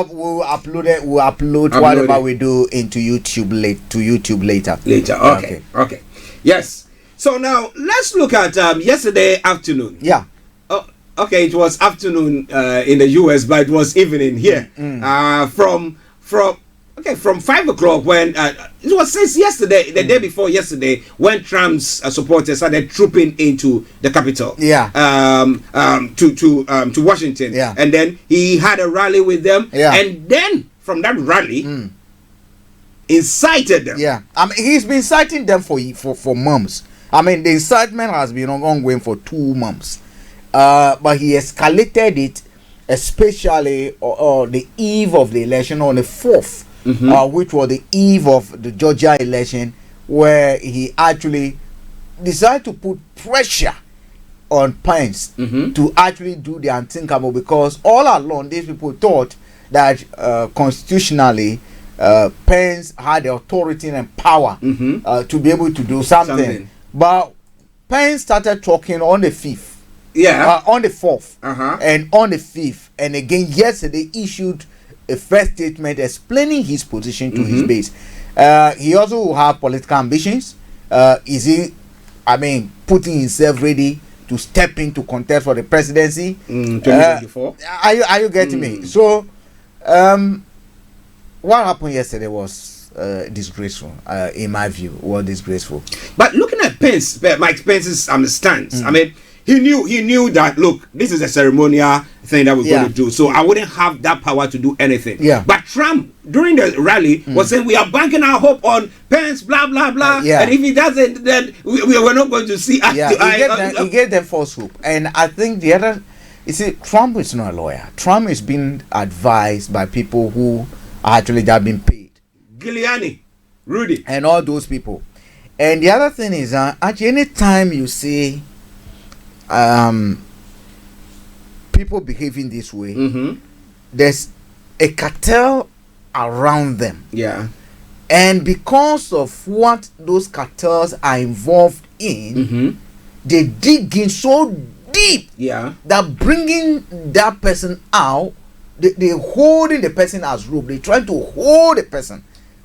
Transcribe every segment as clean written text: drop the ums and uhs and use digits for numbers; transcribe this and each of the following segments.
we'll upload whatever we do into YouTube later. Okay. Yes. So now let's look at yesterday afternoon. Yeah. Oh, okay. It was afternoon in the US, but it was evening here. From 5 o'clock when it was since yesterday, the day before yesterday, when Trump's supporters started trooping into the capital. Yeah. To Washington. Yeah. And then he had a rally with them. Yeah. And then from that rally, incited them. Yeah. I mean, he's been inciting them for months. I mean, the incitement has been ongoing for 2 months. But he escalated it, especially on the eve of the election, on the 4th, which was the eve of the Georgia election, where he actually decided to put pressure on Pence to actually do the unthinkable, because all along these people thought that constitutionally Pence had the authority and power to be able to do something. But Pence started talking on the 5th. Yeah. On the 4th. And on the 5th. And again, yesterday issued a first statement explaining his position to his base. He also will have political ambitions. Is he, putting himself ready to step into contest for the presidency? 2024. Are you getting me? So, what happened yesterday was disgraceful, in my view. Was disgraceful. But looking at Mike Pence's stance, I mean, he knew that, look, this is a ceremonial thing that we're going to do, so I wouldn't have that power to do anything. Yeah. But Trump, during the rally, was saying we are banking our hope on Pence, blah blah blah. And if he doesn't, then we're not going to see eye to eye. He gave them false hope. And I think the other, you see, Trump is not a lawyer. Trump is being advised by people who actually have been paid. Giuliani, Rudy, and all those people. And the other thing is, at any time you see people behaving this way, there's a cartel around them. Yeah. And because of what those cartels are involved in, they dig in so deep that bringing that person out, they holding the person as rope. They try to hold the person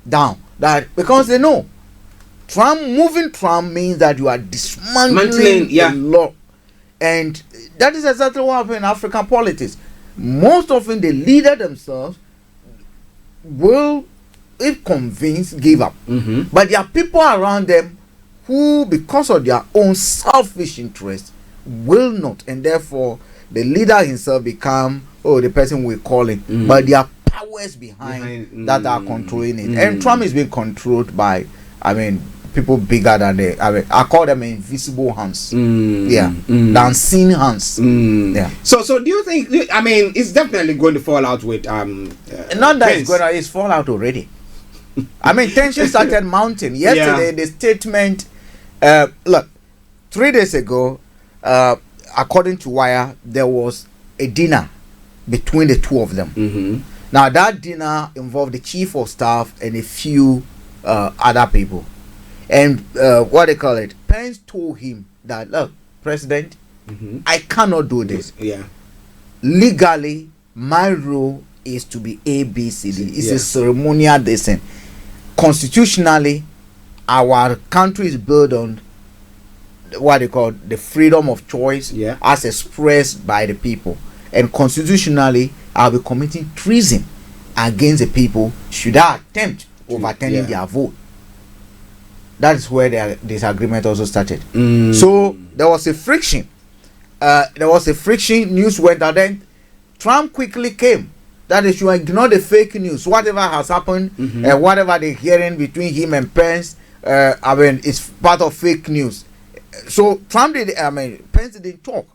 down, that because they know moving Trump means that you are dismantling the law. And that is exactly what happens in African politics. Most often the leader themselves will, if convinced, give up. But there are people around them who, because of their own selfish interest, will not, and therefore the leader himself become the person we're calling. But there are powers behind that are controlling it. And Trump is being controlled by, people bigger than I call them invisible hands. Than seen hands. Yeah. So do you think? It's definitely going to fall out with not that it's going to. It's fall out already. Tension started mounting yesterday. The statement. Look, 3 days ago, according to Wire, there was a dinner between the two of them. Now that dinner involved the chief of staff and a few other people. And what they call it, Pence told him that, look, President, I cannot do this. Legally, my role is to be ABCD. It's a ceremonial descent. Constitutionally, our country is built on what they call the freedom of choice as expressed by the people. And constitutionally, I'll be committing treason against the people should I attempt overturning their vote. That is where their disagreement also started. So there was a friction. News went out. Then Trump quickly came. That is, you ignore the fake news. Whatever has happened, and whatever they're hearing between him and Pence, it's part of fake news. So Trump Pence didn't talk,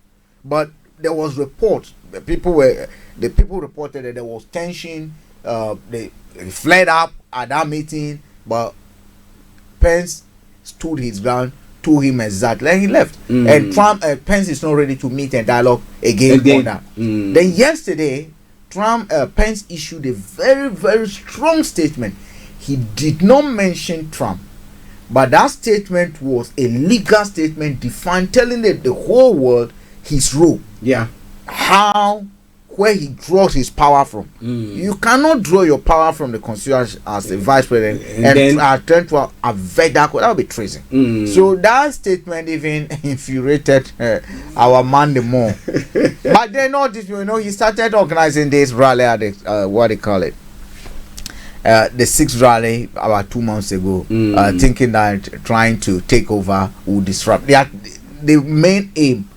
but there was reports. The people reported that there was tension. They flared up at that meeting, but Pence stood his ground, told him exactly, and he left. And Pence is not ready to meet and dialogue again. On that. Then yesterday, Pence issued a very, very strong statement. He did not mention Trump, but that statement was a legal statement, telling the whole world his role. How where he draws his power from. You cannot draw your power from the constitution as a vice president and attempt to avert that. That would be treason. So that statement even infuriated our man the more. But then all this, he started organizing this rally at the, what they call it, the 6th rally about 2 months ago, thinking that trying to take over would disrupt. The main aim,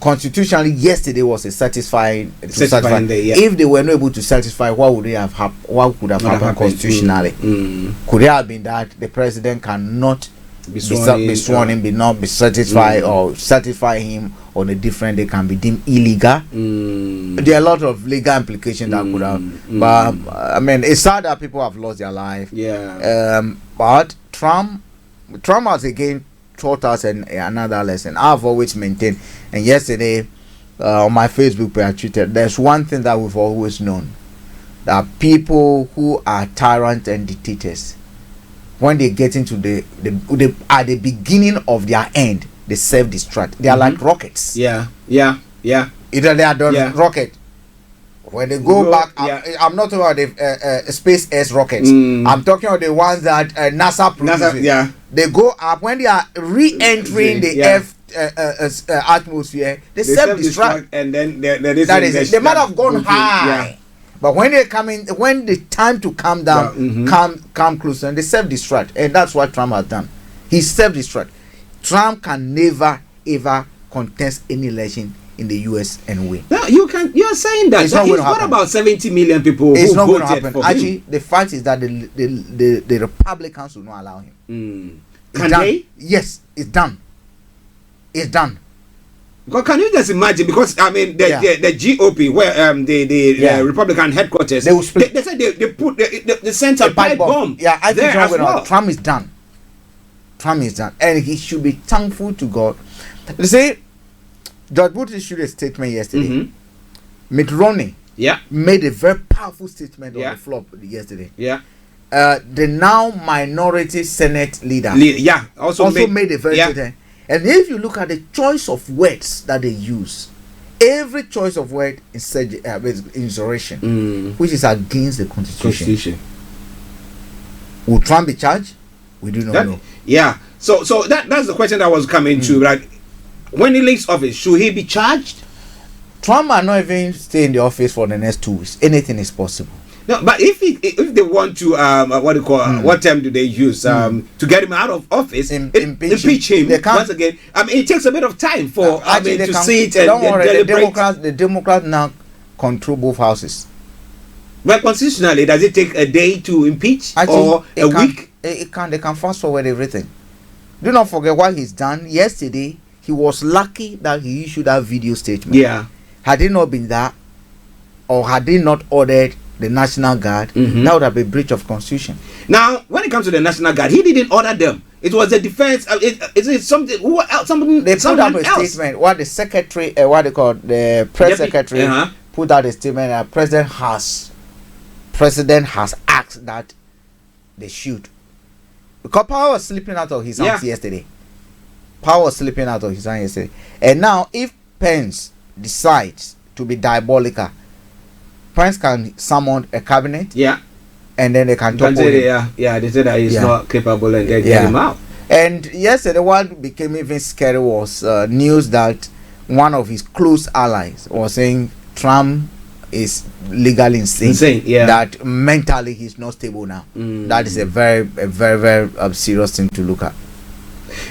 constitutionally, yesterday was a satisfying. If they were not able to satisfy, what would they have what could have happened constitutionally? Could it have been that the president cannot be sworn in, not be satisfied, or satisfy him on a different day can be deemed illegal? There are a lot of legal implications that could have. But I mean, it's sad that people have lost their life. But Trump has again taught us another lesson. I've always maintained, and yesterday on my Facebook page I tweeted, there's one thing that we've always known, that people who are tyrants and dictators, when they get into the at the beginning of their end, they self-destruct. They are like rockets. Either they are done rocket. When they go back, I'm not talking about the SpaceX rockets. I'm talking about the ones that NASA produces. They go up when they are re-entering the Earth atmosphere. They self-destruct, and then there is that is it. They might have gone high, but when they come in, when the time to come down, come closer, and they self-destruct, and that's what Trump has done. He self-destruct. Trump can never ever contest any election in the US and win. No, you're saying that. What about 70 million people it's who not voted going to happen. for Actually, him? the fact is that the Republicans will not allow him. Can they? Yes, it's done. It's done. Because can you just imagine? Because I mean, the GOP, where the Republican headquarters, they will split. They said they put the sent a pipe bomb. Yeah, I think well. Trump is done. Trump is done, and he should be thankful to God. They say George Bush issued a statement yesterday. Mitt Romney made a very powerful statement on the floor yesterday. The now minority Senate leader also made a very statement. And if you look at the choice of words that they use, every choice of word is insurrection, which is against the Constitution. Will Trump be charged? We do not know. So that's the question that was coming to. Like, when he leaves office, should he be charged? Trump might not even stay in the office for the next 2 weeks. Anything is possible. No, but if they want to what term do they use to get him out of office? Impeach him. Once again, I mean, it takes a bit of time for to sit and deliberate. The Democrats now control both houses. Well, constitutionally, does it take a day to impeach or a week? They can fast forward everything. Do not forget what he's done yesterday. He was lucky that he issued that video statement. Had it not been that, or had he not ordered the National Guard, that would have been a breach of Constitution. Now, when it comes to the National Guard, he didn't order them. It was the defense. It's something. Who else? They put up a statement. What the secretary, what they call the press secretary, put out a statement that president has asked that they shoot. Because power was slipping out of his hands yesterday. And now, if Pence decides to be diabolical, Pence can summon a cabinet. And then they can talk about him. They said that he's not capable and they get him out. And yesterday, what became even scary was news that one of his close allies was saying Trump is legally insane. That mentally he's not stable now. That is a very, very serious thing to look at.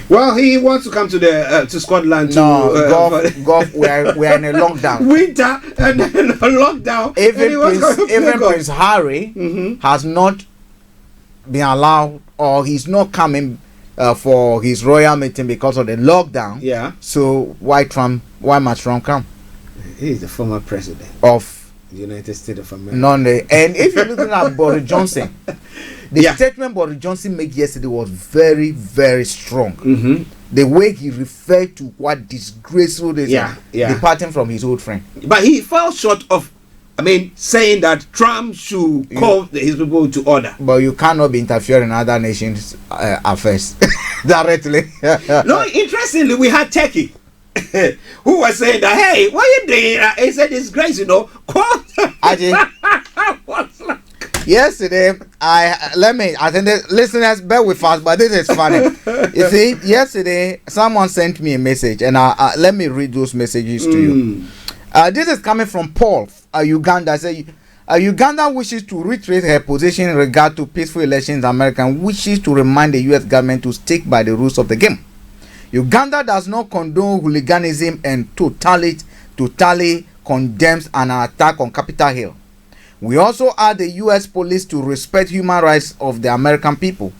Well, he wants to come to the to Scotland. Golf. We're in a lockdown. Winter and then a lockdown. Even Prince Harry has not been allowed, or he's not coming for his royal meeting because of the lockdown. So why must Trump come? He's the former president of the United States of America. And if you're looking at Boris Johnson, the statement Boris Johnson made yesterday was very, very strong. The way he referred to what disgraceful is departing from his old friend. But he fell short of, saying that Trump should call his people to order. But you cannot be interfering in other nations' affairs directly. No, interestingly, we had Turkey. who was saying that, hey, what are you doing? He said, it's grace, Yesterday, I think the listeners bear with us, but this is funny. You see, yesterday someone sent me a message, and let me read those messages to you. This is coming from Paul, Uganda. Say, Uganda wishes to reiterate her position in regard to peaceful elections. America wishes to remind the U.S. government to stick by the rules of the game. Uganda does not condone hooliganism and totally condemns an attack on Capitol Hill. We also urge the U.S. police to respect human rights of the American people.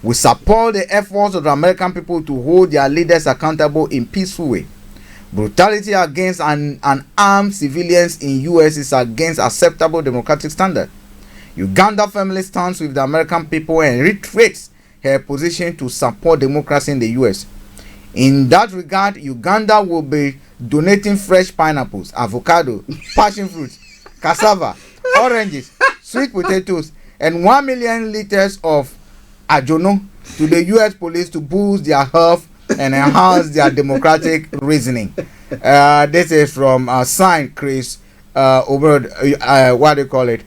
We support the efforts of the American people to hold their leaders accountable in peaceful way. Brutality against unarmed civilians in U.S. is against acceptable democratic standard. Uganda firmly stands with the American people and reiterates her position to support democracy in the U.S. In that regard, Uganda will be donating fresh pineapples, avocado, passion fruits, cassava, oranges, sweet potatoes, and 1 million liters of ajono to the U.S. police to boost their health and enhance their democratic reasoning. This is from signed Chris over what do you call it?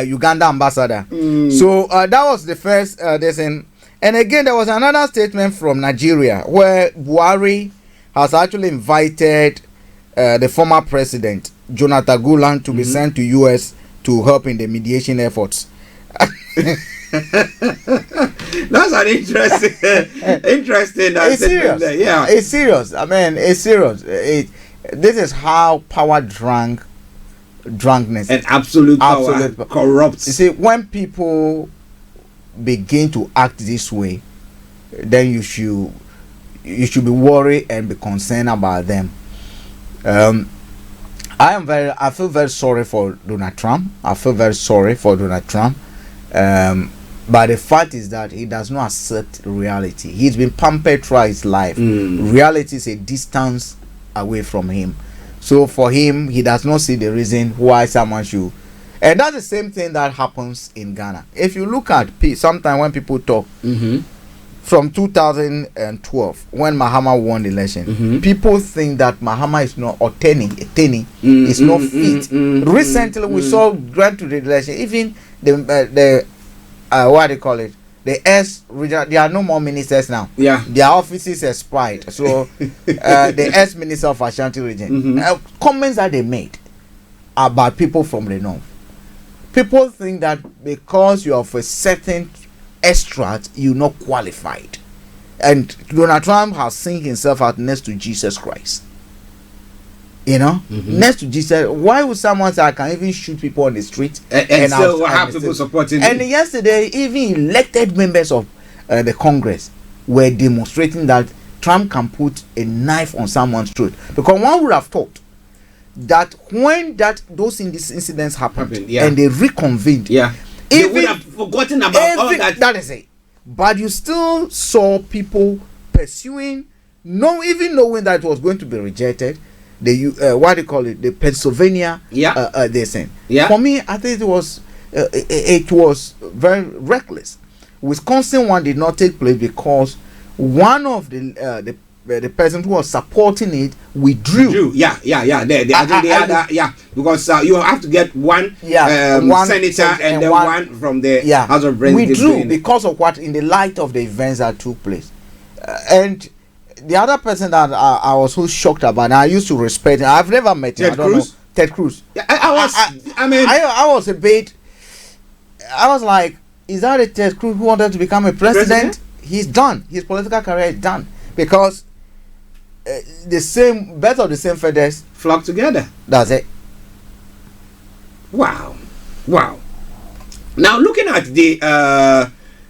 Uganda ambassador. So that was the first lesson. And again, there was another statement from Nigeria where Buhari has actually invited the former president Jonathan Gulen to be sent to US to help in the mediation efforts. That's an interesting it's serious. Yeah, it's serious. I mean, it's serious. This is how power drunkenness and absolute power corrupts. You see, when people begin to act this way, then you should be worried and be concerned about them. I feel very sorry for Donald Trump. But the fact is that he does not accept reality. He's been pampered throughout his life. Reality is a distance away from him. So for him, he does not see the reason why someone should. And that's the same thing that happens in Ghana. If you look at peace, sometimes when people talk, from 2012, when Mahama won the election, people think that Mahama is not, or Teni is not fit. Recently, we saw grant to the election, even the what do you call it? The there are no more ministers now. Yeah, their offices expired. So the ex-minister of Ashanti region, comments that they made about people from the north. People think that because you are of a certain extract, you're not qualified. And Donald Trump has seen himself out next to Jesus Christ. You know, next to Jesus. Why would someone say I can even shoot people on the street and still have people supporting him? And yesterday, even elected members of the Congress were demonstrating that Trump can put a knife on someone's throat. Because one would have thought that when those incidents happened and they reconvened, they would have forgotten about all that. That is it. But you still saw people pursuing, even knowing that it was going to be rejected. The what do you call it? The Pennsylvania. This thing. For me, I think it was very reckless. Wisconsin one did not take place because one of the person who was supporting it withdrew. Because you have to get one senator and then one from the House of Representatives. Withdrew because of what, in the light of the events that took place. And the other person that I was so shocked about, and I used to respect him, I've never met him. Ted Cruz. Yeah, I was a bit. I was like, is that a Ted Cruz who wanted to become a president? He's done. His political career is done because birds of the same feathers flock together. That's it. Wow. Now looking at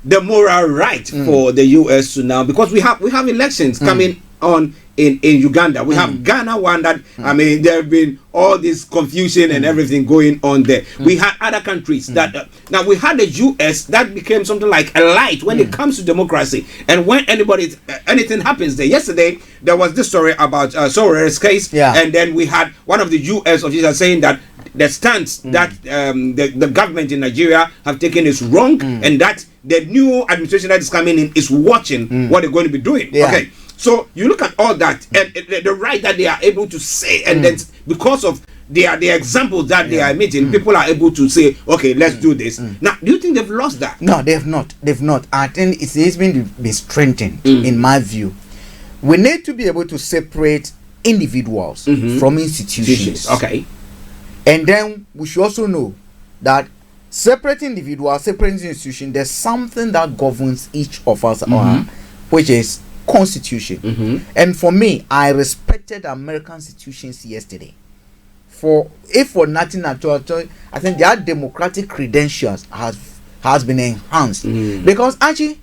the moral right for the U.S. to now, because we have elections coming on in Uganda. We have Ghana one that there have been all this confusion and everything going on there. We had other countries that now we had the U.S. that became something like a light when it comes to democracy. And when anything happens there. Yesterday there was this story about Sorrer's case, and then we had one of the U.S. officials saying that the stance that the government in Nigeria have taken is wrong, and that the new administration that is coming in is watching what they're going to be doing. Okay. So you look at all that, and the right that they are able to say, and then because of the examples that they are meeting, people are able to say, okay, let's do this. Now, do you think they've lost that? No, they've not. They've not. I think it's been strengthened, in my view. We need to be able to separate individuals from institutions. Okay. And then we should also know that separating individuals, separating institutions, there's something that governs each of us, which is Constitution. And for me, I respected American institutions yesterday. If for nothing at all, I think their democratic credentials has been enhanced. Because actually,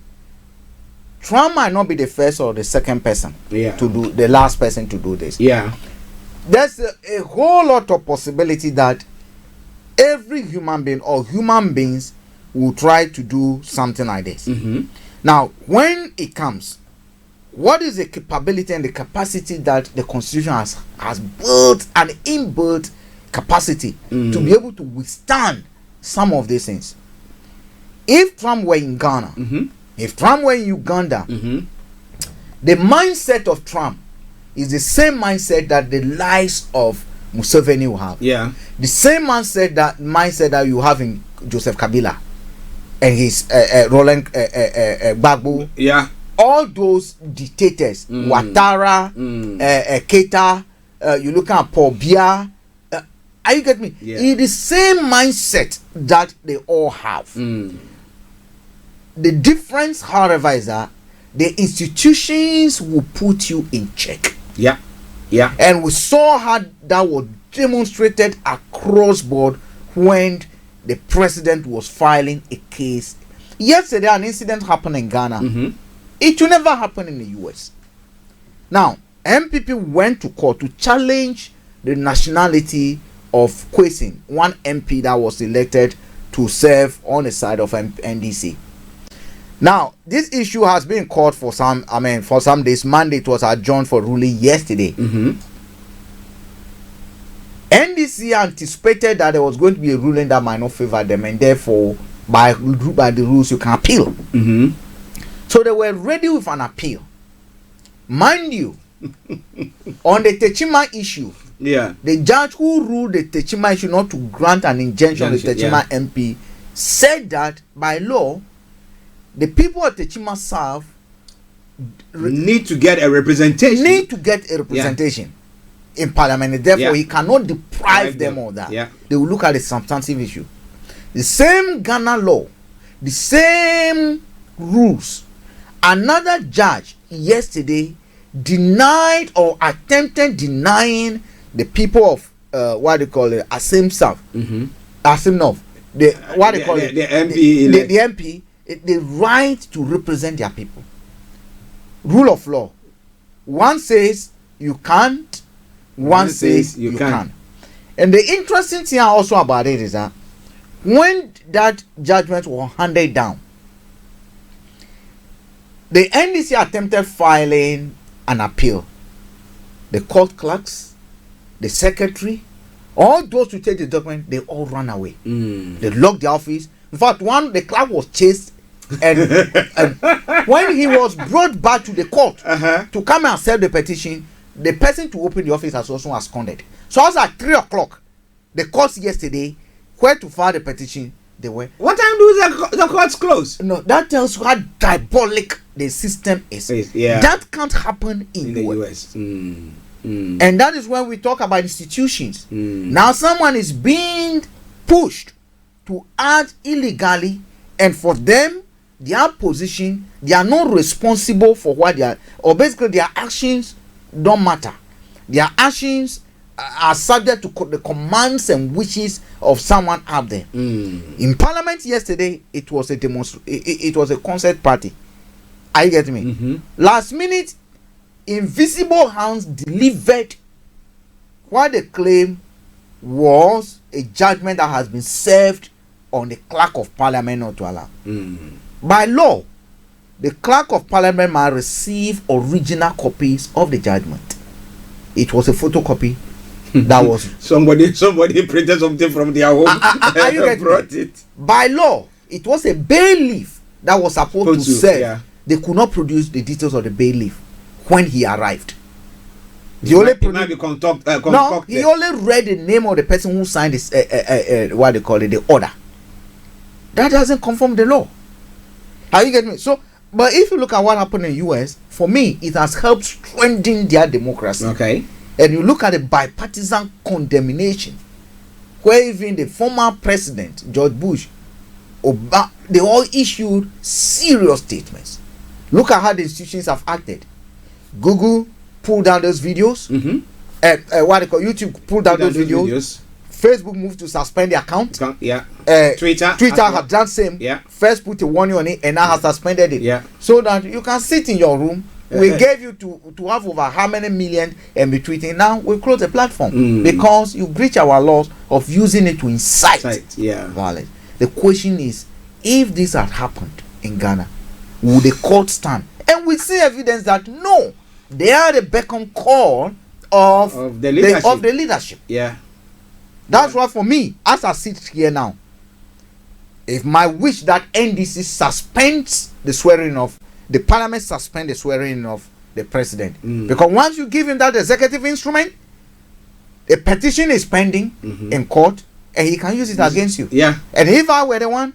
Trump might not be the first or the second person to do, the last person to do this. There's a whole lot of possibility that every human being or human beings will try to do something like this. Now, when it comes, what is the capability and the capacity that the Constitution has built, an inbuilt capacity to be able to withstand some of these things? If Trump were in Ghana, if Trump were in Uganda, the mindset of Trump is the same mindset that the likes of Museveni will have. The same mindset that you have in Joseph Kabila and his Roland Gbagbo. All those dictators, Ouattara, Keita, you look at Paul Biya. Are you get me? It's the same mindset that they all have. The difference, however, is that the institutions will put you in check. And we saw how that was demonstrated across board when the president was filing a case. Yesterday, an incident happened in Ghana. It will never happen in the US. Now, MPP went to court to challenge the nationality of Kwesi, one MP that was elected to serve on the side of NDC. Now, this issue has been called for some days. Monday it was adjourned for ruling yesterday. NDC anticipated that there was going to be a ruling that might not favor them, and therefore, by the rules, you can appeal. So they were ready with an appeal. Mind you, on the Techima issue, the judge who ruled the Techima issue not to grant an injunction to the Techima MP said that by law, the people of Techima South need to get a representation. In Parliament. Therefore, he cannot deprive them of that. They will look at the substantive issue. The same Ghana law, the same rules. Another judge yesterday denied or attempted denying the people of Asim South, Asim North, the MP, the right to represent their people. Rule of law. One says you can't, one says you can. And the interesting thing also about it is that when that judgment was handed down, the NDC attempted filing an appeal. The court clerks, the secretary, all those who take the document, they all ran away. They locked the office. In fact, the clerk was chased, and when he was brought back to the court to come and serve the petition, the person to open the office has also absconded. So as at 3 o'clock, the court yesterday, where to file the petition, they were. What time do the courts close? No, that tells you how diabolic the system is. That can't happen in the US. And that is when we talk about institutions. Now someone is being pushed to act illegally, and for them, their position, they are not responsible for what they are, or basically their actions don't matter. Their actions are subject to the commands and wishes of someone out there. In Parliament yesterday, it was a it was a concert party. Are you getting me? Last minute, invisible hands delivered what they claim was a judgment that has been served on the clerk of Parliament not to allow. By law, the clerk of Parliament might receive original copies of the judgment. It was a photocopy. That was somebody printed something from their home and brought it. By law, it was a bailiff that was supposed to serve. They could not produce the details of the bailiff when he arrived. He might be concocted. No, he only read the name of the person who signed this, what they call it, the order. That doesn't conform the law. Are you getting me? So, but if you look at what happened in the US, for me, it has helped strengthen their democracy. Okay. And you look at the bipartisan condemnation, where even the former president, George Bush, they all issued serious statements. Look at how the institutions have acted. Google pulled down those videos. What they call YouTube pulled down those videos. Facebook moved to suspend the account. Twitter had done same. First put a warning on it and now has suspended it. So that you can sit in your room. We gave you to have over how many million and be tweeting. Now we close the platform because you breach our laws of using it to incite violence. The question is, if this had happened in Ghana, would the court stand? And we see evidence that no, they are the beck and call of the leadership. That's why for me, as I sit here now, if my wish that NDC suspends the swearing of the parliament, suspend the swearing of the president, because once you give him that executive instrument, a petition is pending in court and he can use it against you. And if I were the one,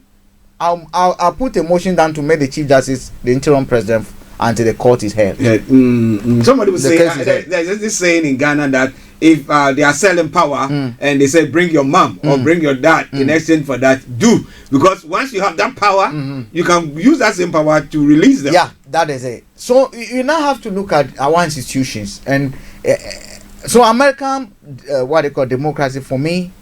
I'll put a motion down to make the chief justice the interim president until the court is held. Somebody would say there's this saying in Ghana that if they are selling power and they say bring your mom or bring your dad in exchange for that, do, because once you have that power, you can use that same power to release them. That is it. So you now have to look at our institutions, and so American what they call democracy, for me,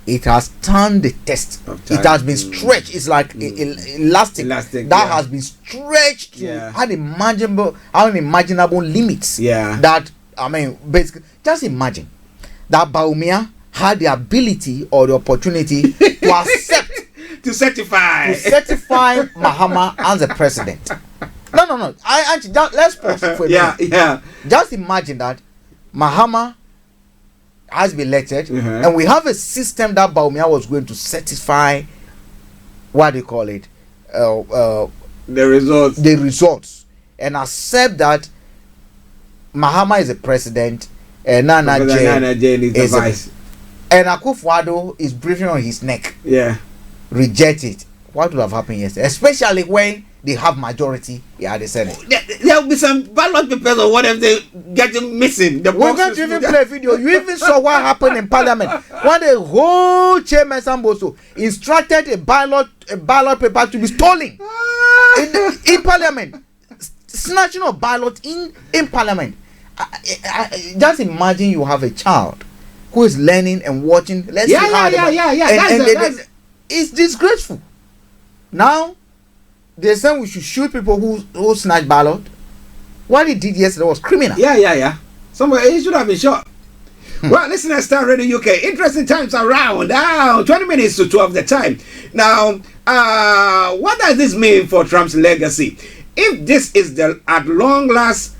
it has stand the test. It has been stretched. It's like elastic that has been stretched to unimaginable limits. That, I mean, basically, just imagine that Baumia had the ability or the opportunity to accept to certify Mahama as the president. No. Let's pause for a minute. Just imagine that Mahama has been elected, and we have a system that Baumia was going to certify, what do you call it, the results, and accept that Mahama is the president and Nana Jane is the vice, and Akufo-Addo is breathing on his neck. Reject it. What would have happened yesterday, especially when they have majority at the Senate? There will be some ballot papers or whatever they get missing. We're going to even play a video. You even saw what happened in Parliament when the whole chairman Samboso instructed a ballot paper to be stolen in Parliament, snatching a ballot in Parliament. Just imagine you have a child who is learning and watching. It's disgraceful. Now they say we should shoot people who snatch ballot. What he did yesterday was criminal. Somewhere he should have been shot. Well, listen to Starr Radio UK. Interesting times around. 20 minutes to 12 the time. Now, what does this mean for Trump's legacy? If this is the at long last,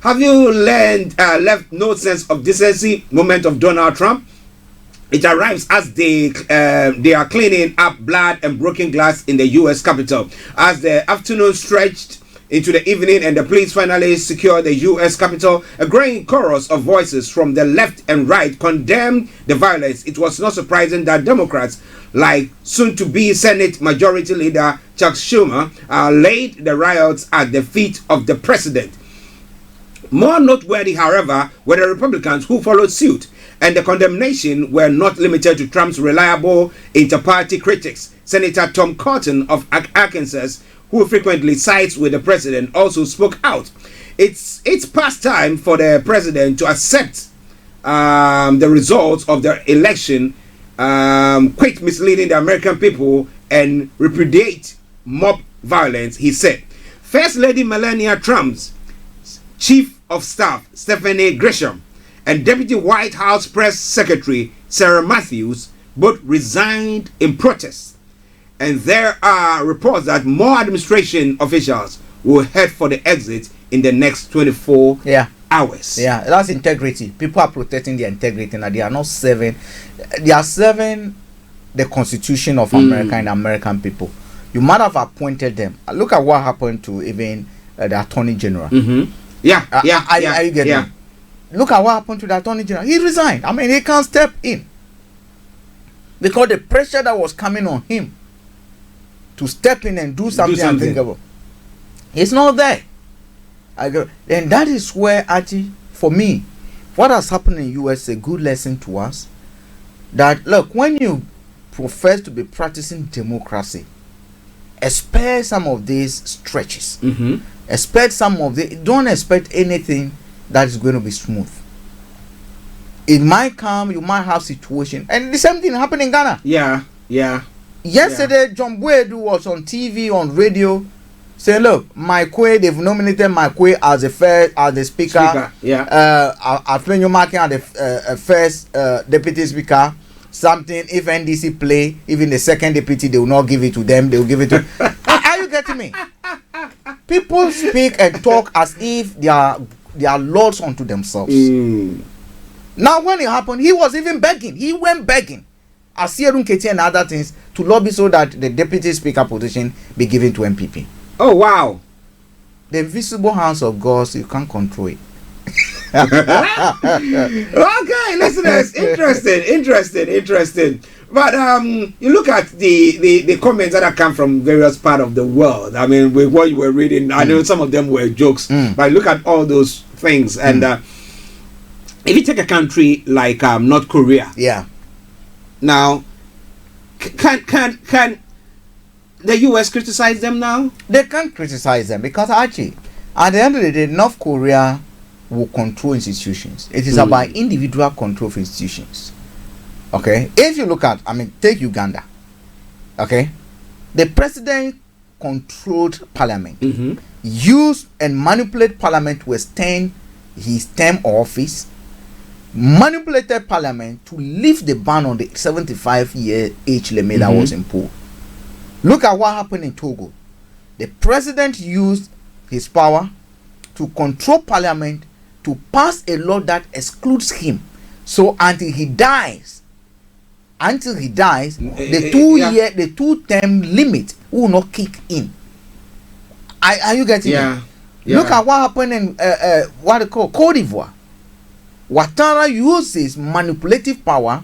have you left no sense of decency moment of Donald Trump? It arrives as they are cleaning up blood and broken glass in the U.S. Capitol. As the afternoon stretched into the evening and the police finally secured the U.S. Capitol, a growing chorus of voices from the left and right condemned the violence. It was not surprising that Democrats, like soon-to-be Senate Majority Leader Chuck Schumer, laid the riots at the feet of the president. More noteworthy, however, were the Republicans who followed suit, and the condemnation were not limited to Trump's reliable inter-party critics. Senator Tom Cotton of Arkansas, who frequently sides with the president, also spoke out. It's past time for the president to accept the results of the election, quit misleading the American people, and repudiate mob violence, he said. First Lady Melania Trump's Chief of Staff Stephanie Grisham and Deputy White House Press Secretary Sarah Matthews both resigned in protest. And there are reports that more administration officials will head for the exit in the next 24 hours. That's integrity. People are protecting their integrity and they are not serving. They are serving the Constitution of America and American people. You might have appointed them. Look at what happened to even the Attorney General. Yeah, Are you getting me? Look at what happened to the Attorney General. He resigned. I mean, he can't step in because the pressure that was coming on him to step in and do something unthinkable, it's not there. And that is where, actually, for me, what has happened in US is a good lesson to us. That look, when you profess to be practicing democracy, expect some of these stretches. Expect some of the. Don't expect anything that is going to be smooth. It might come. You might have situation, and the same thing happened in Ghana. Yesterday, John Boydu was on TV, on radio, saying, "Look, Maikwe, they've nominated Maikwe as the speaker. Afenyo Makin as the first deputy speaker. Something if NDC play, even the second deputy, they will not give it to them. They will give it to." Are you getting me? People speak and talk as if they are lords unto themselves. Now, when it happened, he was even begging. He went begging, as Sierra Keti and other things, to lobby so that the deputy speaker position be given to MPP. Oh wow! The invisible hands of God, so you can't control it. Okay, listeners, interesting. But you look at the comments that have come from various parts of the world. I mean, with what you were reading, I know some of them were jokes, but look at all those things. And if you take a country like North Korea, now can the US criticize them now? They can't criticize them because actually, at the end of the day, North Korea will control institutions. It is about individual control of institutions. Okay, if you look at, take Uganda. Okay, the president controlled parliament, used and manipulated parliament to extend his term of office, manipulated parliament to lift the ban on the 75-year age limit that was imposed. Look at what happened in Togo. The president used his power to control parliament to pass a law that excludes him. So until he dies, the 2-term limit will not kick in. Are you getting it? Look at what happened in what they call Cote d'Ivoire. Ouattara uses manipulative power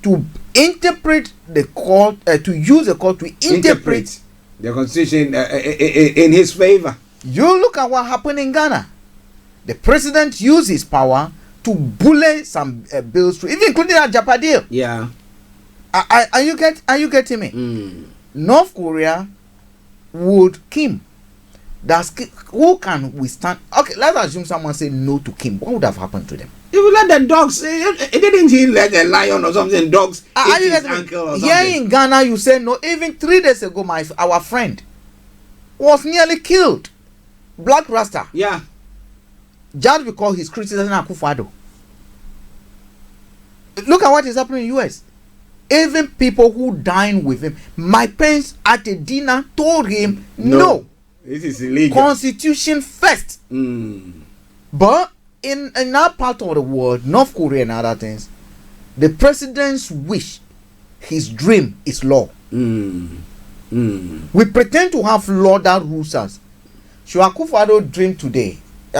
to interpret the court, to use the court to interpret the constitution in his favor. You look at what happened in Ghana. The president used his power to bully some bills through, even including a Japa deal. Yeah. Are you getting me? North Korea would Kim. Who can withstand? Okay, let's assume someone say no to Kim. What would have happened to them? If you let the dogs, didn't he let a lion or something, dogs eat his ankle or something? Here in Ghana, you say no. Even 3 days ago, our friend was nearly killed. Black Rasta. Yeah. Just because he's criticizing Akufo-Addo. Look at what is happening in the US. Even people who dine with him, my parents at a dinner told him, no. This is illegal. Constitution first. But in that part of the world, North Korea and other things, the president's wish, his dream is law. We pretend to have law that rules us. Should Akufo-Addo dream today?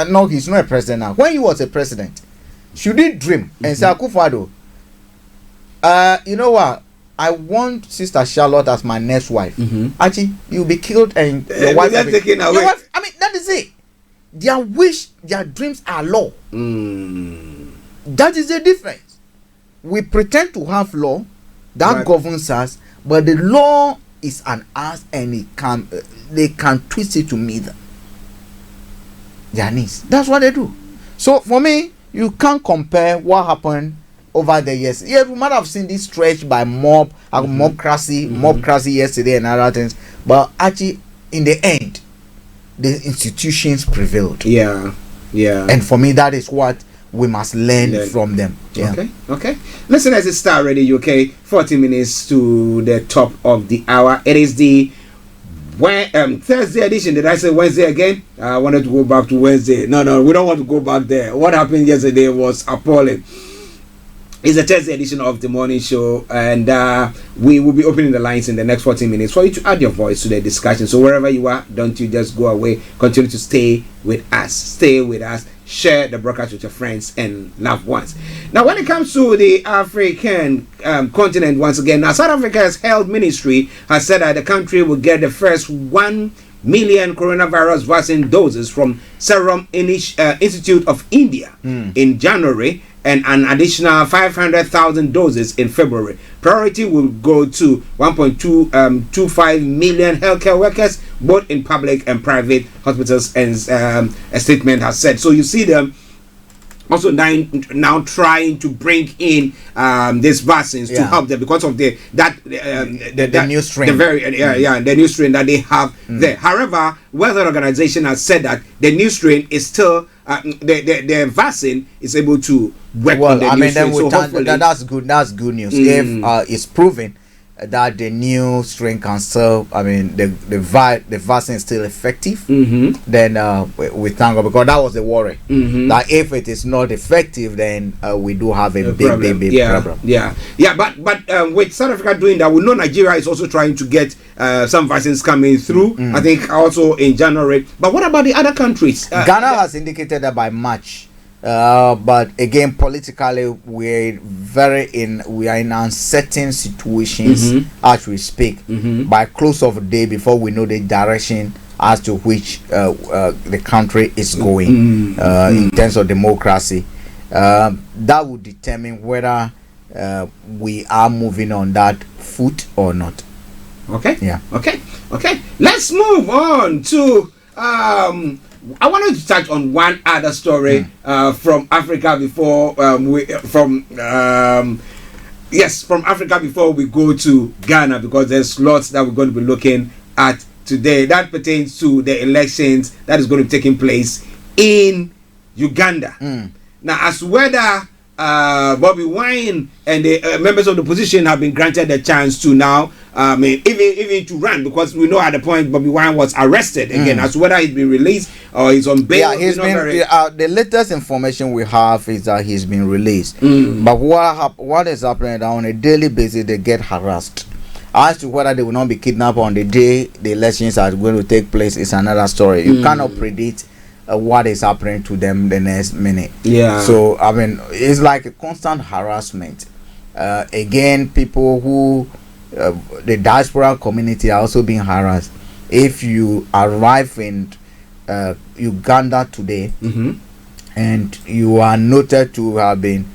No, he's not a president now. When he was a president, should he dream and say, Akufo-Addo, you know what? I want Sister Charlotte as my next wife. Actually, you'll be killed and your wife will be taken away. That is it. Their wish, their dreams are law. That is the difference. We pretend to have law that governs us, but the law is an ass and they can twist it to meet their needs. That's what they do. So for me, you can't compare what happened over the years. Yeah, we might have seen this stretch by mobcracy yesterday and other things, but actually, in the end, the institutions prevailed. Yeah. And for me, that is what we must learn from them. Yeah. Okay. Listen, as it's Starr Radio UK, 40 minutes to the top of the hour. It is the Thursday edition. Did I say Wednesday again? I wanted to go back to Wednesday. No, we don't want to go back there. What happened yesterday was appalling. It's the Thursday edition of the morning show, and we will be opening the lines in the next 14 minutes for you to add your voice to the discussion. So wherever you are, don't you just go away. Continue to stay with us. Stay with us. Share the broadcast with your friends and loved ones. Now, when it comes to the African continent, once again, now South Africa's health ministry has said that the country will get the first 1 million coronavirus vaccine doses from Serum Institute of India in January, and an additional 500,000 doses in February. Priority will go to 1.25 million healthcare workers, both in public and private hospitals, and a statement has said. So you see them also now trying to bring in these vaccines to help them because of the new strain, the new strain that they have there. However, World Health Organization has said that the new strain is still the vaccine is able to work on the new strain. So that's good. That's good news. If it's proven that the new strain can still, the vaccine is still effective, then we thank God, because that was the worry, that if it is not effective, then we do have a big problem. But with South Africa doing that, we know Nigeria is also trying to get some vaccines coming through. I think also in January. But what about the other countries? Ghana has indicated that by March. But again, politically, we are in uncertain situations as we speak. By close of the day, before we know the direction as to which the country is going in terms of democracy, that would determine whether we are moving on that foot or not. Okay. Yeah. Okay. Let's move on to. I wanted to touch on one other story from Africa before from Africa before we go to Ghana, because there's lots that we're going to be looking at today that pertains to the elections that is going to be taking place in Uganda. Now, as whether Bobby Wine and the members of the opposition have been granted the chance to now, even to run, because we know at the point Bobby Wine was arrested again, as to whether he's been released or he's on bail. Yeah, he's been. The latest information we have is that he's been released. But what is happening on a daily basis? They get harassed. As to whether they will not be kidnapped on the day the elections are going to take place is another story. You cannot predict what is happening to them the next minute. So it's like a constant harassment. Again, people who the diaspora community are also being harassed. If you arrive in Uganda today and you are noted to have been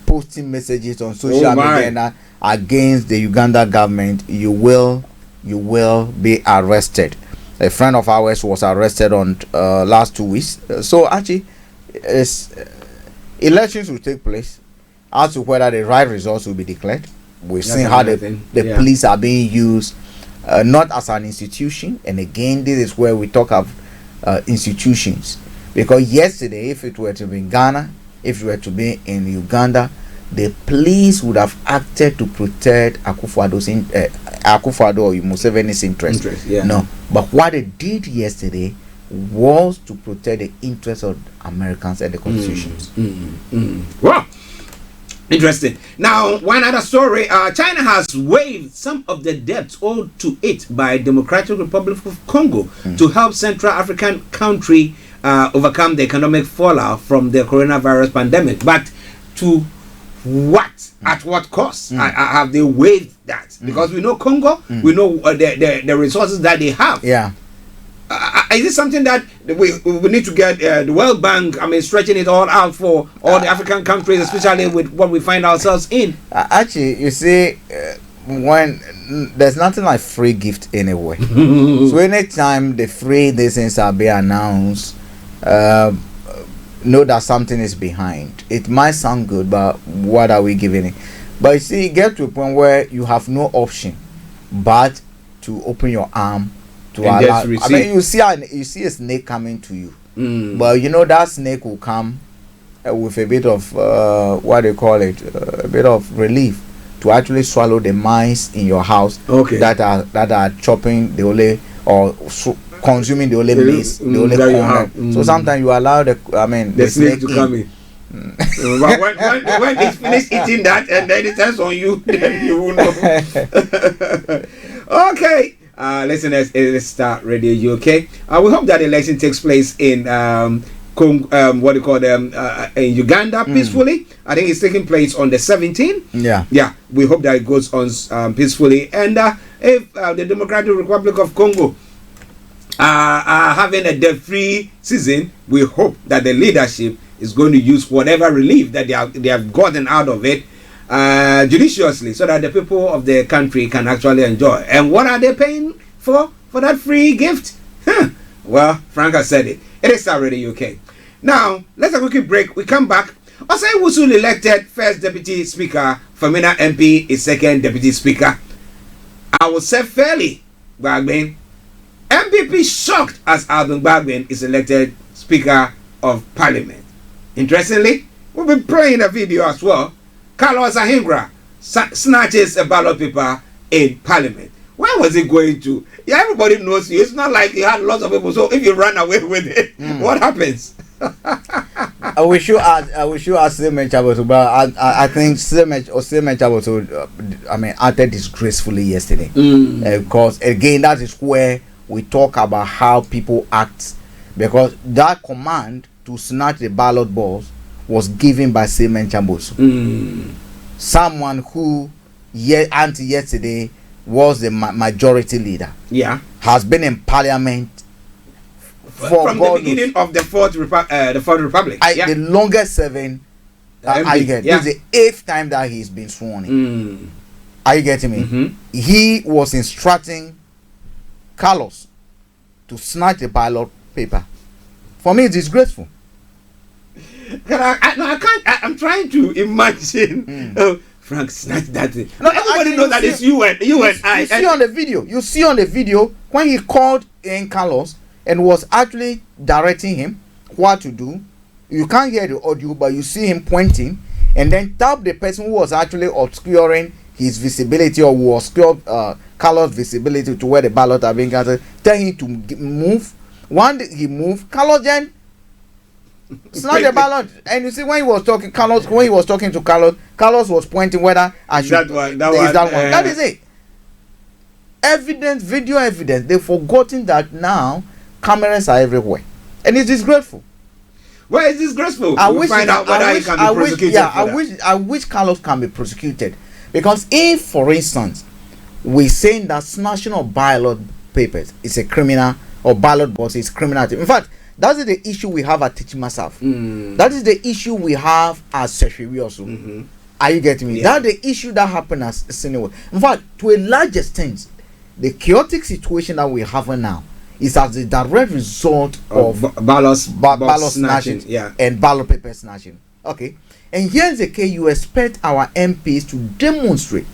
posting messages on social media against the Uganda government, you will be arrested. A friend of ours was arrested on last 2 weeks. So actually, elections will take place. As to whether the right results will be declared, we've seen how the police are being used, not as an institution. And again, this is where we talk of institutions. Because yesterday, if it were to be in Ghana, if it were to be in Uganda, the police would have acted to protect Akufo-Addo or Museveni's interest. No, but what they did yesterday was to protect the interests of Americans and the constitutions. Wow, interesting. Now, one other story: China has waived some of the debts owed to it by Democratic Republic of Congo to help Central African country overcome the economic fallout from the coronavirus pandemic. But to what? At what cost? Have they waived that? Because we know Congo, we know the resources that they have. Is this something that we need to get the World Bank, stretching it all out for all the African countries, especially with what we find ourselves in? Actually, you see, when there's nothing like free gift anyway. So anytime the free things are being announced, know that something is behind. It might sound good, but what are we giving it? But you see, get to a point where you have no option but to open your arm to and allow. You see a snake coming to you, but you know that snake will come with a bit of what they call it, a bit of relief to actually swallow the mice in your house that are chopping the ole or consuming the only maize, the only corn. So sometimes you allow the snake to come in. So, but when it's finished eating that and then it turns on you, then you will know. Okay, listeners, it is Starr Radio UK. We hope that the election takes place in what do you call them, in Uganda peacefully. I think it's taking place on the 17th. Yeah, we hope that it goes on peacefully. And if the Democratic Republic of Congo are having a debt-free season, we hope that the leadership is going to use whatever relief that they have gotten out of it judiciously, so that the people of the country can actually enjoy. And what are they paying for that free gift? Well, Frank has said it. It is Starr Radio UK. Now, let's have a quick break. We come back. Osei Wusul elected first deputy speaker. Femina MP is second deputy speaker. I will say fairly, Bagbin. MPP shocked as Alvin Bagbin is elected speaker of parliament. Interestingly, we've been playing a video as well. Carlos Ahingra snatches a ballot paper in parliament. Where was it going to? Yeah, everybody knows you. It's not like you had lots of people. So if you run away with it, what happens? I wish you ask Semen Chaboto, but I think Semen Chaboto, acted disgracefully yesterday. Because again, that is where we talk about how people act. Because that command to snatch the ballot balls was given by Semen Chaboto. Someone who until yesterday was the majority leader. Yeah, has been in parliament from the beginning of the Fourth Republic. The longest serving. This is the 8th time that he's been sworn in. Are you getting me? He was instructing Carlos to snatch the ballot paper. For me, it's disgraceful. I can't. I'm trying to imagine. Frank, snatch that thing. No, everybody knows that it's you and I. You see on the video when he called in Carlos and was actually directing him what to do. You can't hear the audio, but you see him pointing and then tap the person who was actually obscuring his visibility or who obscured Carlos' visibility to where the ballot are being cast. Tell him to move. When he moved, Carlos then snatch the ballot. And you see when he was talking to Carlos was pointing whether I should that one. That is it. Video evidence. They've forgotten that now cameras are everywhere. And it's disgraceful. Well, it's disgraceful. We'll find out whether he can be prosecuted. I wish Carlos can be prosecuted. Because if, for instance, we're saying that snatching of ballot papers is a criminal, or ballot box is criminal. In fact, that is the issue we have at Techimasaf. That is the issue we have at Seshiri also. Are you getting me? That's the issue that happened at Senegal. In fact, to a large extent, the chaotic situation that we have now is as a direct result of ballot snatching and ballot paper snatching. Okay. And here's the case: you expect our MPs to demonstrate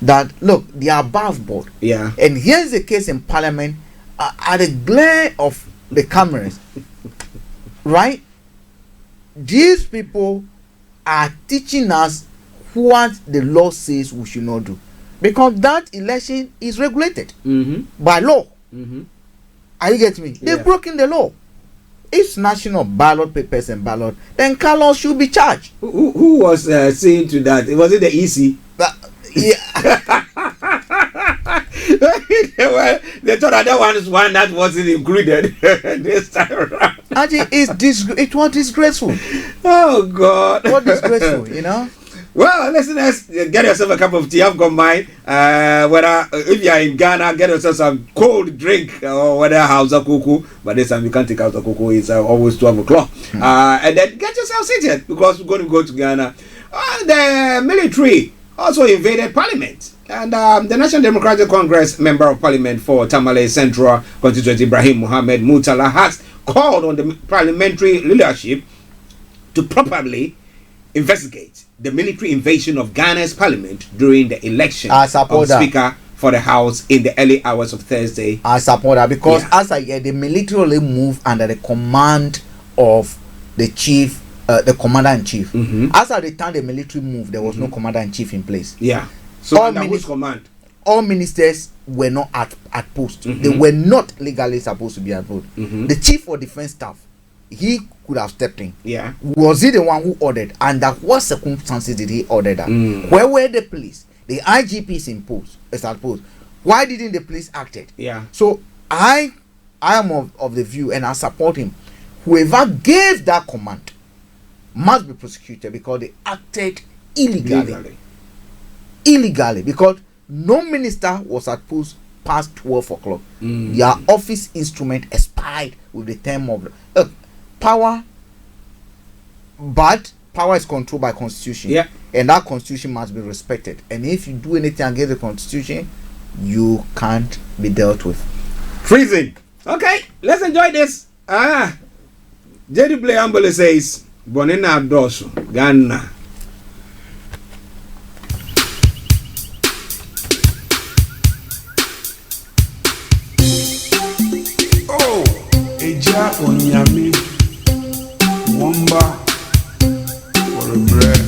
that, look, they are above board. Yeah. And here's the case in Parliament, at the glare of the cameras, right? These people are teaching us what the law says we should not do, because that election is regulated by law. Are you getting me? They've broken the law. If national ballot papers and ballot, then Carlos should be charged. Who was saying to that? Was it the EC? They thought that one is one that wasn't included this time around. Actually, it was disgraceful. Oh God! What disgraceful, you know? Well, listeners, get yourself a cup of tea. I've got mine. Whether if you are in Ghana, get yourself some cold drink, or whether Hausa Kuku. But this time you can't take Hausa Kuku. It's always 12 o'clock. And then get yourself seated, because we're going to go to Ghana. The military also invaded Parliament. And the National Democratic Congress Member of Parliament for Tamale Central constituency, Ibrahim Mohammed Mutala, has called on the parliamentary leadership to properly investigate the military invasion of Ghana's parliament during the election of Speaker for the House in the early hours of Thursday. I support that, because as I get, the military only moved under the command of the chief, the commander-in-chief. As at the time the military moved, there was no commander-in-chief in place. Yeah. So under whose command? All ministers were not at post. They were not legally supposed to be at post. The chief of defense staff he could have stepped in. Yeah. Was he the one who ordered? Under what circumstances did he order that? Where were the police? The IGPs imposed. Why didn't the police act it? Yeah. So I am of the view, and I support him. Whoever gave that command must be prosecuted because they acted illegally. Illegally, because no minister was at post past 12 o'clock. Their office instrument expired with the term of power, but power is controlled by constitution. Yeah. And that constitution must be respected. And if you do anything against the constitution, you can't be dealt with. Freezing. Okay, let's enjoy this. JD Bleambole says, Bonina Dosu, Ghana. Oh, Eja Onyami, Wamba, for a bread.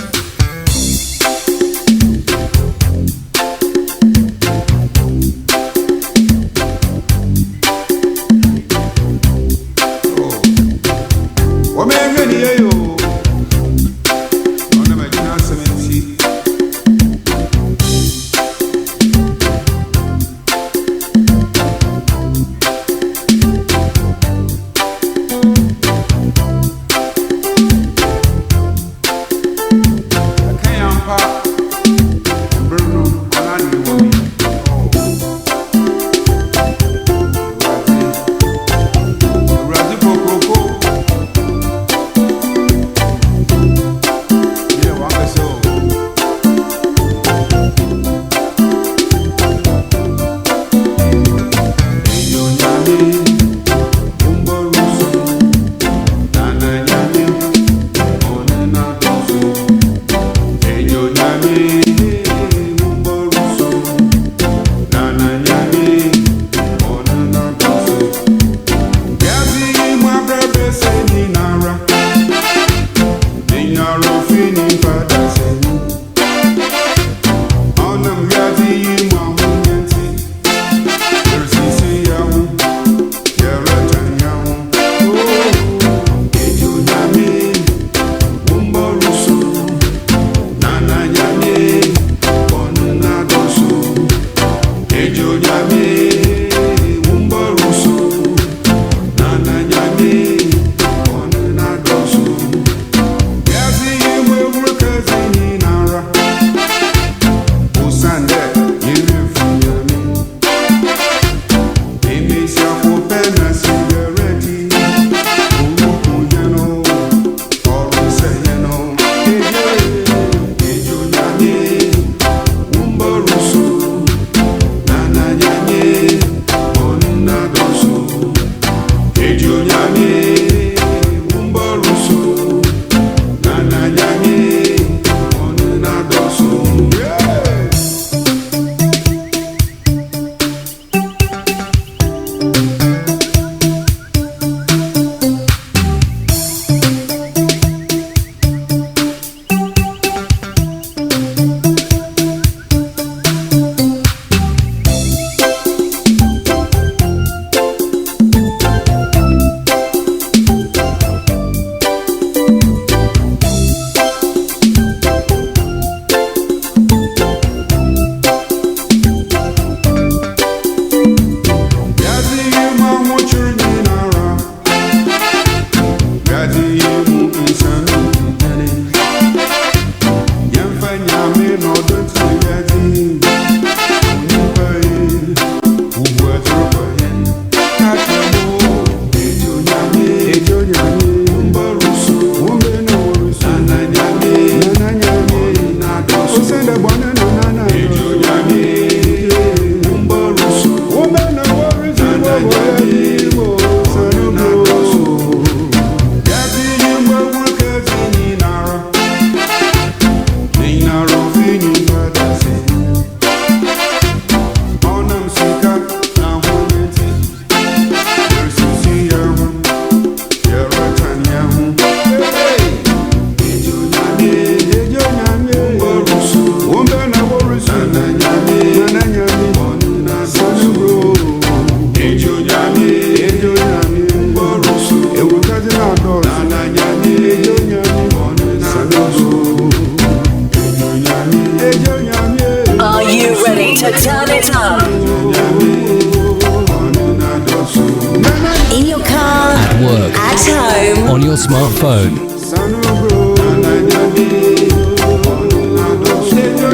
smartphone.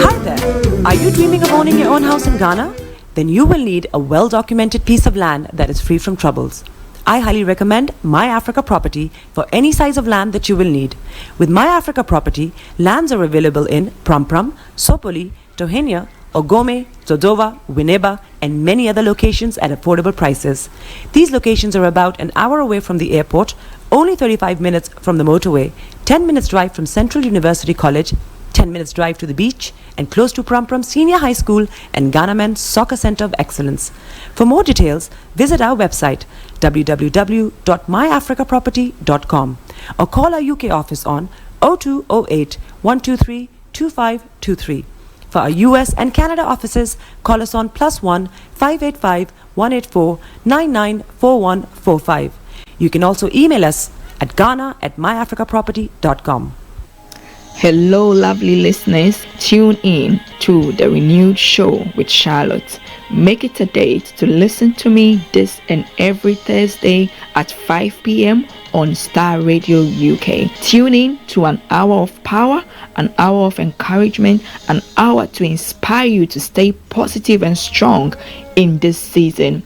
Hi there. Are you dreaming of owning your own house in Ghana? Then you will need a well-documented piece of land that is free from troubles. I highly recommend My Africa Property for any size of land that you will need. With My Africa Property, lands are available in Prampram, Sopoli, Tohinia, Ogome, Dodova, Winneba, and many other locations at affordable prices. These locations are about an hour away from the airport, only 35 minutes from the motorway, 10 minutes drive from Central University College, 10 minutes drive to the beach, and close to Prampram Senior High School and Ghana Men's Soccer Center of Excellence. For more details, visit our website www.myafricaproperty.com or call our UK office on 0208 123 2523. For our US and Canada offices, call us on +1 585 184 994145. You can also email us at ghana@myafricaproperty.com. Hello, lovely listeners. Tune in to the renewed show with Charlotte. Make it a date to listen to me this and every Thursday at 5 p.m. on Starr Radio UK. Tune in to an hour of power, an hour of encouragement, an hour to inspire you to stay positive and strong in this season.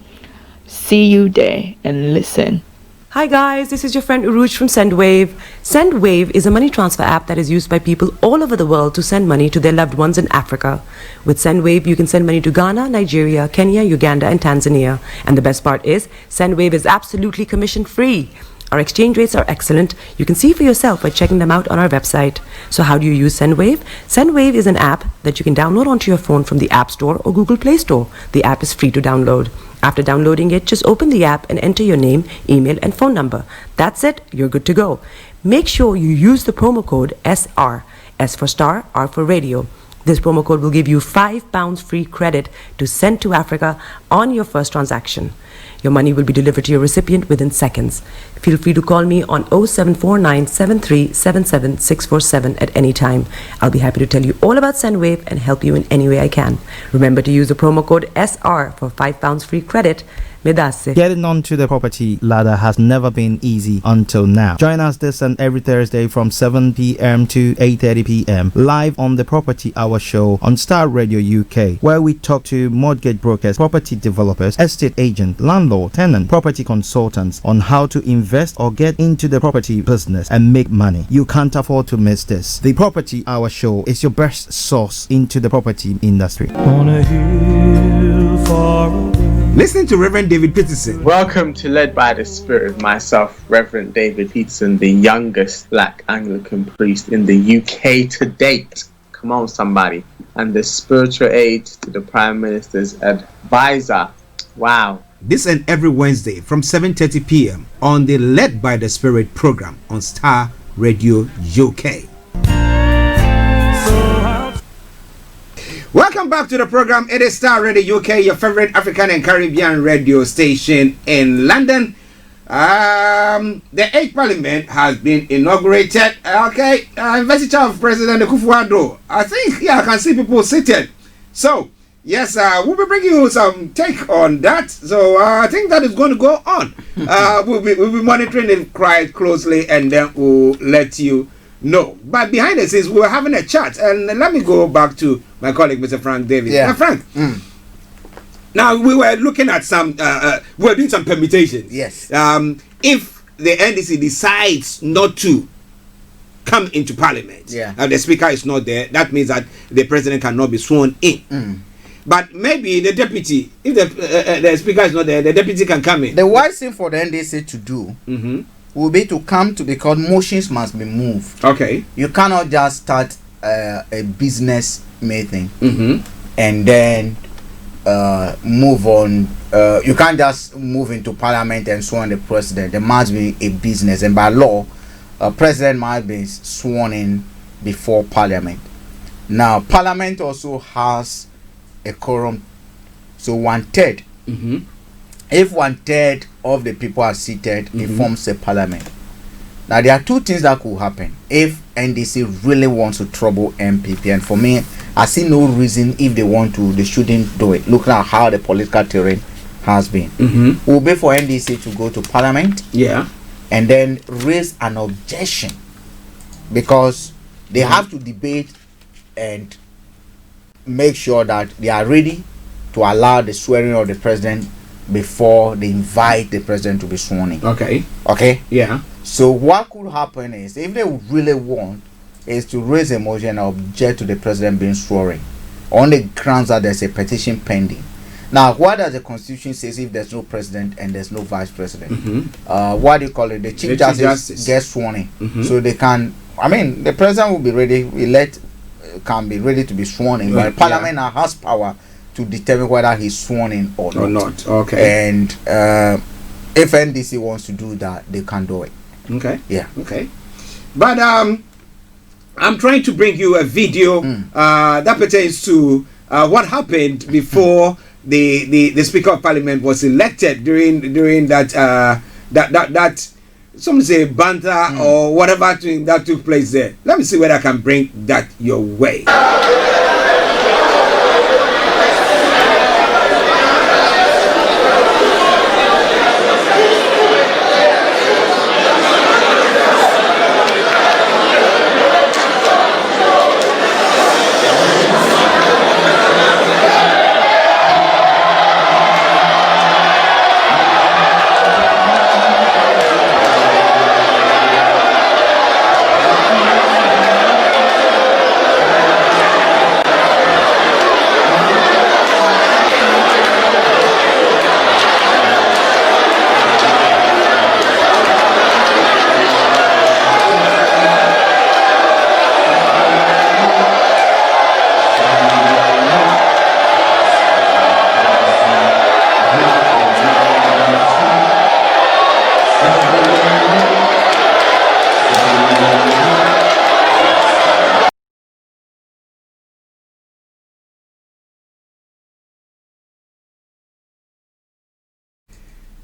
See you there and listen. Hi guys, this is your friend Uruj from SendWave. SendWave is a money transfer app that is used by people all over the world to send money to their loved ones in Africa. With SendWave, you can send money to Ghana, Nigeria, Kenya, Uganda, and Tanzania. And the best part is, SendWave is absolutely commission-free. Our exchange rates are excellent. You can see for yourself by checking them out on our website. So how do you use SendWave? SendWave is an app that you can download onto your phone from the App Store or Google Play Store. The app is free to download. After downloading it, just open the app and enter your name, email, and phone number. That's it. You're good to go. Make sure you use the promo code SR. S for Star, R for Radio. This promo code will give you £5 free credit to send to Africa on your first transaction. Your money will be delivered to your recipient within seconds. Feel free to call me on 0749 7377 647 at any time. I'll be happy to tell you all about SendWave and help you in any way I can. Remember to use the promo code SR for £5 free credit. Medase. Getting onto the property ladder has never been easy until now. Join us this and every Thursday from 7 p.m. to 8:30 p.m. live on the Property Hour show on Starr Radio UK, where we talk to mortgage brokers, property developers, estate agents, landlord, tenant, property consultants on how to invest or get into the property business and make money. You can't afford to miss this. The Property Hour show is your best source into the property industry. On a hill far away. Listening to Reverend David Peterson. Welcome to Led by the Spirit. Myself, Reverend David Peterson, the youngest black Anglican priest in the UK to date. Come on, somebody. And the spiritual aide to the Prime Minister's advisor. Wow. This and every Wednesday from 7:30 p.m. on the Led by the Spirit program on Starr Radio UK. Welcome back to the program. It is Starr Radio UK, your favorite African and Caribbean radio station in London. The 8th Parliament has been inaugurated. Investiture of President Akufo-Addo. I think, I can see people seated. So, yes, we'll be bringing you some take on that. So, I think that is going to go on. We'll be monitoring it quite closely, and then we'll let you know. But behind the scenes, we were having a chat, and let me go back to my colleague, Mr. Frank David. Yeah. Now, Frank, now we were looking at some, we were doing some permutations. Yes. If the NDC decides not to come into Parliament, and the Speaker is not there, that means that the President cannot be sworn in. But maybe the deputy, if the Speaker is not there, the deputy can come in. The wise thing for the NDC to do will be to come to, because motions must be moved. Okay. You cannot just start a business meeting and then move on. You can't just move into Parliament and sworn the president. There must be a business, and by law, president must be sworn in before Parliament. Now, Parliament also has a quorum, so 1/3. If 1/3 of the people are seated, it forms a Parliament. Now, there are two things that could happen if NDC really wants to trouble MPP, and for me, I see no reason if they want to, they shouldn't do it. Looking at how the political terrain has been, it will be for NDC to go to Parliament, and then raise an objection, because they have to debate and make sure that they are ready to allow the swearing of the president before they invite the president to be sworn in. Okay. Yeah. So what could happen is, if they really want, is to raise a motion and object to the president being sworn on the grounds that there's a petition pending. Now, what does the Constitution say if there's no president and there's no vice president? What do you call it? The Chief Justice gets sworn in, so they can. I mean, the president will be ready. Can be ready to be sworn in, but Parliament now has power to determine whether he's sworn in or not. Okay. And if NDC wants to do that, they can do it. Okay. Yeah. Okay. But I'm trying to bring you a video that pertains to what happened before the Speaker of Parliament was elected during that some say banter or whatever that took place there. Let me see whether I can bring that your way.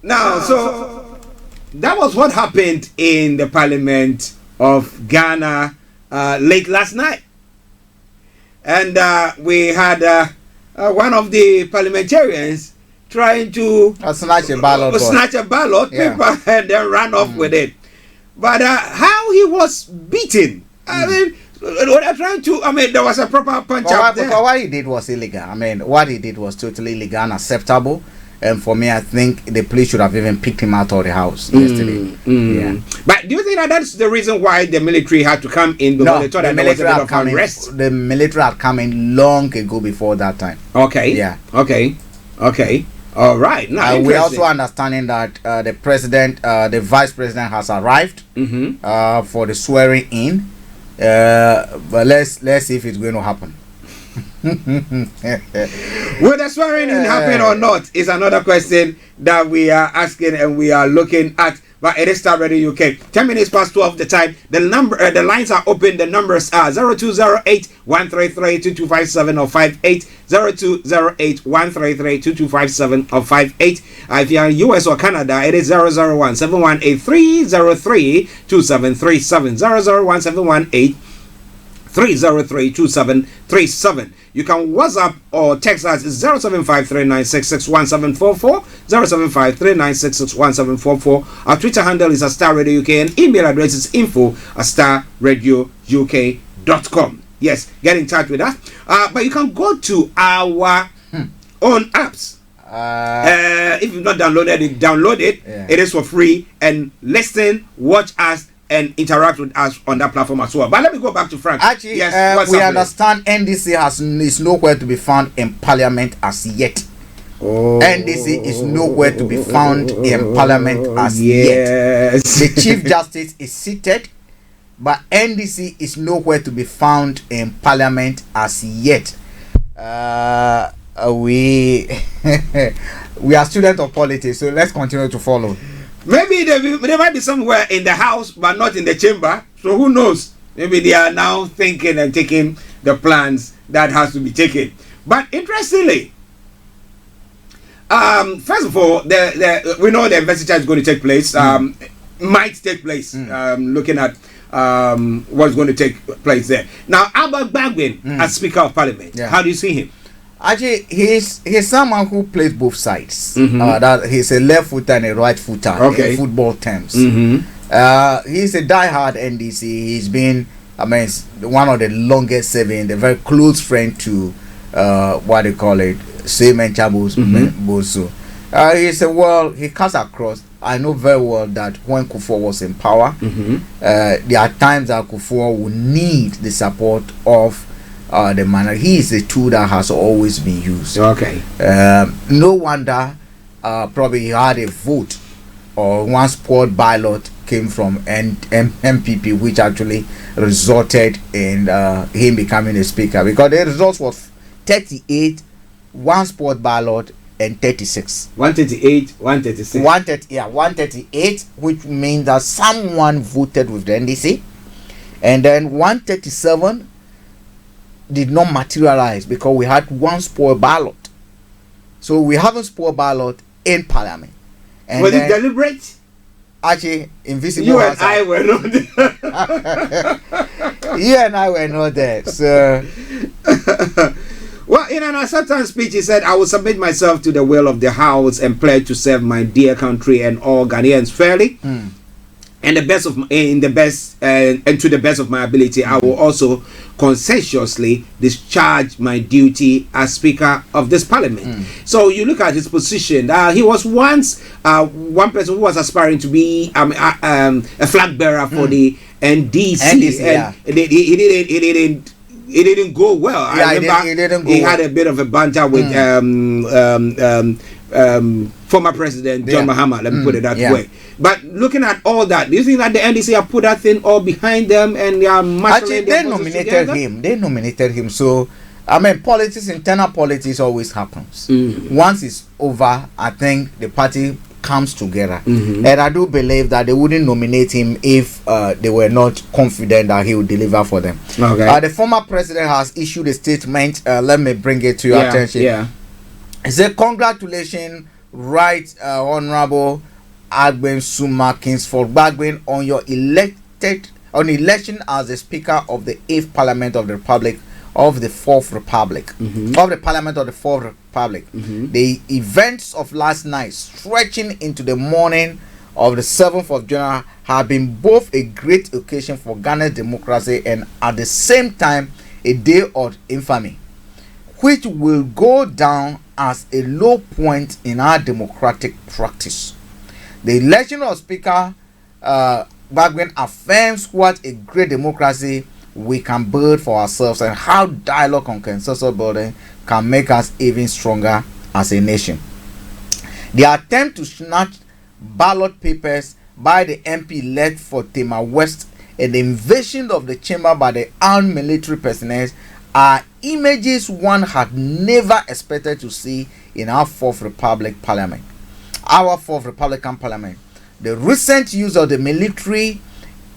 Now, so that was what happened in the Parliament of Ghana late last night. And we had one of the parliamentarians trying to snatch a ballot paper and then ran off with it. But how he was beaten, I mean, there was a proper punch up there. What he did was illegal. I mean, what he did was totally illegal and unacceptable. And for me, I think the police should have even picked him out of the house yesterday. Yeah. But do you think that that's the reason why the military had to come in? No, they thought that there was a bit of unrest? The military had come in long ago before that time. Okay. Yeah. Okay. All right. Now, we're also understanding that the president, the vice president has arrived for the swearing in. But let's see if it's going to happen. Will the swearing in happen or not is another question that we are asking and we are looking at. But it is Starr Radio UK. 10 minutes past 12 the time. The lines are open. The numbers are 0208 133 2257 or 58 0208 133 2257 or 58. If you're in US or Canada, it is 001 718 303 2737 001 718 303-2737. You can WhatsApp or text us 07539661744 07539661744. Our Twitter handle is Starr Radio UK and email address is info@starradiouk.com. Yes, get in touch with us. But you can go to our own apps. If you've not downloaded it, download it. Yeah. It is for free, and listen, watch us, and interact with us on that platform as well. But let me go back to Frank. Actually, yes, we understand NDC is nowhere to be found in Parliament as yet. NDC is nowhere to be found in Parliament as yet. The Chief Justice is seated, but NDC is nowhere to be found in Parliament as yet. We we are students of politics, so let's continue to follow. Maybe they might be somewhere in the house, but not in the chamber. So who knows? Maybe they are now thinking and taking the plans that has to be taken. But interestingly, first of all, we know the investiture is going to take place. Might take place. Looking at what's going to take place there. Now, Albert Bagwin as Speaker of Parliament. How do you see him? Actually, he's someone who plays both sides. That he's a left footer and a right footer in football terms. He's a diehard NDC. He's been, I mean, one of the longest serving, the very close friend to what they call it, Seaman Chabos Bosu. He cuts across. I know very well that when Kufuor was in power, there are times that Kufuor will need the support of the man. He is a tool that has always been used. Okay. No wonder probably he had a vote or one sport ballot came from MPP, which actually resulted in him becoming a speaker, because the results was 38, one sport ballot, and 36. 138, 136. 138, which means that someone voted with the NDC, and then 137 did not materialize because we had one sport ballot. So we have a sport ballot in Parliament. And was it deliberate? Actually, invisible. You and I were not there. You and I were not there. So. Well, in an acceptance speech, he said, "I will submit myself to the will of the House and pledge to serve my dear country and all Ghanaians fairly, and to the best of my ability. I will also conscientiously discharge my duty as Speaker of this Parliament." So you look at his position. He was once one person who was aspiring to be a flag bearer for the NDC, and it didn't go well. Yeah, I remember he had a bit of a banter with former President John Mahama, let me put it that way. But looking at all that, do you think that the NDC have put that thing all behind them and they are actually they nominated him? They nominated him. So I mean, politics, internal politics always happens. Once it's over, I think the party comes together, and I do believe that they wouldn't nominate him if they were not confident that he would deliver for them. Okay. The former president has issued a statement. Let me bring it to your attention. He said, "Congratulations, Right Honorable Agben Suma Kingsford Bagwin, on your election as the Speaker of the 8th Parliament of the Republic of the 4th Republic, of the Parliament of the 4th Republic. The events of last night, stretching into the morning of the 7th of January, have been both a great occasion for Ghana's democracy and at the same time a day of infamy, which will go down as a low point in our democratic practice. The election of Speaker Bagwin affirms what a great democracy we can build for ourselves and how dialogue and consensus building can make us even stronger as a nation. The attempt to snatch ballot papers by the MP led for Tema West and the invasion of the chamber by the armed military personnel are images one had never expected to see in our 4th Republic Parliament. Our 4th Republican Parliament. The recent use of the military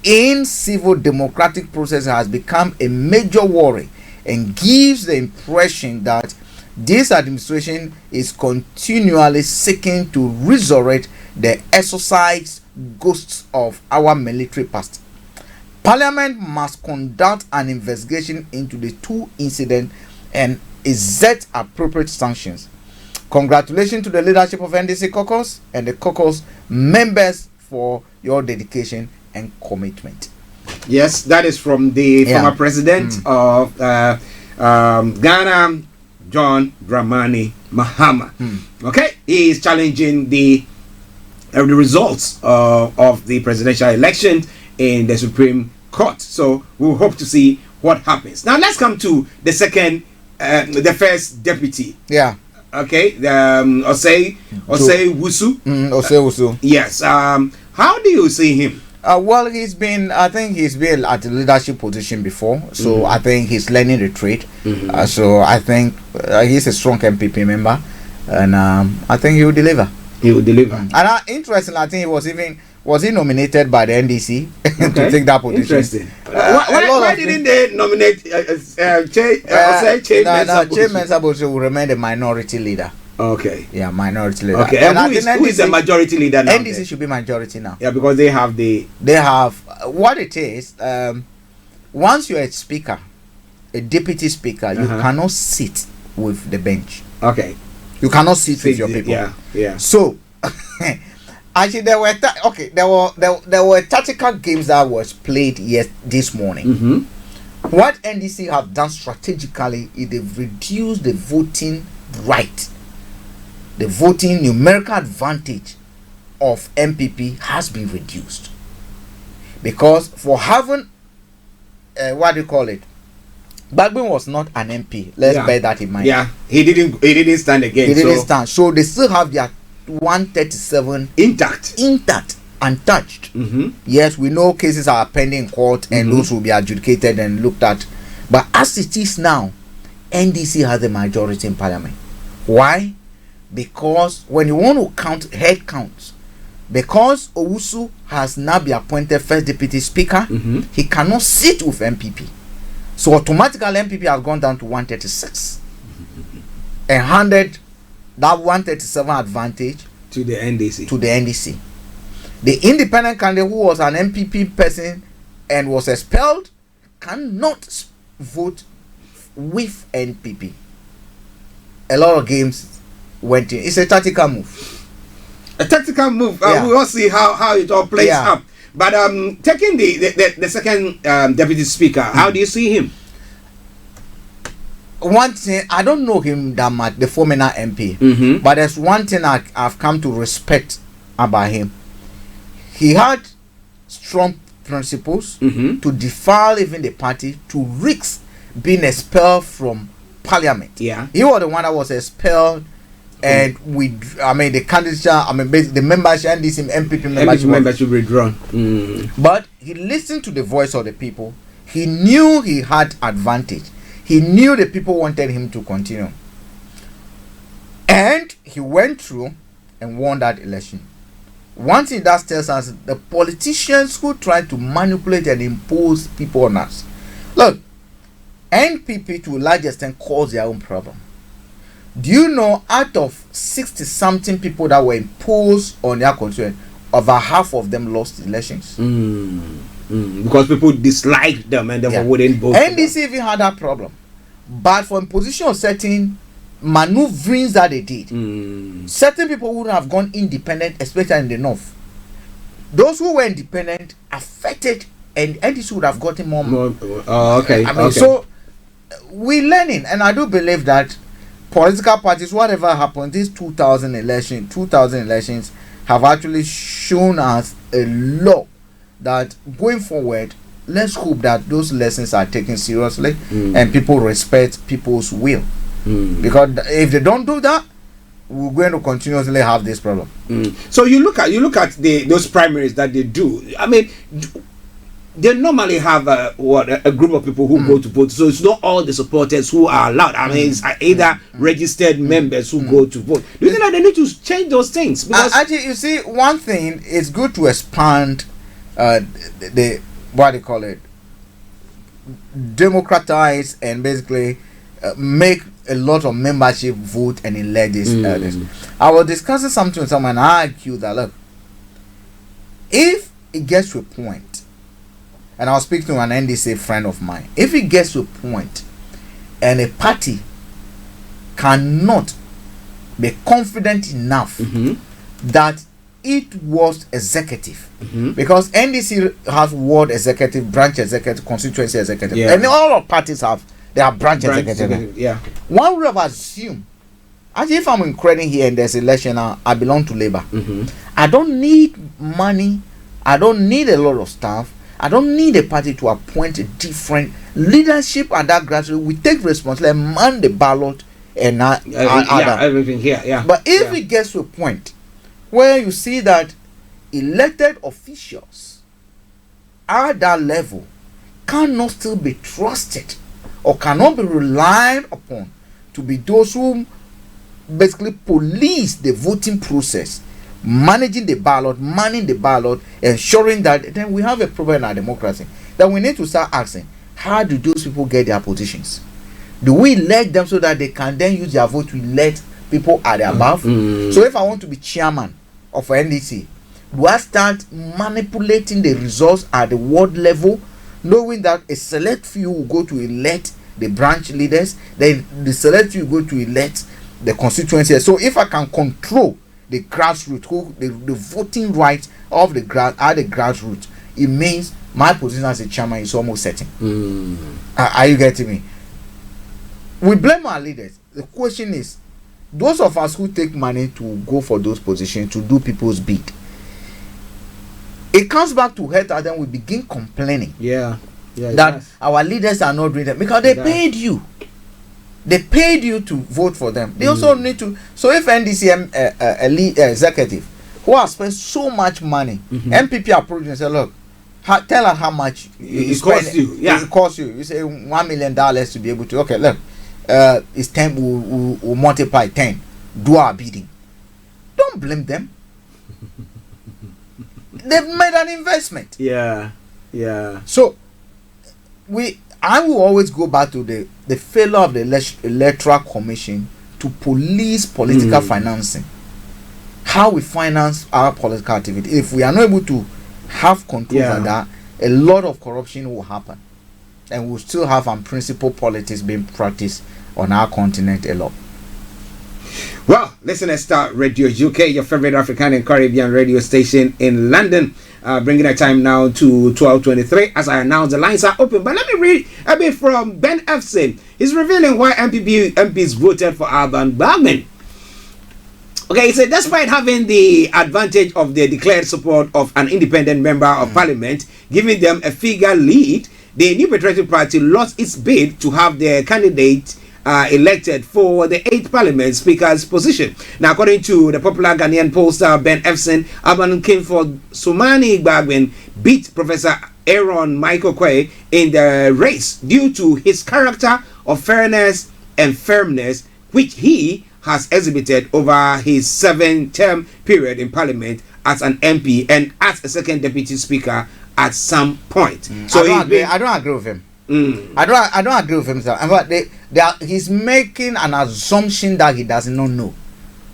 in civil democratic process has become a major worry and gives the impression that this administration is continually seeking to resurrect the exorcised ghosts of our military past. Parliament must conduct an investigation into the two incidents and exert appropriate sanctions. Congratulations to the leadership of NDC caucus and the caucus members for your dedication and commitment. Yes, that is from the former president of Ghana, John Dramani Mahama. Okay, he is challenging the results of the presidential election in the Supreme Court. So we'll hope to see what happens. Now let's come to the first deputy. Yeah. Okay. Osei Wusu. Osei Wusu. Yes. How do you see him? Well, I think he's been at the leadership position before, so I think he's learning the trade. So I think he's a strong MPP member, and I think he will deliver. And interesting, I think was he nominated by the NDC to take that position? Interesting. Why didn't they nominate Che Mensah will remain the minority leader. Okay. Yeah, minority leader. Okay. And who is the majority leader now? NDC should be majority now. Yeah, because they have what it is. Once you're a speaker, a deputy speaker, you cannot sit with the bench. Okay. You cannot sit with your people. Yeah. So Actually, there were tactical games that was played this morning. Mm-hmm. What NDC have done strategically is they've reduced the voting right. The voting numerical advantage of MPP has been reduced. Because for having, what do you call it? Bagbin was not an MP. Let's bear that in mind. Yeah, he didn't stand again. He didn't stand. So they still have their 137 intact, untouched. Mm-hmm. Yes, we know cases are pending in court and those will be adjudicated and looked at. But as it is now, NDC has the majority in parliament. Why? Because when you want to count head counts, because Owusu has now been appointed first deputy speaker, he cannot sit with MPP. So automatically MPP has gone down to 136 and handed that 137 advantage to the NDC. The independent candidate who was an MPP person and was expelled cannot vote with NPP. A lot of games went in. It's a tactical move. Yeah. We will see how it all plays up. But taking the second deputy speaker, how do you see him? One thing, I don't know him that much, the former MP, but there's one thing I've come to respect about him. He had strong principles to defile even the party, to risk being expelled from parliament. Yeah, he was the one that was expelled, and the candidature, the membership, NDC MPP membership withdrawn. But he listened to the voice of the people. He knew he had advantage. He knew the people wanted him to continue. And he went through and won that election. One thing that tells us, the politicians who try to manipulate and impose people on us. Look, NPP to a large extent caused their own problem. Do you know, out of 60-something people that were imposed on their constituency, over half of them lost elections? Because people disliked them and therefore wouldn't vote. NDC even had that problem. But for imposition of certain maneuverings that they did, certain people would have gone independent, especially in the north. Those who were independent affected, and NDC would have gotten more. So we're learning, and I do believe that political parties, whatever happened, these 2000 elections have actually shown us a lot that going forward, let's hope that those lessons are taken seriously and people respect people's will. Because if they don't do that, we're going to continuously have this problem. So you look at those primaries that they do. I mean, they normally have a group of people who go to vote. So it's not all the supporters who are allowed. I mean, it's either registered members who go to vote. Do you think that they need to change those things? Because actually, you see, one thing, it's good to expand the what do you call it, democratize and basically make a lot of membership vote and elect this. I was discussing something with someone and I argued that, look, if it gets to a point, and I was speaking to an NDC friend of mine, if it gets to a point and a party cannot be confident enough that it was executive, because NDC has ward executive, branch executive, constituency executive, and all of parties have their branch executive. One would have assumed, actually, if I'm in credit here and there's election now, I belong to Labour. I don't need money, I don't need a lot of staff, I don't need a party to appoint a different leadership at that grassroots. We take responsibility, man the ballot, and everything here. But if it gets to a point where you see that elected officials at that level cannot still be trusted or cannot be relied upon to be those who basically police the voting process, managing the ballot, manning the ballot, ensuring that, then we have a problem in our democracy. Then we need to start asking, how do those people get their positions? Do we elect them so that they can then use their vote to elect people at the above? So if I want to be chairman of NDC, do I start manipulating the results at the ward level, knowing that a select few will go to elect the branch leaders, then the select few go to elect the constituency? So if I can control the grassroots, the voting rights of the grassroots, it means my position as a chairman is almost certain. Are you getting me? We blame our leaders. The question is, those of us who take money to go for those positions to do people's bid, it comes back to hurt us, then we begin complaining that our leaders are not doing that because they paid you. They paid you to vote for them. They also need to. So if NDC executive who has spent so much money, MPP approach and say, look, tell us how much it costs you. It costs you. You say $1 million to be able to. Okay, look, it's 10. We'll multiply 10. Do our bidding. Don't blame them. They've made an investment. Yeah. So I will always go back to the failure of the electoral commission to police political financing. How we finance our political activity. If we are not able to have control over that, a lot of corruption will happen, and we'll still have unprincipled politics being practiced on our continent a lot. Well, listen to Starr Radio UK, your favorite African and Caribbean radio station in London. Bringing our time now to 12:23. As I announced, the lines are open. But let me read a bit from Ben Efson. He's revealing why MPs voted for Alban Bagman. Okay, he said, despite having the advantage of the declared support of an independent member of parliament, giving them a figure lead, the New Patriotic Party lost its bid to have their candidate elected for the 8th Parliament Speaker's position. Now, according to the popular Ghanaian pollster Ben Efson, Alban Kinford Sumani Bagwin beat Professor Aaron Michael Quay in the race due to his character of fairness and firmness, which he has exhibited over his 7-term period in Parliament as an MP and as a second Deputy Speaker at some point. So I don't agree with him. I don't agree with him, sir. But he's making an assumption that he does not know.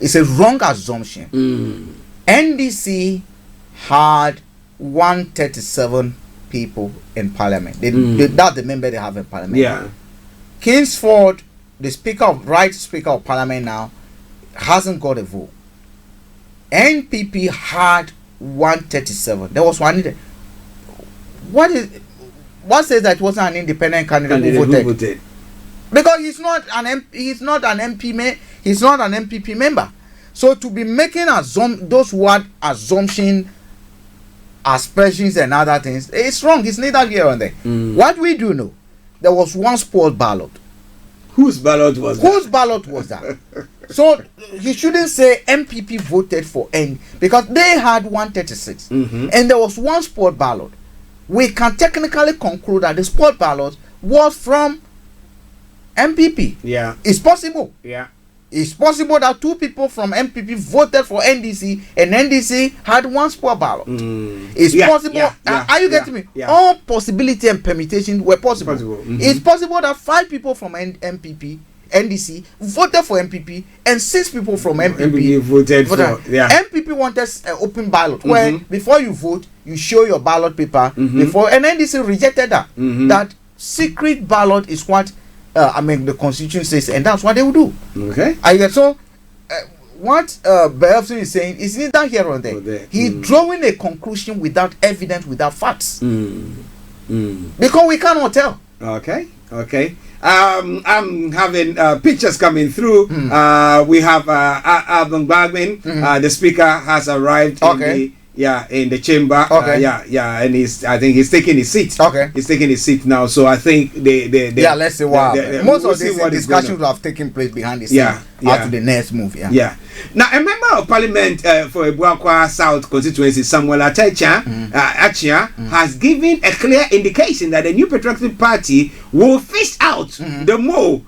It's a wrong assumption. NDC had 137 people in Parliament. That's the member they have in Parliament. Yeah. Kingsford, the Speaker of Parliament now, hasn't got a vote. NPP had 137. There was one needed. What says that it wasn't an independent candidate who voted? Because he's not an MPP member. So to be making those word assumption, aspersions and other things, it's wrong. It's neither here nor there. What we do know, there was one spoiled ballot. Whose ballot was that? So he shouldn't say MPP voted for N, because they had 136 and there was one spoiled ballot. We can technically conclude that the spoiled ballot was from MPP. Yeah. It's possible. Yeah. It's possible that 2 people from MPP voted for NDC and NDC had one spoiled ballot. It's possible. Are you getting me? Yeah. All possibility and permutations were possible. It's possible that 5 people from NDC voted for MPP and 6 people from MPP voted for. MPP wanted an open ballot where before you vote, you show your ballot paper before, and NDC rejected that. That secret ballot is what the Constitution says, and that's what they will do. Okay. What Belfson is saying is neither here or there. He's drawing a conclusion without evidence, without facts. Because we cannot tell. Okay. I'm having pictures coming through. We have Alban Bagman. The speaker has arrived in the chamber. And I think he's taking his seat. He's taking his seat now. So I think let's see what most of these discussions will have taken place behind the scene after the next move. Now, a member of parliament for Ebuakwa South constituency, Samuel Achia, has given a clear indication that the New Patriotic Party will fish out the Mo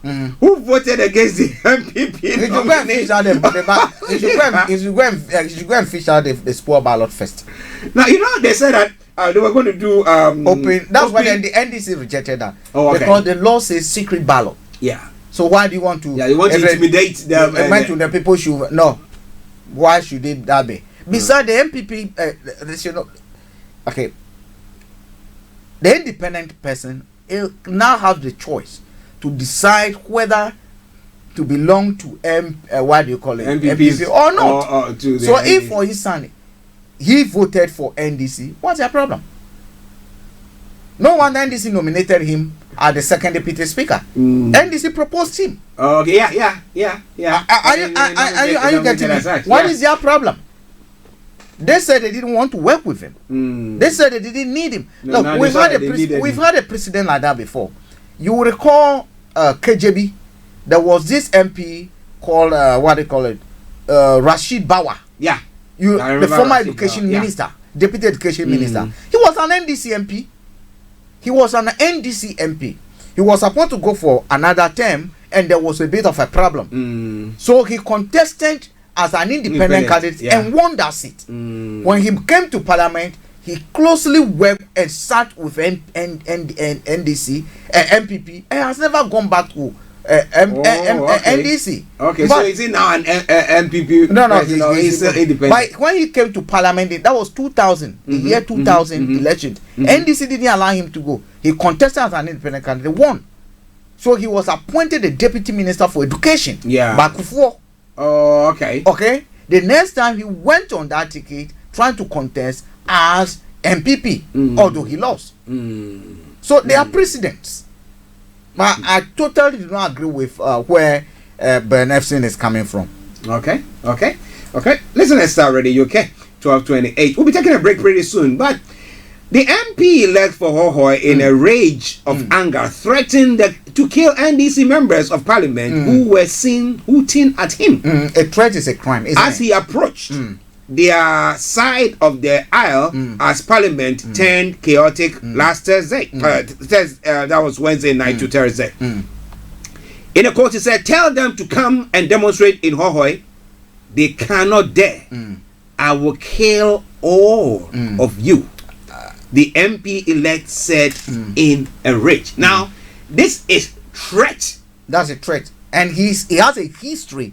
who voted against the MPP. You should go and fish out the spoil ballot first. Now, they said that they were going to do open. That's why the NDC rejected that. Because the law says secret ballot. Yeah. So why do you want to? You want to intimidate them? The people should no. Why should it that be? Besides the MPP, the independent person now has the choice to decide whether to belong to what do you call it, MPPs or not. Or to the so NDC. if for his son he voted for NDC, what's the problem? No one NDC nominated him as the second deputy speaker. NDC proposed him. Okay, yeah. Are you getting it? What is their problem? They said they didn't want to work with him. They said they didn't need him. No, Look, we've had a precedent like that before. You will recall KJB. There was this MP called what they call it, Rashid Bawa. Yeah. The former education minister, deputy education minister. He was an NDC MP. He was an NDC MP. He was supposed to go for another term, and there was a bit of a problem. So he contested as an independent candidate and won that seat. When he came to parliament, he closely worked and sat with NDC, MPP, and has never gone back to NDC. Okay, but, so is he now an MPP? No, he's independent. But when he came to parliament, that was 2000, the year 2000 election. NDC didn't allow him to go. He contested as an independent candidate, won. So he was appointed the deputy minister for education. Yeah. Back before. Oh, okay. Okay. The next time he went on that ticket, trying to contest as MPP, although he lost. So there are precedents. But I totally do not agree with where Ben Efson is coming from. Okay. Listen, let's start already. Okay, 12:28. We'll be taking a break pretty soon. But the MP elect for Hohoe, in a rage of anger, threatened to kill NDC members of parliament who were seen hooting at him. A threat is a crime, isn't as he approached their side of the aisle as parliament turned chaotic last Thursday. That was Wednesday night to Thursday. In a quote, he said, "Tell them to come and demonstrate in Hohoe. They cannot dare. I will kill all of you." The MP elect said in a rage. Now, this is threat. That's a threat, and he has a history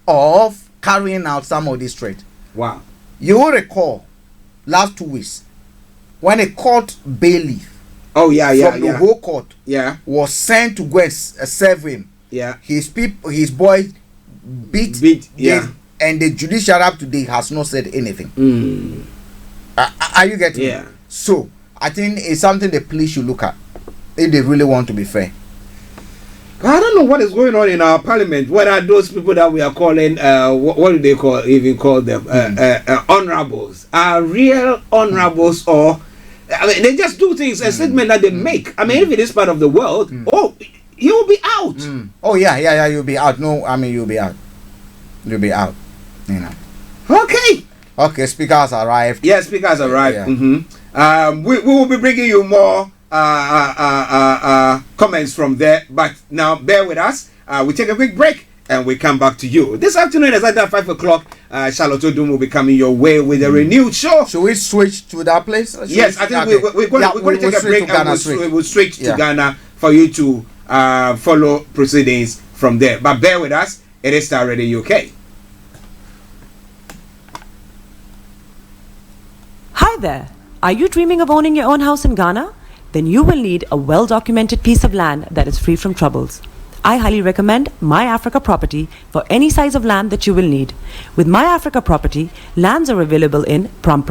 of carrying out some of these threats. Wow. You will recall last 2 weeks when a court bailiff from the whole court was sent to go and serve him. Yeah. His boys beat and the judiciary up today has not said anything. Are you getting it? So I think it's something the police should look at if they really want to be fair. I don't know what is going on in our parliament. What are those people that we are calling? What do they call them? Honorables. Are real honorables, or I mean, they just do things. A statement that they make. I mean, if it is part of the world, he will be out. Oh yeah, you'll be out. No, I mean you'll be out. You'll be out. You know. Okay. Speakers arrived. Yeah, speakers arrived. We will be bringing you more comments from there, but now bear with us. We take a quick break and we come back to you this afternoon. Exactly at 5 o'clock, Charlotte Odum will be coming your way with a renewed show. Should we switch to that place? Yes, I think we're going to take a break and we'll switch to Ghana for you to follow proceedings from there. But bear with us. It is Starr Radio UK. Hi there. Are you dreaming of owning your own house in Ghana? Then you will need a well-documented piece of land that is free from troubles. I highly recommend My Africa Property for any size of land that you will need. With My Africa Property, lands are available in Pram,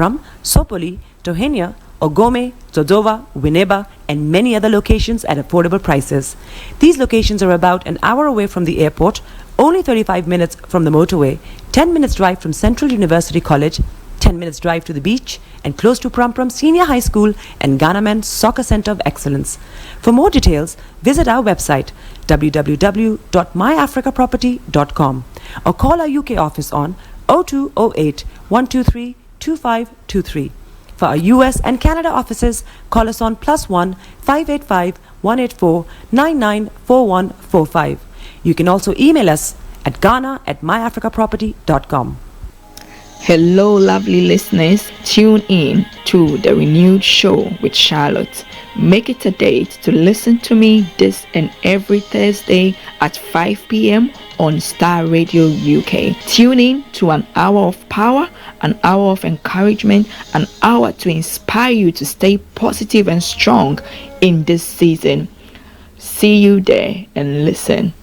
Sopoli, Tohenia, Ogome, Dodova, Winneba, and many other locations at affordable prices. These locations are about an hour away from the airport, only 35 minutes from the motorway, 10 minutes drive from Central University College, 10 minutes drive to the beach, and close to Pram Senior High School and Ghana Men's Soccer Center of Excellence. For more details, visit our website www.myafricaproperty.com or call our UK office on 0208 123 2523. For our US and Canada offices, call us on +1 585 184 994145. You can also email us at ghana@myafricaproperty.com. Hello, lovely listeners. Tune in to the renewed show with Charlotte. Make it a date to listen to me this and every Thursday at 5 p.m. on Starr Radio UK. Tune in to an hour of power, an hour of encouragement, an hour to inspire you to stay positive and strong in this season. See you there and listen.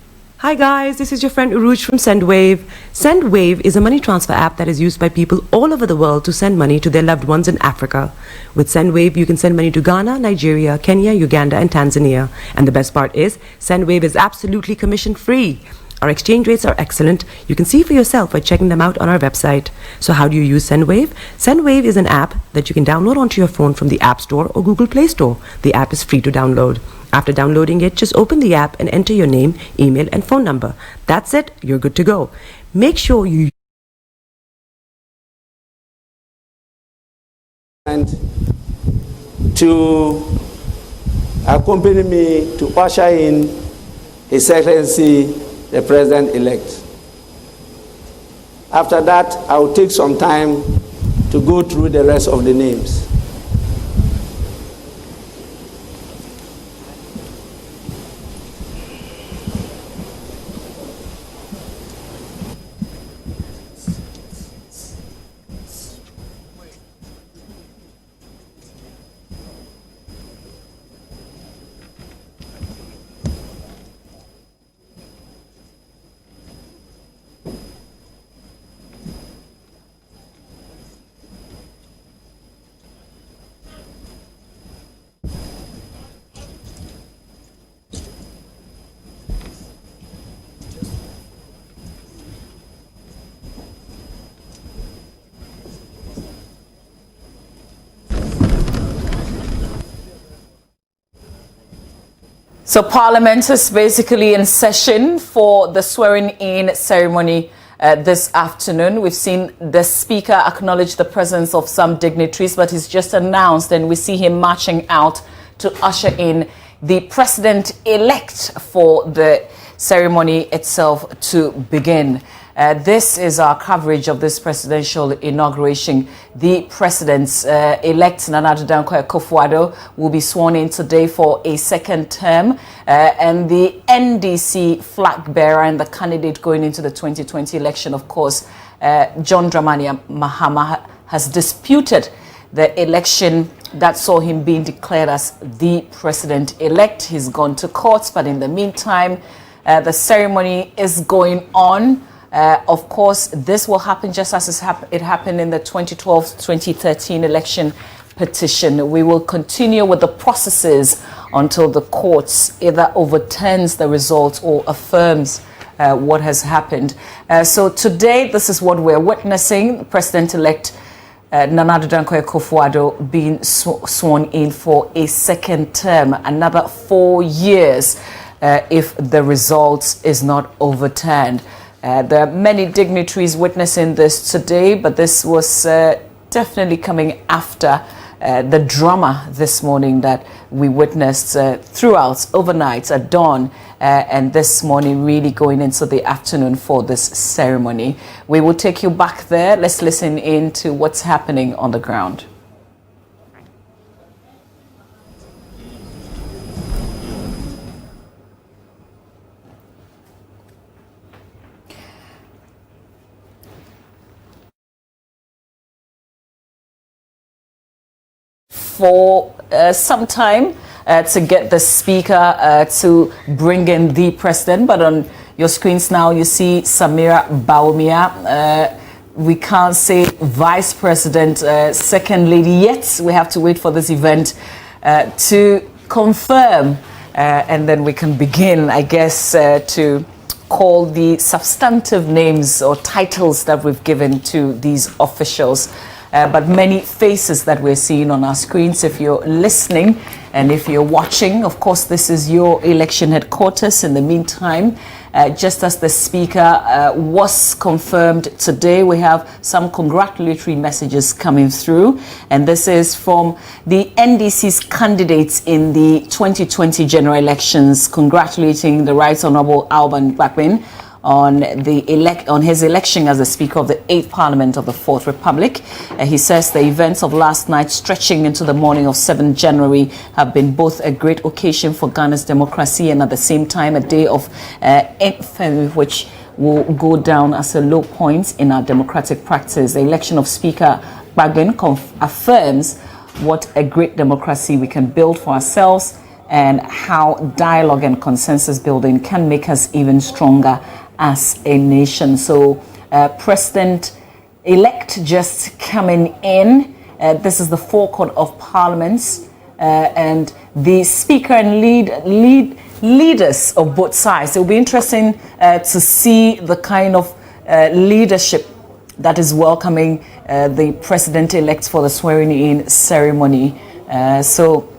Hi guys, this is your friend Uruj from SendWave. SendWave is a money transfer app that is used by people all over the world to send money to their loved ones in Africa. With SendWave, you can send money to Ghana, Nigeria, Kenya, Uganda, and Tanzania. And the best part is, SendWave is absolutely commission-free. Our exchange rates are excellent. You can see for yourself by checking them out on our website. So how do you use SendWave? SendWave is an app that you can download onto your phone from the App Store or Google Play Store. The app is free to download. After downloading it, just open the app and enter your name, email, and phone number. That's it. You're good to go. Make sure you and to accompany me to usher in His Excellency the President-elect. After that, I will take some time to go through the rest of the names. So Parliament is basically in session for the swearing-in ceremony this afternoon. We've seen the Speaker acknowledge the presence of some dignitaries, but he's just announced, and we see him marching out to usher in the President-elect for the ceremony itself to begin. This is our coverage of this presidential inauguration. The President-elect Nana Addo Dankwa Akufo-Addo will be sworn in today for a second term, and the NDC flag bearer and the candidate going into the 2020 election, of course, John Dramani Mahama, has disputed the election that saw him being declared as the President-elect. He's gone to court, but in the meantime, the ceremony is going on. Of course, this will happen just as it happened in the 2012-2013 election petition. We will continue with the processes until the courts either overturns the result or affirms what has happened. So today, this is what we're witnessing. President-elect Nana Addo Dankwa Akufo-Addo being sworn in for a second term, another 4 years if the result is not overturned. There are many dignitaries witnessing this today, but this was definitely coming after the drama this morning that we witnessed throughout, overnight, at dawn, and this morning really going into the afternoon for this ceremony. We will take you back there. Let's listen in to what's happening on the ground. For some time to get the Speaker to bring in the President, but on your screens now you see Samira Bawumia. We can't say Vice President, Second Lady yet. We have to wait for this event to confirm, and then we can begin, I guess, to call the substantive names or titles that we've given to these officials. But many faces that we're seeing on our screens. If you're listening and if you're watching, of course, this is your election headquarters. In the meantime, just as the Speaker was confirmed today, we have some congratulatory messages coming through. And this is from the NDC's candidates in the 2020 general elections, congratulating the Right Honourable Alban Gbagben on his election as the Speaker of the 8th Parliament of the 4th Republic. He says the events of last night, stretching into the morning of 7th January, have been both a great occasion for Ghana's democracy and at the same time a day of infamy, which will go down as a low point in our democratic practice. The election of Speaker Gbagben affirms what a great democracy we can build for ourselves and how dialogue and consensus building can make us even stronger as a nation. So, President-elect just coming in. This is the forecourt of parliaments, and the speaker and leaders of both sides. It will be interesting to see the kind of leadership that is welcoming the president-elect for the swearing-in ceremony. So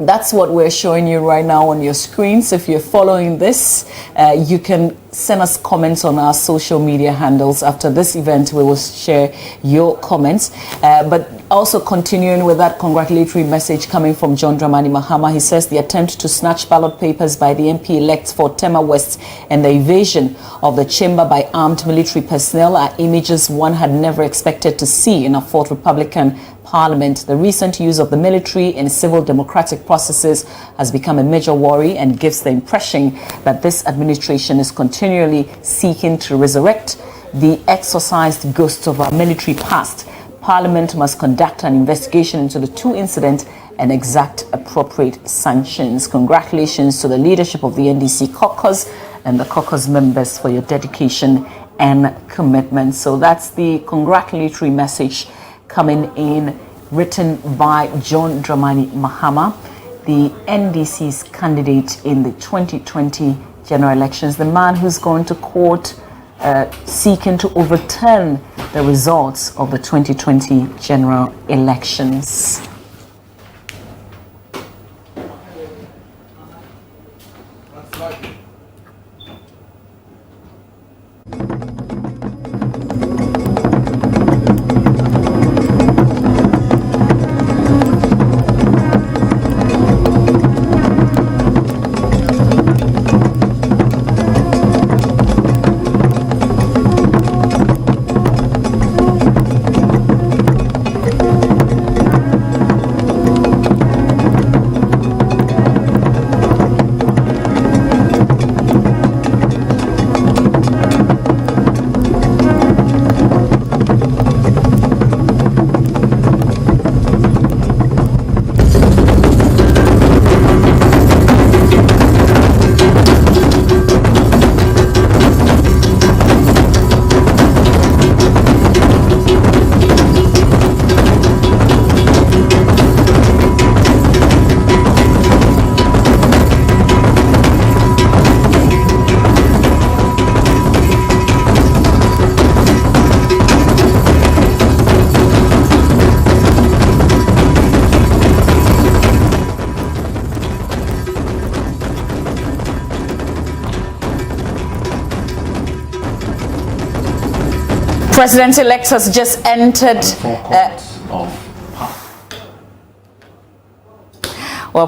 that's what we're showing you right now on your screens. If you're following this, you can send us comments on our social media handles. After this event, we will share your comments. But also continuing with that congratulatory message coming from John Dramani Mahama. He says the attempt to snatch ballot papers by the MP-elect for Tema West and the evasion of the chamber by armed military personnel are images one had never expected to see in a fourth Republican Parliament. The recent use of the military in civil democratic processes has become a major worry and gives the impression that this administration is continually seeking to resurrect the exorcised ghosts of our military past. Parliament must conduct an investigation into the two incidents and exact appropriate sanctions. Congratulations to the leadership of the NDC caucus and the caucus members for your dedication and commitment. So that's the congratulatory message coming in, written by John Dramani Mahama, the NDC's candidate in the 2020 general elections, the man who's going to court seeking to overturn the results of the 2020 general elections. President-elect has just entered.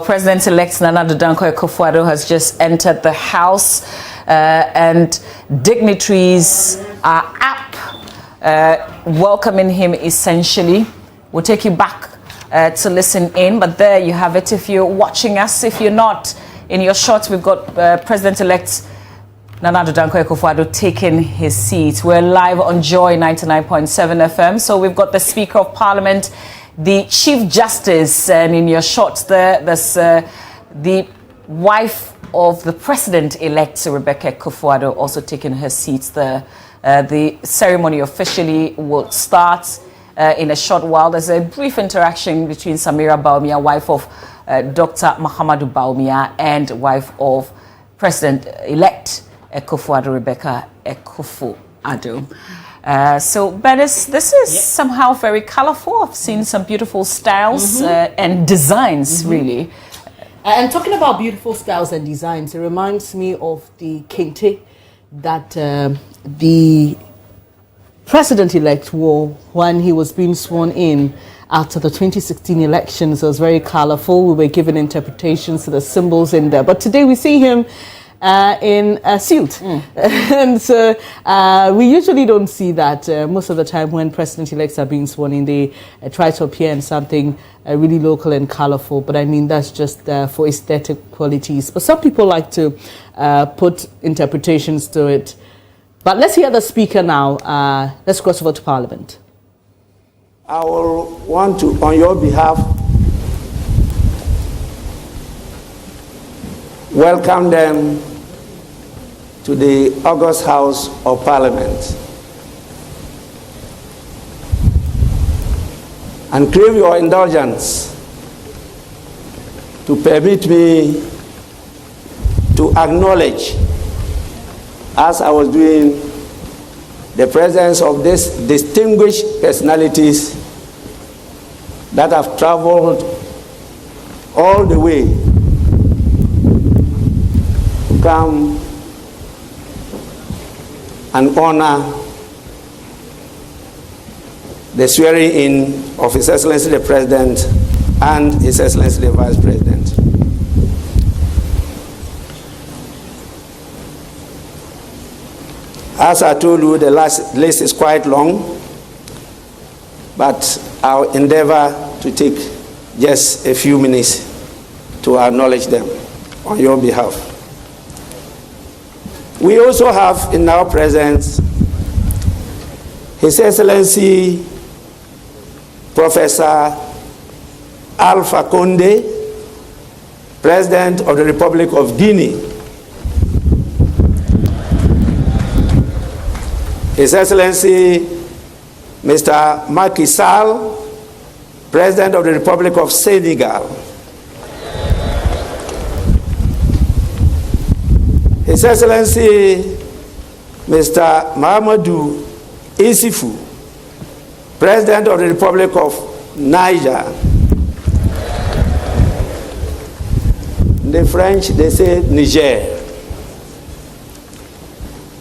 President-elect Nana Addo Dankwa Akufo-Addo has just entered the House, and dignitaries are up welcoming him. Essentially, we'll take you back to listen in, but there you have it. If you're watching us, if you're not, in your shot, we've got President-elect Nana Addo Dankwa Akufo-Addo taking his seat. We're live on Joy 99.7 FM. So we've got the Speaker of Parliament, the Chief Justice, and in your shot there's the wife of the President-elect, Rebecca Akufo-Addo, also taking her seat there. The ceremony officially will start in a short while. There's a brief interaction between Samira Bawumia, wife of Dr. Mahamudu Bawumia, and wife of President-elect Akufo-Addo, Rebecca Akufo-Addo. So, Bernice, this is somehow very colorful. I've seen some beautiful styles and designs, really. And talking about beautiful styles and designs, it reminds me of the kente that the president-elect wore when he was being sworn in after the 2016 elections. It was very colorful. We were given interpretations to the symbols in there. But today we see him in a suit. And so we usually don't see that. Most of the time when president-elects are being sworn in, they try to appear in something really local and colorful. But I mean, that's just for aesthetic qualities. But some people like to put interpretations to it. But let's hear the speaker now. Let's cross over to Parliament. I will want to, on your behalf, welcome them to the August House of Parliament and crave your indulgence to permit me to acknowledge, as I was doing, the presence of these distinguished personalities that have traveled all the way to come and honor the swearing in of His Excellency the President and His Excellency the Vice President. As I told you, the list is quite long, but I'll endeavor to take just a few minutes to acknowledge them on your behalf. We also have in our presence His Excellency Professor Alpha Conde, President of the Republic of Guinea. His Excellency Mr. Macky Sall, President of the Republic of Senegal. His Excellency Mr. Mahamadou Issoufou, President of the Republic of Niger. In the French, they say Niger.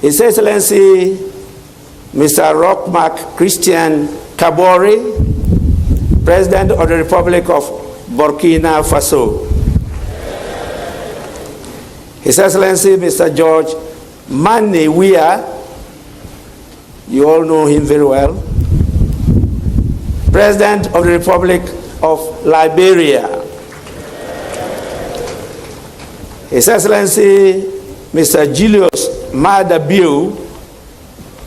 His Excellency Mr. Rochmark Christian Kabore, President of the Republic of Burkina Faso. His Excellency Mr. George Mane Weah, you all know him very well, President of the Republic of Liberia. His Excellency Mr. Julius Maada Bio,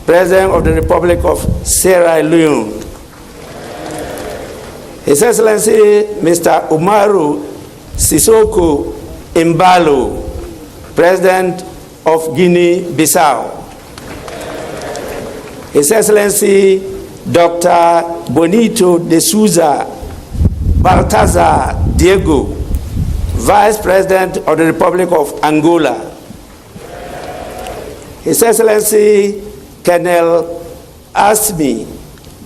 President of the Republic of Sierra Leone. His Excellency Mr. Umaru Sissoko Embalo, President of Guinea-Bissau. His Excellency Dr. Bonito de Souza Baltazar Diego, Vice President of the Republic of Angola. His Excellency Colonel Asmi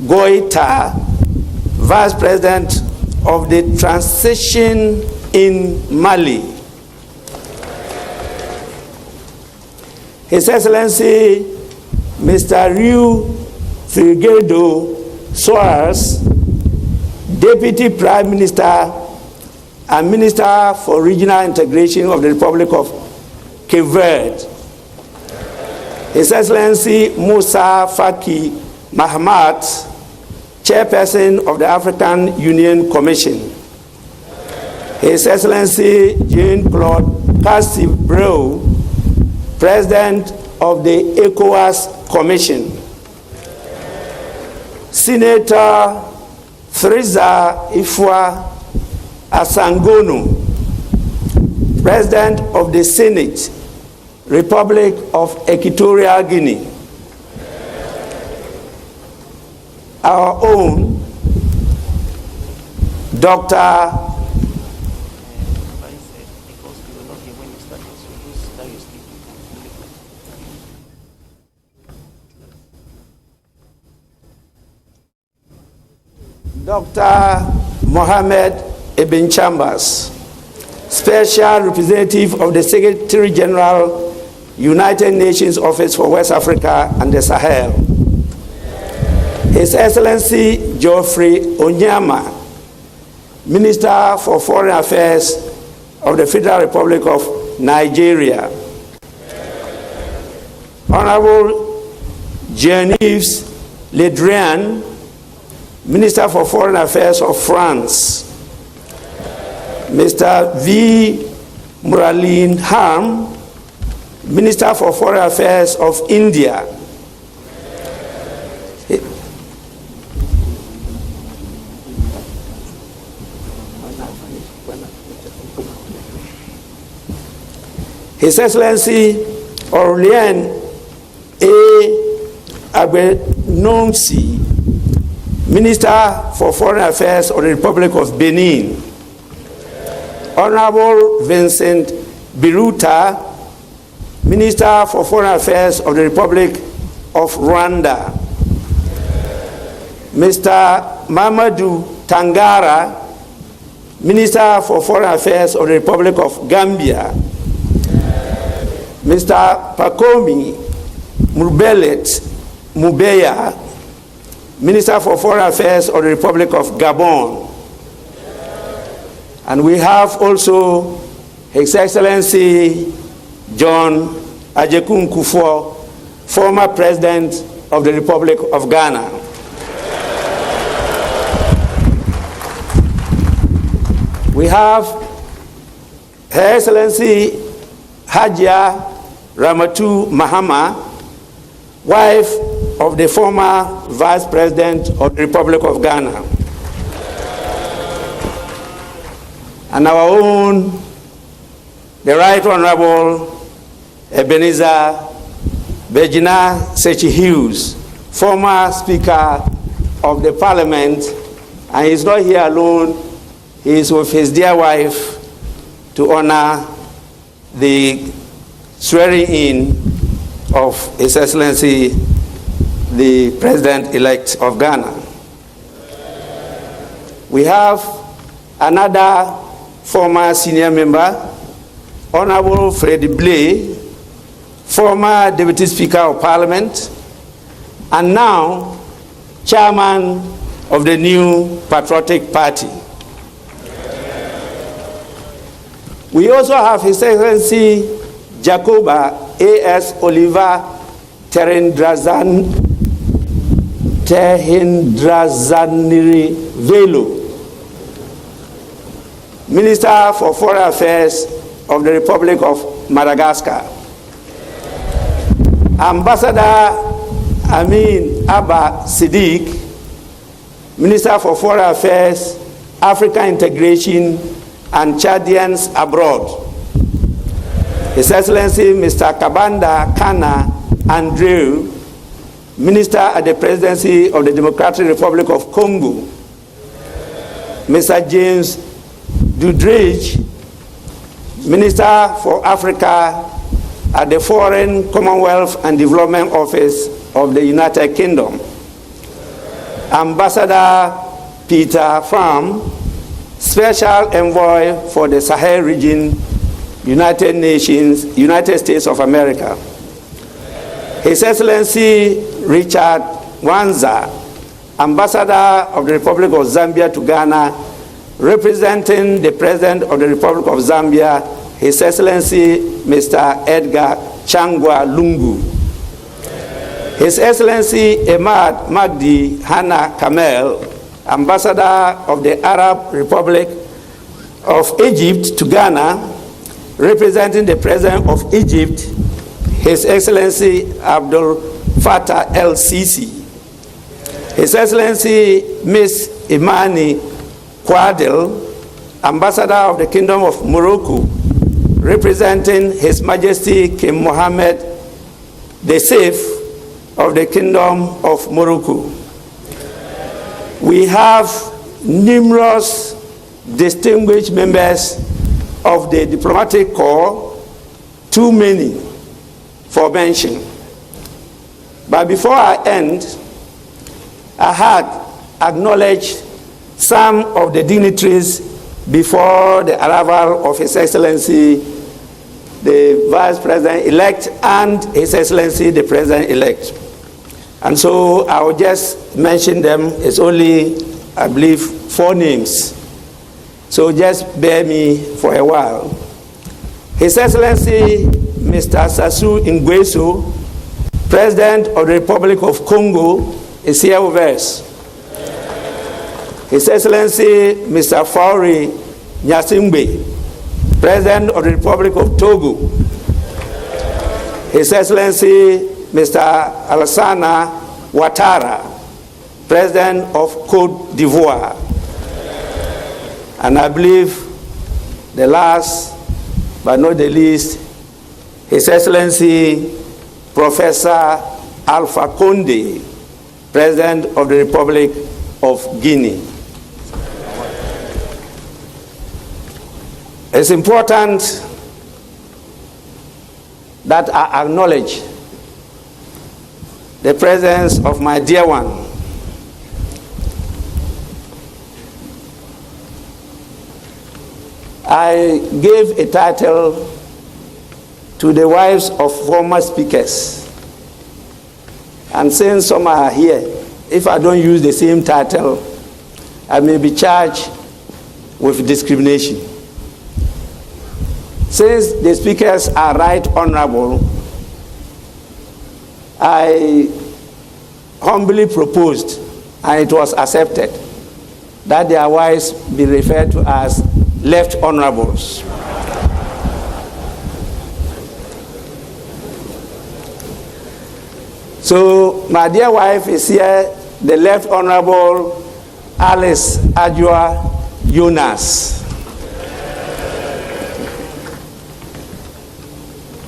Goita, Vice President of the Transition in Mali. His Excellency Mr. Rui Figueiredo Soares, Deputy Prime Minister and Minister for Regional Integration of the Republic of Cape Verde. His Excellency Musa Faki Mahamat, Chairperson of the African Union Commission. His Excellency Jean-Claude Cassibreu, President of the ECOWAS Commission. Senator Theresa Ifua Asangono, President of the Senate, Republic of Equatorial Guinea. Our own Dr. Mohamed Ibn Chambers, Special Representative of the Secretary General, United Nations Office for West Africa and the Sahel. His Excellency Geoffrey Onyama, Minister for Foreign Affairs of the Federal Republic of Nigeria. Honorable Jean-Yves Le Drian, Minister for Foreign Affairs of France. Mr. V. Muralin Ham, Minister for Foreign Affairs of India. His Excellency Aurelien A. Agbenonsi, Minister for Foreign Affairs of the Republic of Benin. Honorable Vincent Biruta, Minister for Foreign Affairs of the Republic of Rwanda. Mr. Mamadou Tangara, Minister for Foreign Affairs of the Republic of Gambia. Mr. Pakomi Murbelet Mubeya, Minister for Foreign Affairs of the Republic of Gabon. And we have also His Excellency John Ajekun Kufuor, former President of the Republic of Ghana. We have Her Excellency Hajia Ramatu Mahama, wife of the former Vice President of the Republic of Ghana. And our own, the Right Honorable Ebenezer Bejina Sechi Hughes, former Speaker of the Parliament, and he's not here alone, he is with his dear wife to honor the swearing in of His Excellency, the President-elect of Ghana. We have another former senior member, Honorable Freddie Blay, former Deputy Speaker of Parliament, and now Chairman of the New Patriotic Party. We also have His Excellency Jacoba A.S. Oliver Terendrazaniri Velo, Minister for Foreign Affairs of the Republic of Madagascar. Ambassador Amin Abba Siddiq, Minister for Foreign Affairs, African Integration, and Chadians abroad. His Excellency Mr. Kabanda Kana Andrew, Minister at the Presidency of the Democratic Republic of Congo. Mr. James Dudridge, Minister for Africa at the Foreign, Commonwealth and Development Office of the United Kingdom. Ambassador Peter Pham, Special Envoy for the Sahel region, United Nations, United States of America. His Excellency Richard Wanza, Ambassador of the Republic of Zambia to Ghana, representing the President of the Republic of Zambia, His Excellency Mr. Edgar Changwa Lungu. His Excellency Emad Magdi Hana Kamel, Ambassador of the Arab Republic of Egypt to Ghana, representing the President of Egypt, His Excellency Abdul Fattah el-Sisi. His Excellency Miss Imani Kwadil, Ambassador of the Kingdom of Morocco, representing His Majesty King Mohammed the Safe of the Kingdom of Morocco. We have numerous distinguished members of the diplomatic corps, too many for mention. But before I end, I had acknowledged some of the dignitaries before the arrival of His Excellency, the Vice President-elect, and His Excellency, the President-elect. And so I will just mention them. It's only, I believe, 4 names. So just bear me for a while. His Excellency, Mr. Sassou Nguesso, President of the Republic of Congo, is here with us. His Excellency, Mr. Faure Gnassingbé, President of the Republic of Togo. His Excellency, Mr. Alassane Ouattara, President of Côte d'Ivoire. And I believe the last but not the least His Excellency Professor Alpha Conde, President of the Republic of Guinea. It's important that I acknowledge the presence of my dear one, I gave a title to the wives of former speakers. And since some are here, if I don't use the same title, I may be charged with discrimination. Since the speakers are right honorable, I humbly proposed, and it was accepted, that their wives be referred to as left honorables. So my dear wife is here, the left honorable Alice Adjoa Jonas.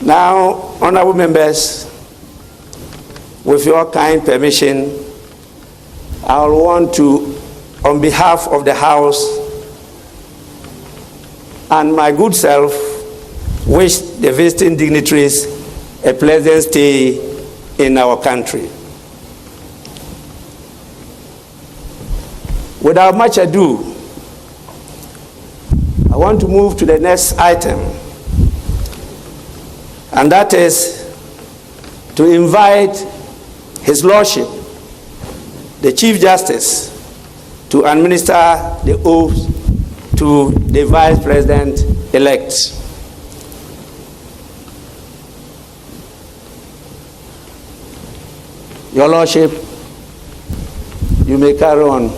Now, honorable members, with your kind permission, I will want to, on behalf of the House and my good self, wish the visiting dignitaries a pleasant stay in our country. Without much ado, I want to move to the next item, and that is to invite His Lordship, the Chief Justice, to administer the oath to the Vice President-elect. Your Lordship, you may carry on.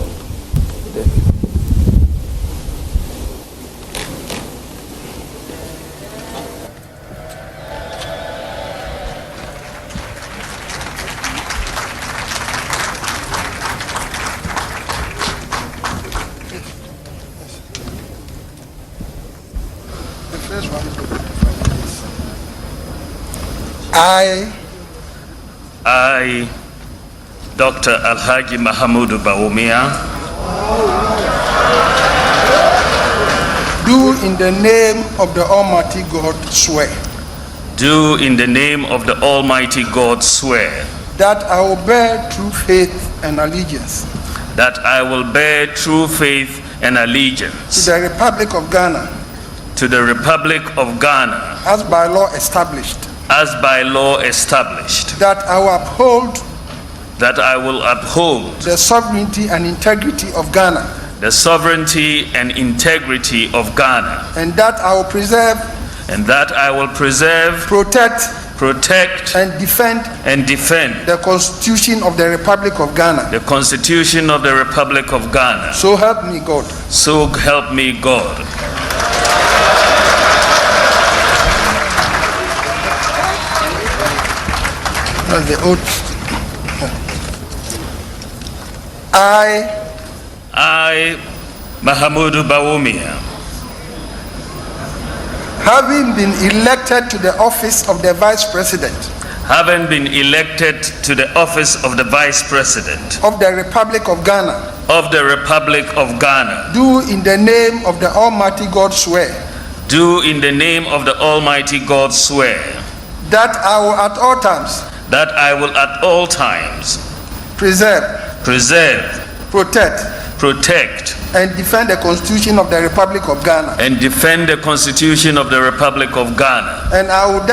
I, Dr. Alhaji Mahamudu Bawumia, do in the name of the Almighty God swear. Do in the name of the Almighty God swear. That I will bear true faith and allegiance. That I will bear true faith and allegiance. To the Republic of Ghana. To the Republic of Ghana. As by law established. As by law established. That I will uphold. That I will uphold. The sovereignty and integrity of Ghana. The sovereignty and integrity of Ghana. And that I will preserve. And that I will preserve. Protect. And defend. The Constitution of the Republic of Ghana. The Constitution of the Republic of Ghana. So help me God. So help me God. The oath. I, Mahamudu Bawumia, having been elected to the office of the Vice President. Having been elected to the office of the Vice President. Of the Republic of Ghana. Of the Republic of Ghana. Do in the name of the Almighty God swear. Do in the name of the Almighty God swear. That I will at all times. That I will at all times. Preserve. Protect. And defend the Constitution of the Republic of Ghana. And defend the Constitution of the Republic of Ghana. And I will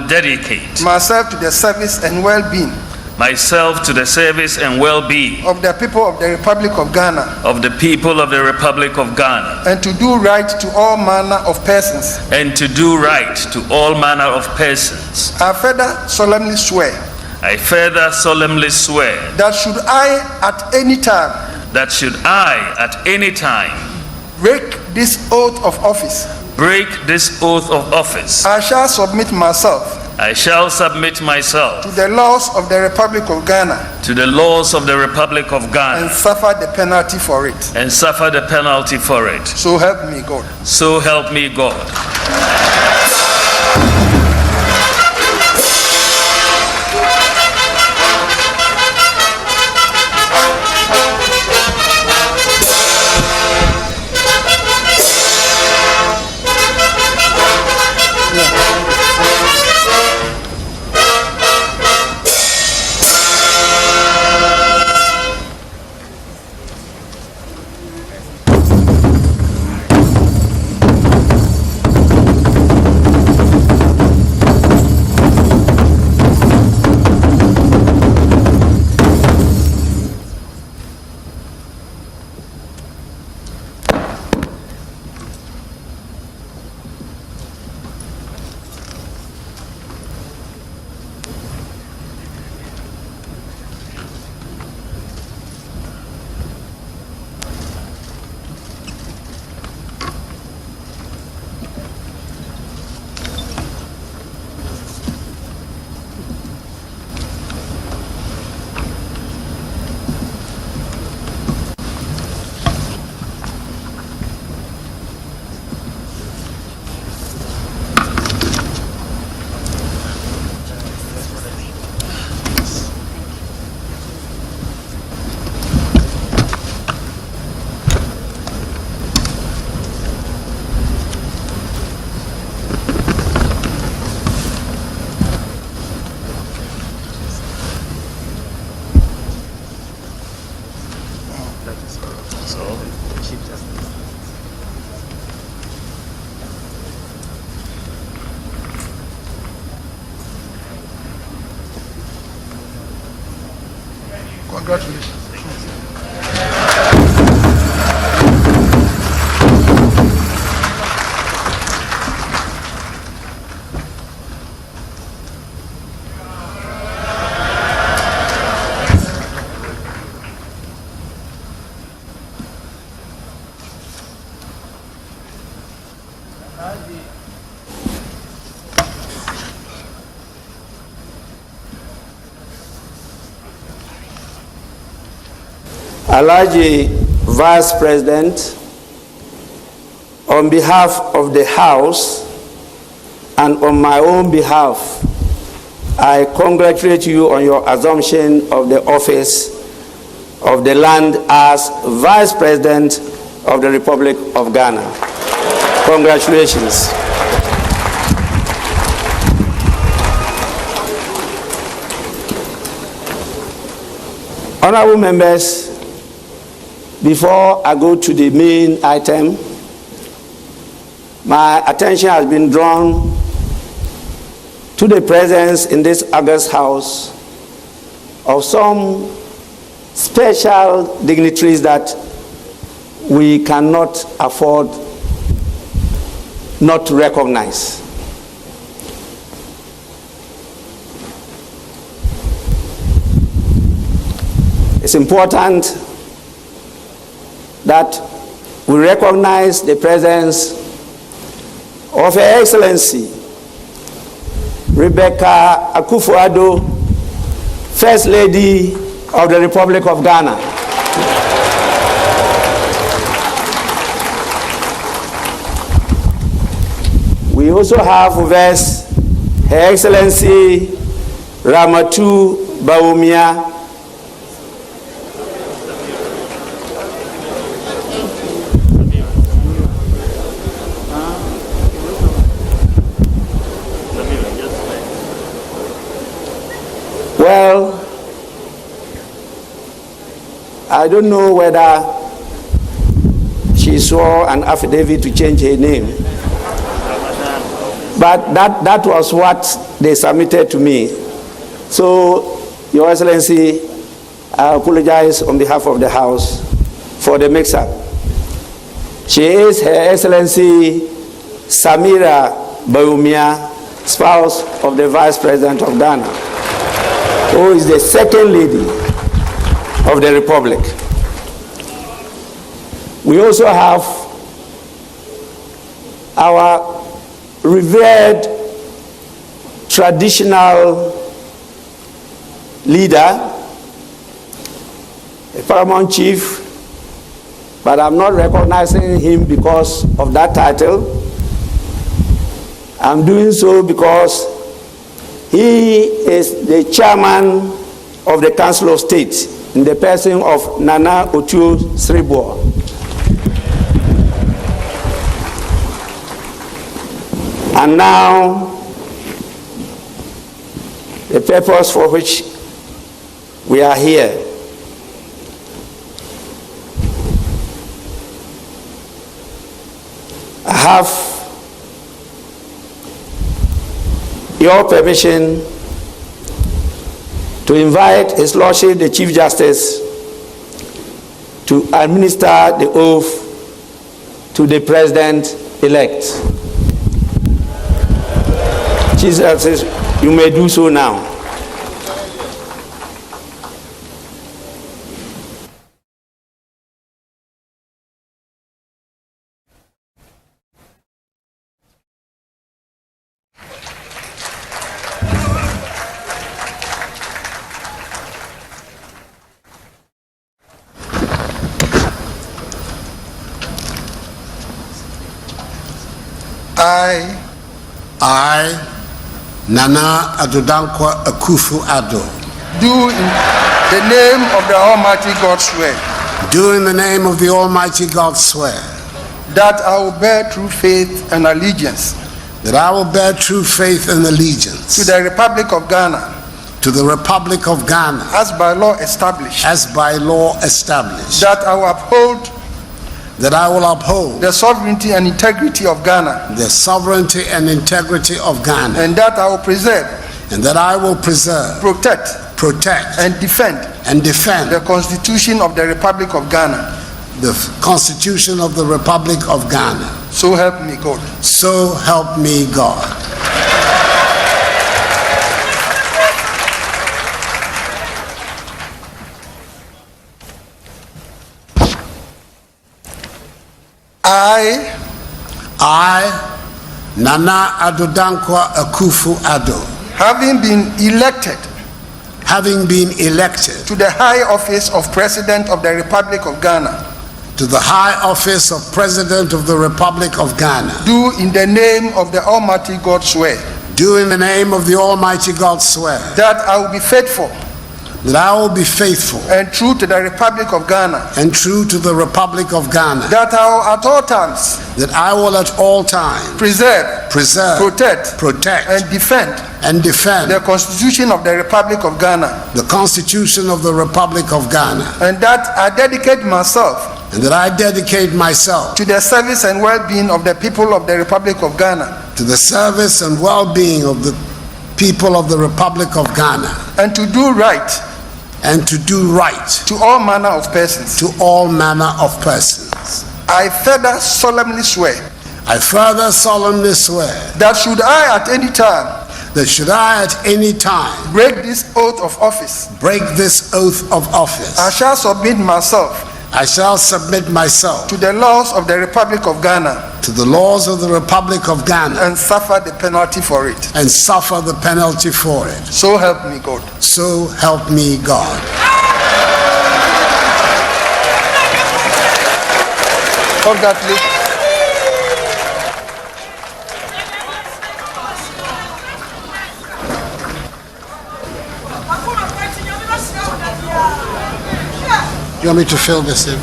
dedicate. Myself to the service and well-being. Myself to the service and well-being. Of the people of the Republic of Ghana. Of the people of the Republic of Ghana. And to do right to all manner of persons. And to do right to all manner of persons. I further solemnly swear. That should I at any time. Break this oath of office. I shall submit myself. To the laws of the Republic of Ghana. And suffer the penalty for it. So help me God. Alhaji Vice President, on behalf of the House and on my own behalf, I congratulate you on your assumption of the office of the land as Vice President of the Republic of Ghana. Congratulations. Honorable members, before I go to the main item, my attention has been drawn to the presence in this August House of some special dignitaries that we cannot afford not to recognize. It's important that we recognize the presence of Her Excellency Rebecca Akufo-Addo, First Lady of the Republic of Ghana. We also have with us Her Excellency Ramatu Bawumia, well, I don't know whether she saw an affidavit to change her name, but that was what they submitted to me. So, Your Excellency, I apologize on behalf of the House for the mix-up. She is Her Excellency Samira Bawumia, spouse of the Vice President of Ghana, who is the second lady of the Republic. We also have our revered traditional leader, a paramount chief, but I'm not recognizing him because of that title. I'm doing so because he is the chairman of the Council of State in the person of Nana Otuo-Sribour. And now, the purpose for which we are here. I have your permission to invite His Lordship, the Chief Justice, to administer the oath to the President-elect. Chief Justice, you may do so now. I, Nana Adodankwa Akufo-Addo, do in the name of the Almighty God swear. Do in the name of the Almighty God swear. That I will bear true faith and allegiance. That I will bear true faith and allegiance. To the Republic of Ghana. To the Republic of Ghana. As by law established. As by law established. That I will uphold. That I will uphold the sovereignty and integrity of Ghana. The sovereignty and integrity of Ghana. And that I will preserve. And that I will preserve. Protect. And defend. The Constitution of the Republic of Ghana. The Constitution of the Republic of Ghana. So help me God. So help me God. I, Nana Addo Dankwa Akufo-Addo, having been elected to the high office of President of the Republic of Ghana, to the high office of President of the Republic of Ghana, do in the name of the Almighty God swear do in the name of the Almighty God swear that I will be faithful and true to the Republic of Ghana, and true to the Republic of Ghana, that I will at all times preserve, protect, and defend the Constitution of the Republic of Ghana, the Constitution of the Republic of Ghana, and that I dedicate myself to the service and well-being of the people of the Republic of Ghana, to the service and well-being of the people of the Republic of Ghana, and to do right to all manner of persons. I further solemnly swear that should I at any time break this oath of office, I shall submit myself to the laws of the Republic of Ghana, and suffer the penalty for it. So help me God. So help me God. Congratulations. You want me to fill this in?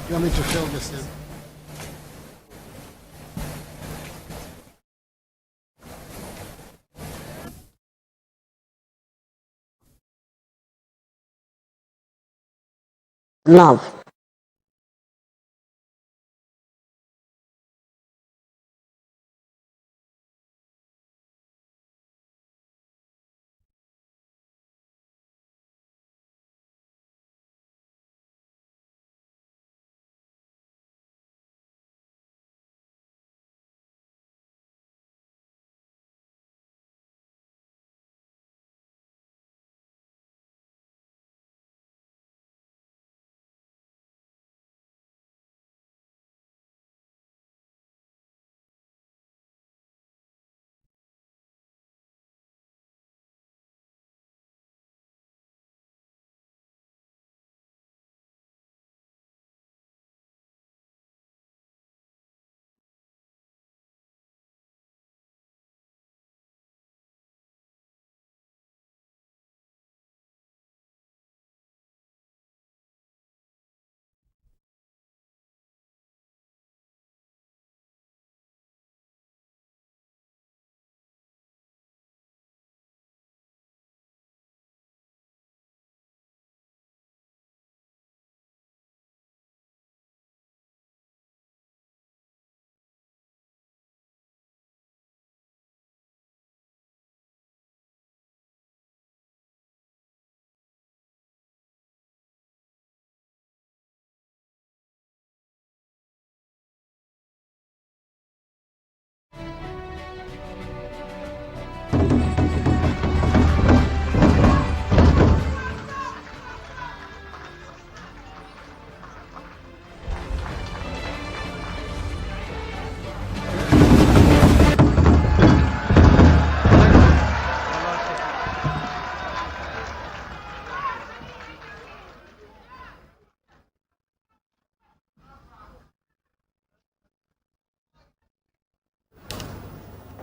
You want me to fill this in? Love.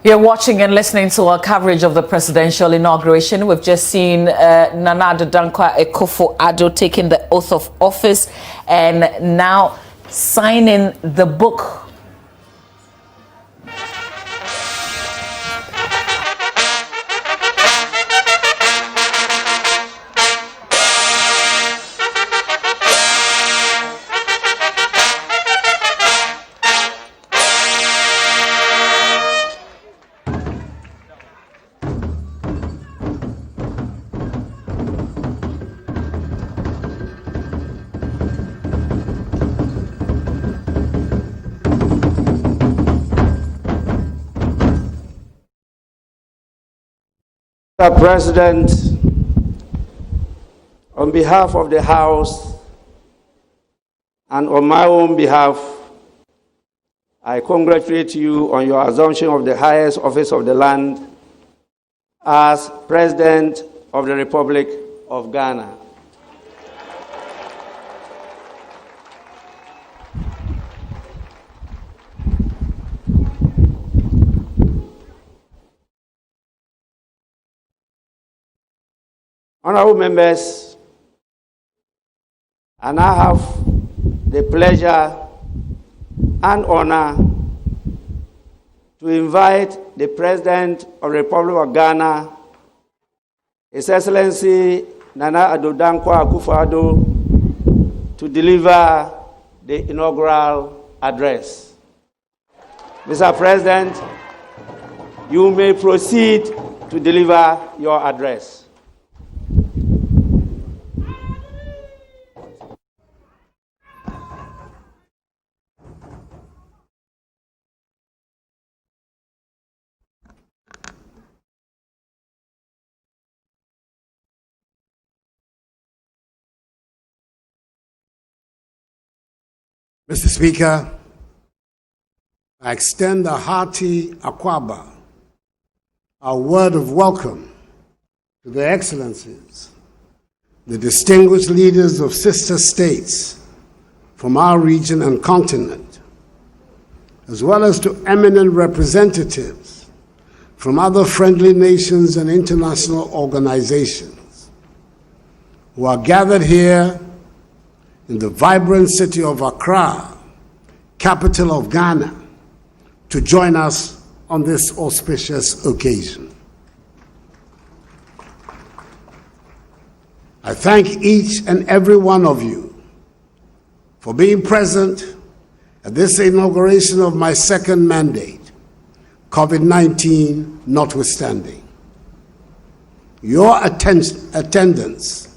You're watching and listening to our coverage of the presidential inauguration. We've just seen Nana Addo Dankwa Akufo-Addo taking the oath of office and now signing the book. Mr. President, on behalf of the House and on my own behalf, I congratulate you on your assumption of the highest office of the land as President of the Republic of Ghana. Honorable members, and I have the pleasure and honor to invite the President of the Republic of Ghana, His Excellency Nana Addo Dankwa Akufo-Addo, to deliver the inaugural address. Mr. President, you may proceed to deliver your address. Mr. Speaker, I extend a hearty akwaba, a word of welcome to the excellencies, the distinguished leaders of sister states from our region and continent, as well as to eminent representatives from other friendly nations and international organizations who are gathered here in the vibrant city of Accra, capital of Ghana, to join us on this auspicious occasion. I thank each and every one of you for being present at this inauguration of my second mandate, COVID-19 notwithstanding. Your attendance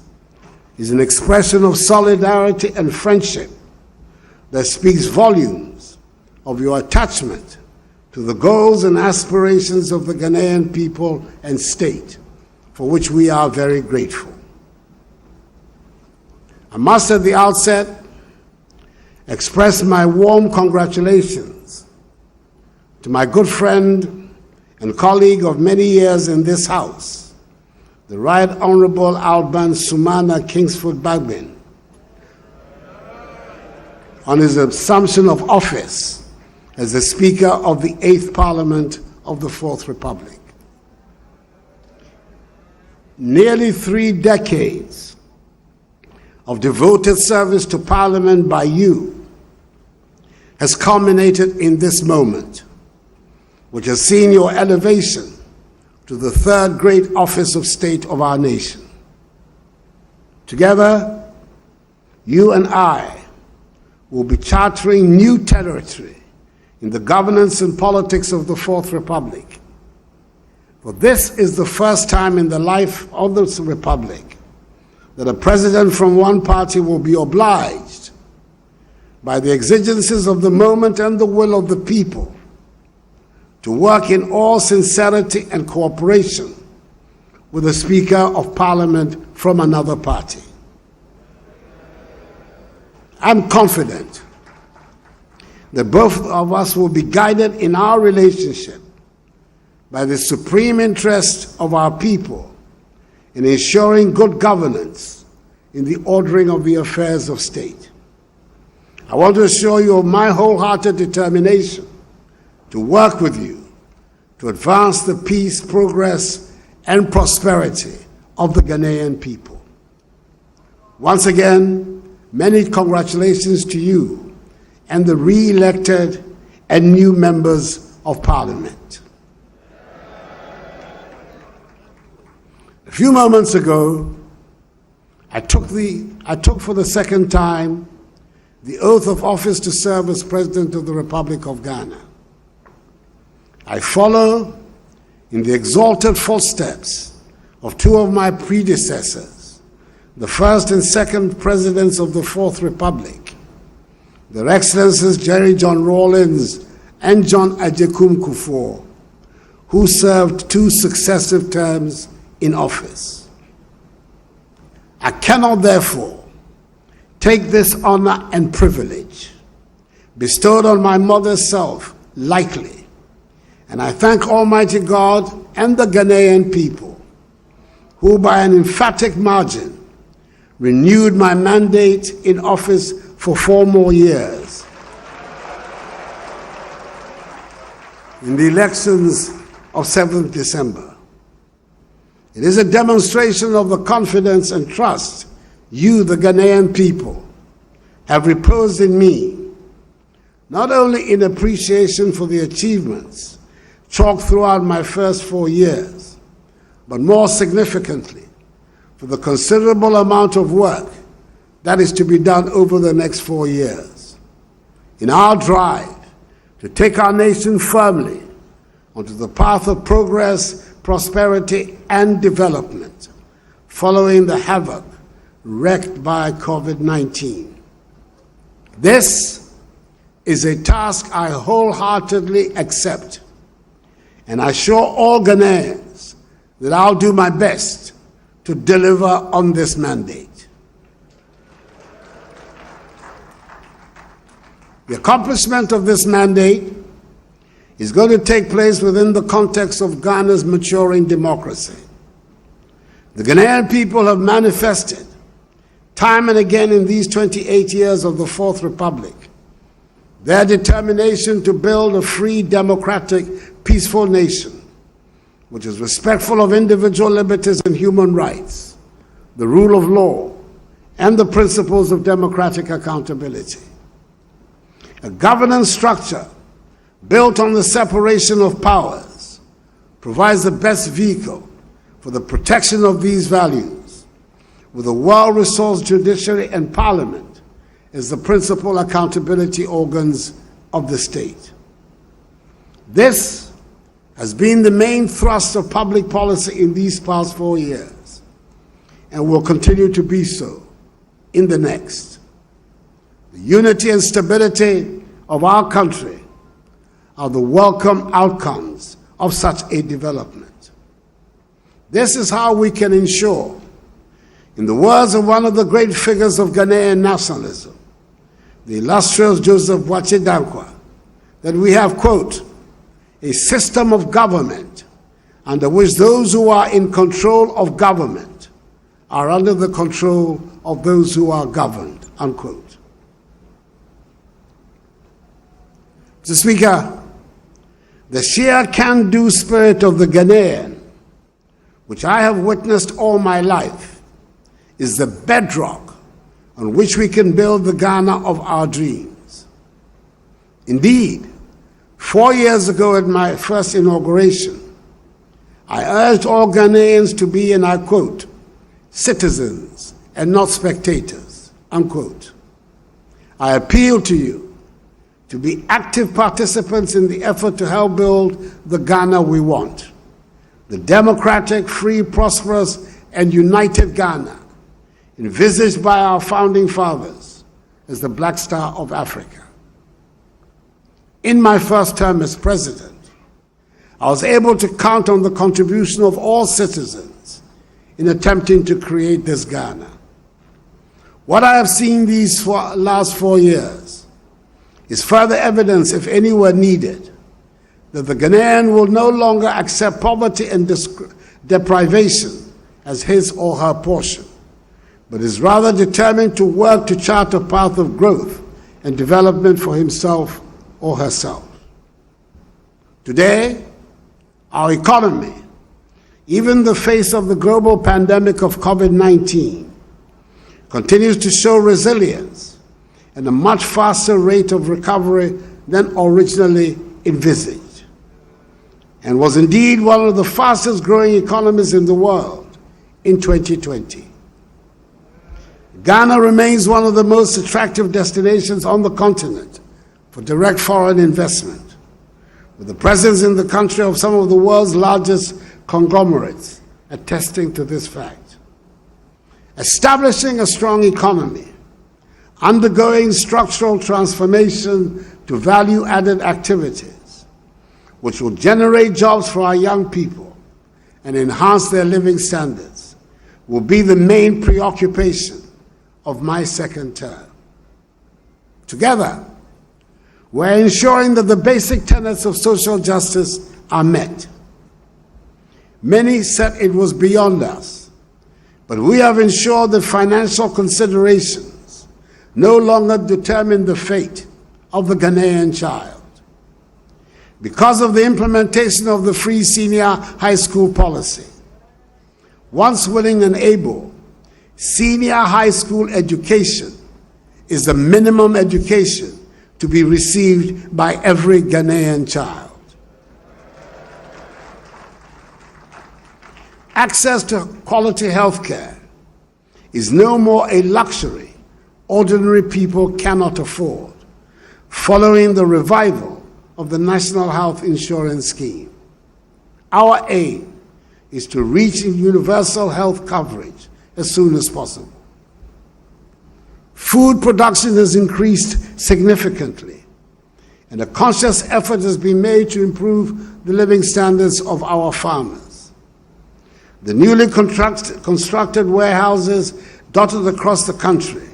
is an expression of solidarity and friendship that speaks volumes of your attachment to the goals and aspirations of the Ghanaian people and state, for which we are very grateful. I must at the outset express my warm congratulations to my good friend and colleague of many years in this House, the Right Honorable Alban Sumana Kingsford Bagbin, on his assumption of office as the Speaker of the 8th Parliament of the 4th Republic. Nearly 3 decades of devoted service to Parliament by you has culminated in this moment, which has seen your elevation to the 3rd great office of state of our nation. Together, you and I will be chartering new territory in the governance and politics of the 4th Republic. For this is the first time in the life of this Republic that a president from one party will be obliged by the exigencies of the moment and the will of the people to work in all sincerity and cooperation with a Speaker of Parliament from another party. I'm confident that both of us will be guided in our relationship by the supreme interest of our people in ensuring good governance in the ordering of the affairs of state. I want to assure you of my wholehearted determination to work with you to advance the peace, progress, and prosperity of the Ghanaian people. Once again, many congratulations to you and the re-elected and new members of Parliament. A few moments ago, I took for the second time the oath of office to serve as President of the Republic of Ghana. I follow in the exalted footsteps of 2 of my predecessors, the first and second presidents of the 4th Republic, Their Excellencies Jerry John Rawlings and John Agyekum Kufuor, who served 2 successive terms in office. I cannot therefore take this honor and privilege bestowed on my mother's self lightly, and I thank Almighty God and the Ghanaian people who by an emphatic margin renewed my mandate in office for 4 more years. In the elections of 7th December. It is a demonstration of the confidence and trust you, the Ghanaian people, have reposed in me, not only in appreciation for the achievements chalked throughout my first 4 years, but more significantly, for the considerable amount of work that is to be done over the next 4 years. In our drive to take our nation firmly onto the path of progress, prosperity, and development, following the havoc wreaked by COVID-19. This is a task I wholeheartedly accept, and I assure all Ghanaians that I'll do my best to deliver on this mandate. The accomplishment of this mandate is going to take place within the context of Ghana's maturing democracy. The Ghanaian people have manifested time and again in these 28 years of the Fourth Republic their determination to build a free, democratic, peaceful nation, which is respectful of individual liberties and human rights, the rule of law, and the principles of democratic accountability. A governance structure built on the separation of powers provides the best vehicle for the protection of these values, with a well-resourced judiciary and parliament as the principal accountability organs of the state. This has been the main thrust of public policy in these past 4 years, and will continue to be so in the next. The unity and stability of our country are the welcome outcomes of such a development. This is how we can ensure, in the words of one of the great figures of Ghanaian nationalism, the illustrious Joseph Boachier Dankwa, that we have, quote, a system of government under which those who are in control of government are under the control of those who are governed, unquote. Mr. Speaker, the sheer can-do spirit of the Ghanaian, which I have witnessed all my life, is the bedrock on which we can build the Ghana of our dreams. Indeed, 4 years ago at my first inauguration, I urged all Ghanaians to be, and I quote, citizens and not spectators, unquote. I appeal to you to be active participants in the effort to help build the Ghana we want, the democratic, free, prosperous, and united Ghana envisaged by our founding fathers as the Black Star of Africa. In my first term as president, I was able to count on the contribution of all citizens in attempting to create this Ghana. What I have seen these last 4 years is further evidence, if any were needed, that the Ghanaian will no longer accept poverty and deprivation as his or her portion, but is rather determined to work to chart a path of growth and development for himself or herself. Today, our economy, even in the face of the global pandemic of COVID-19, continues to show resilience and a much faster rate of recovery than originally envisaged, and was indeed one of the fastest growing economies in the world in 2020. Ghana remains one of the most attractive destinations on the continent for direct foreign investment, with the presence in the country of some of the world's largest conglomerates attesting to this fact. Establishing a strong economy, undergoing structural transformation to value-added activities, which will generate jobs for our young people and enhance their living standards will be the main preoccupation of my second term. Together, we're ensuring that the basic tenets of social justice are met. Many said it was beyond us, but we have ensured that financial considerations no longer determine the fate of the Ghanaian child. Because of the implementation of the free senior high school policy, once willing and able, senior high school education is the minimum education to be received by every Ghanaian child. Access to quality health care is no more a luxury ordinary people cannot afford, following the revival of the National Health Insurance Scheme. Our aim is to reach universal health coverage as soon as possible. Food production has increased significantly, and a conscious effort has been made to improve the living standards of our farmers. The newly constructed warehouses dotted across the country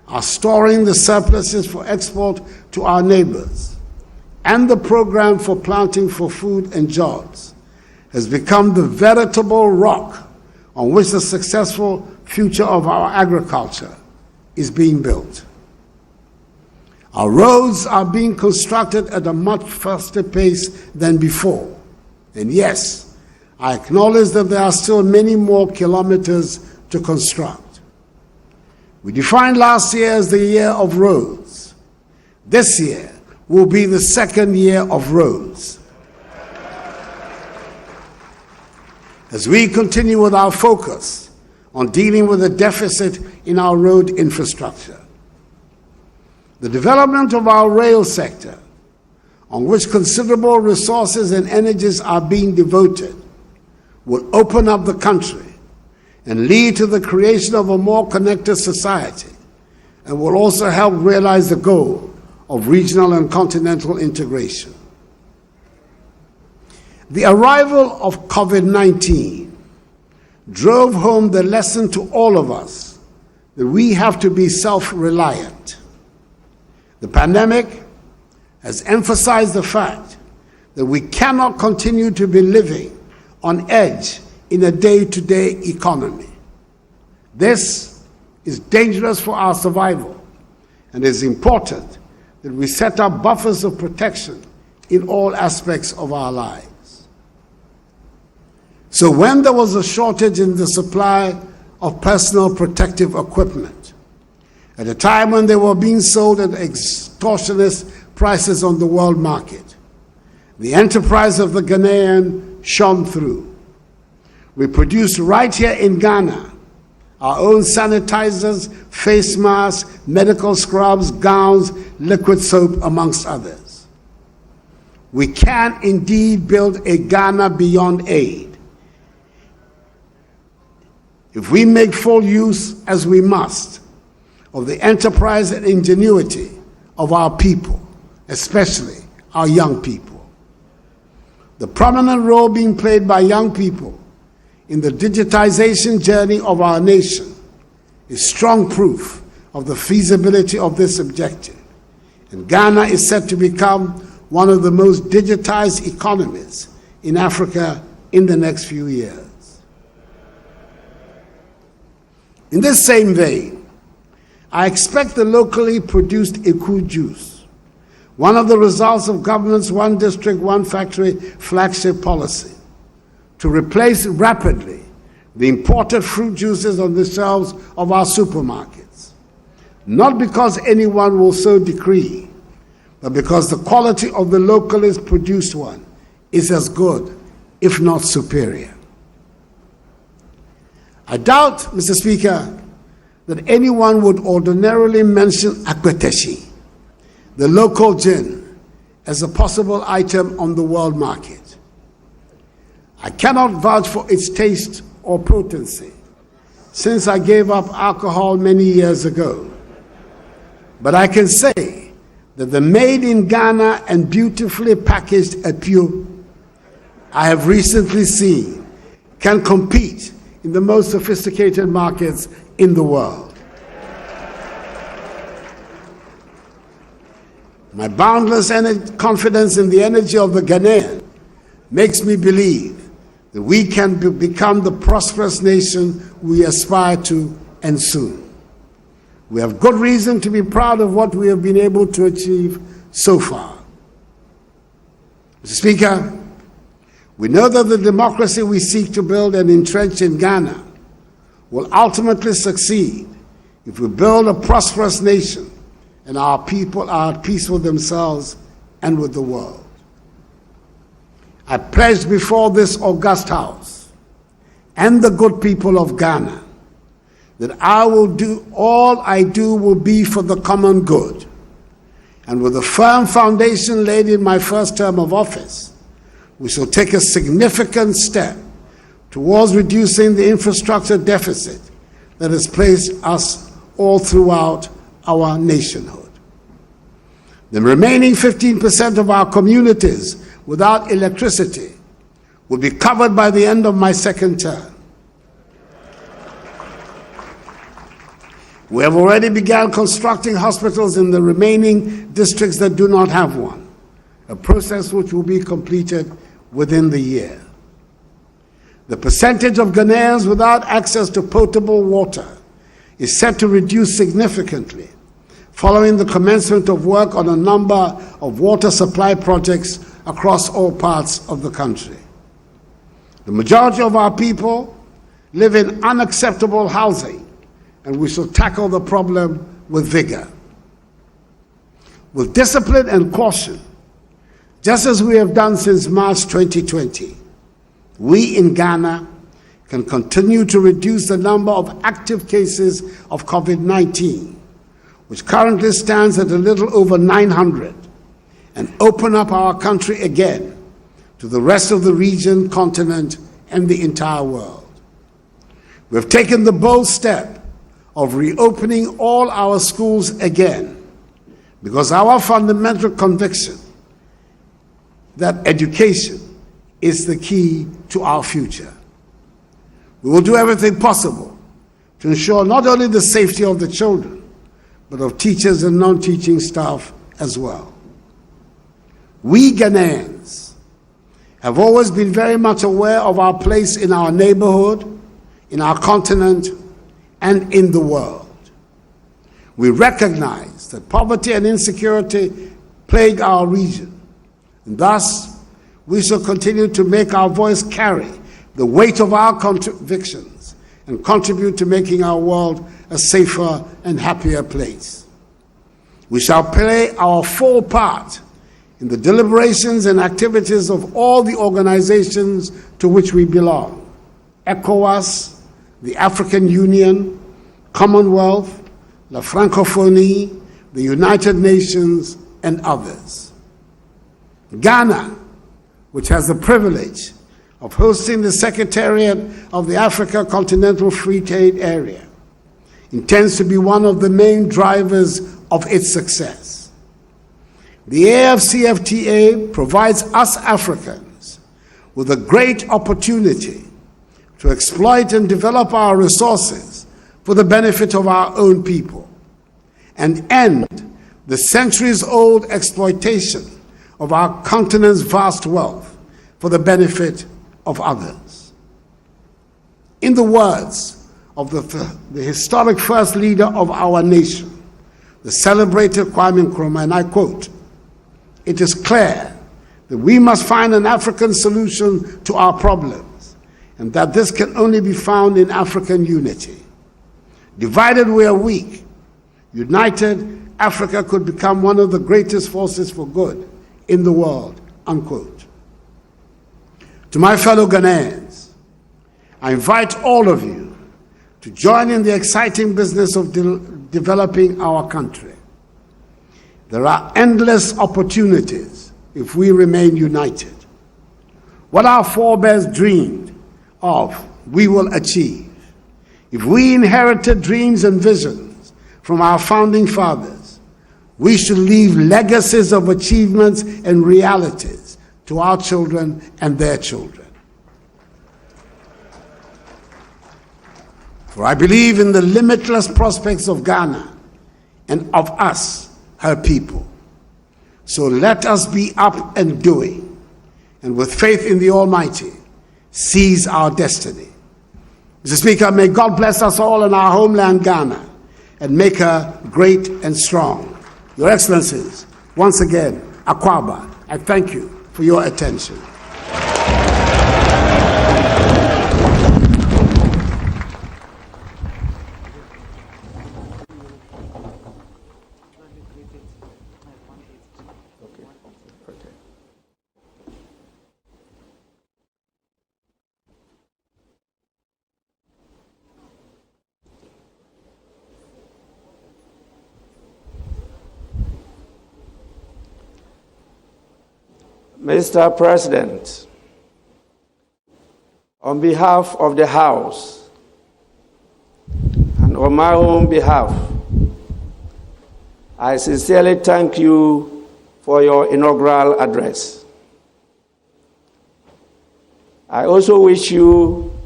are storing the surpluses for export to our neighbors, and the program for planting for food and jobs has become the veritable rock on which the successful future of our agriculture is being built. Our roads are being constructed at a much faster pace than before. And yes, I acknowledge that there are still many more kilometers to construct. We defined last year as the year of roads. This year will be the second year of roads. As we continue with our focus on dealing with the deficit in our road infrastructure, the development of our rail sector, on which considerable resources and energies are being devoted, will open up the country and lead to the creation of a more connected society, and will also help realize the goal of regional and continental integration. The arrival of COVID-19 drove home the lesson to all of us that we have to be self-reliant. The pandemic has emphasized the fact that we cannot continue to be living on edge in a day-to-day economy. This is dangerous for our survival, and it is important that we set up buffers of protection in all aspects of our lives. So when there was a shortage in the supply of personal protective equipment, at a time when they were being sold at extortionist prices on the world market, the enterprise of the Ghanaian shone through. We produced right here in Ghana our own sanitizers, face masks, medical scrubs, gowns, liquid soap, amongst others. We can indeed build a Ghana beyond aid if we make full use, as we must, of the enterprise and ingenuity of our people, especially our young people. The prominent role being played by young people in the digitization journey of our nation is strong proof of the feasibility of this objective. And Ghana is set to become one of the most digitized economies in Africa in the next few years. In this same vein, I expect the locally produced Eku juice, one of the results of government's one district, one factory flagship policy, to replace rapidly the imported fruit juices on the shelves of our supermarkets, not because anyone will so decree, but because the quality of the locally produced one is as good, if not superior. I doubt, Mr. Speaker, that anyone would ordinarily mention akweteshi, the local gin, as a possible item on the world market. I cannot vouch for its taste or potency, since I gave up alcohol many years ago. But I can say that the made in Ghana and beautifully packaged Epu I have recently seen can compete in the most sophisticated markets in the world. My boundless confidence in the energy of the Ghanaian makes me believe that we can become the prosperous nation we aspire to and soon. We have good reason to be proud of what we have been able to achieve so far. Mr. Speaker, we know that the democracy we seek to build and entrench in Ghana will ultimately succeed if we build a prosperous nation and our people are at peace with themselves and with the world. I pledge before this august House and the good people of Ghana that I will do all I do will be for the common good. And with a firm foundation laid in my first term of office, we shall take a significant step towards reducing the infrastructure deficit that has placed us all throughout our nationhood. The remaining 15% of our communities without electricity will be covered by the end of my second term. We have already begun constructing hospitals in the remaining districts that do not have one, a process which will be completed within the year. The percentage of Ghanaians without access to potable water is set to reduce significantly following the commencement of work on a number of water supply projects across all parts of the country. The majority of our people live in unacceptable housing, and we shall tackle the problem with vigor. With discipline and caution, just as we have done since March 2020, we in Ghana can continue to reduce the number of active cases of COVID-19, which currently stands at a little over 900, and open up our country again to the rest of the region, continent, and the entire world. We have taken the bold step of reopening all our schools again because our fundamental conviction that education is the key to our future. We will do everything possible to ensure not only the safety of the children, but of teachers and non-teaching staff as well. We Ghanaians have always been very much aware of our place in our neighborhood, in our continent, and in the world. We recognize that poverty and insecurity plague our region, and thus we shall continue to make our voice carry the weight of our convictions and contribute to making our world a safer and happier place. We shall play our full part in the deliberations and activities of all the organizations to which we belong: ECOWAS, the African Union, Commonwealth, La Francophonie, the United Nations, and others. Ghana, which has the privilege of hosting the Secretariat of the Africa Continental Free Trade Area, intends to be one of the main drivers of its success. The AFCFTA provides us Africans with a great opportunity to exploit and develop our resources for the benefit of our own people and end the centuries-old exploitation of our continent's vast wealth for the benefit of others. In the words of the historic first leader of our nation, the celebrated Kwame Nkrumah, and I quote, "It is clear that we must find an African solution to our problems, and that this can only be found in African unity. Divided we are weak. United, Africa could become one of the greatest forces for good in the world," unquote. To my fellow Ghanaians, I invite all of you to join in the exciting business of developing our country. There are endless opportunities if we remain united. What our forebears dreamed of, we will achieve. If we inherited dreams and visions from our founding fathers, we should leave legacies of achievements and realities to our children and their children. For I believe in the limitless prospects of Ghana and of us, her people. So let us be up and doing, and with faith in the Almighty, seize our destiny. Mr. Speaker, may God bless us all in our homeland, Ghana, and make her great and strong. Your Excellencies, once again, Akwaba, I thank you for your attention. Mr. President, on behalf of the House and on my own behalf, I sincerely thank you for your inaugural address. I also wish you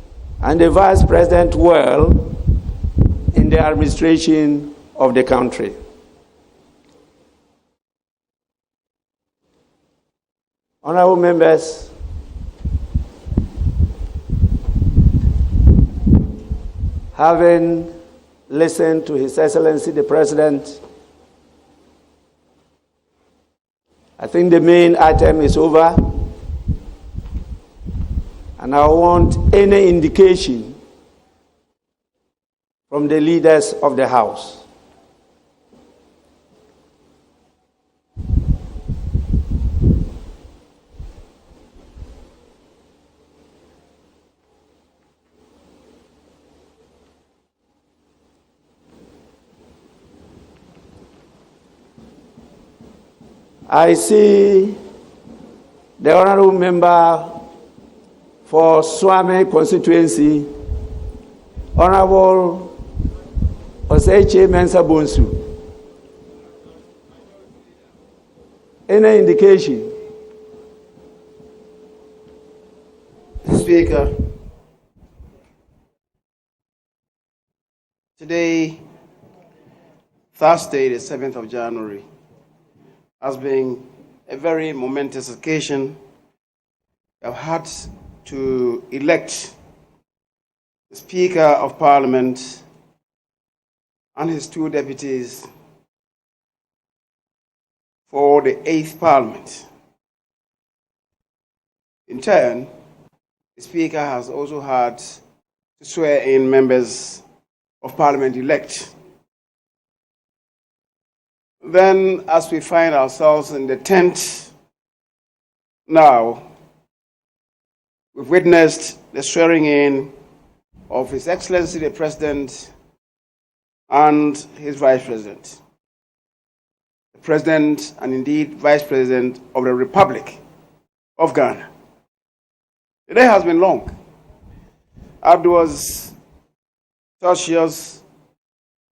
and the Vice President well in the administration of the country. Honorable members, having listened to His Excellency the President, I think the main item is over, and I want any indication from the leaders of the House. I see the honorable member for Swami constituency, Honorable Oseche Mensa Bonsu. Any indication? Speaker, today, Thursday, the 7th of January, has been a very momentous occasion. I've had to elect the Speaker of Parliament and his two deputies for the 8th Parliament. In turn, the Speaker has also had to swear in members of Parliament elect. Then, as we find ourselves in the tent now, we've witnessed the swearing in of His Excellency the President and his Vice President. The President and indeed Vice President of the Republic of Ghana. The day has been long. Arduous, tortuous,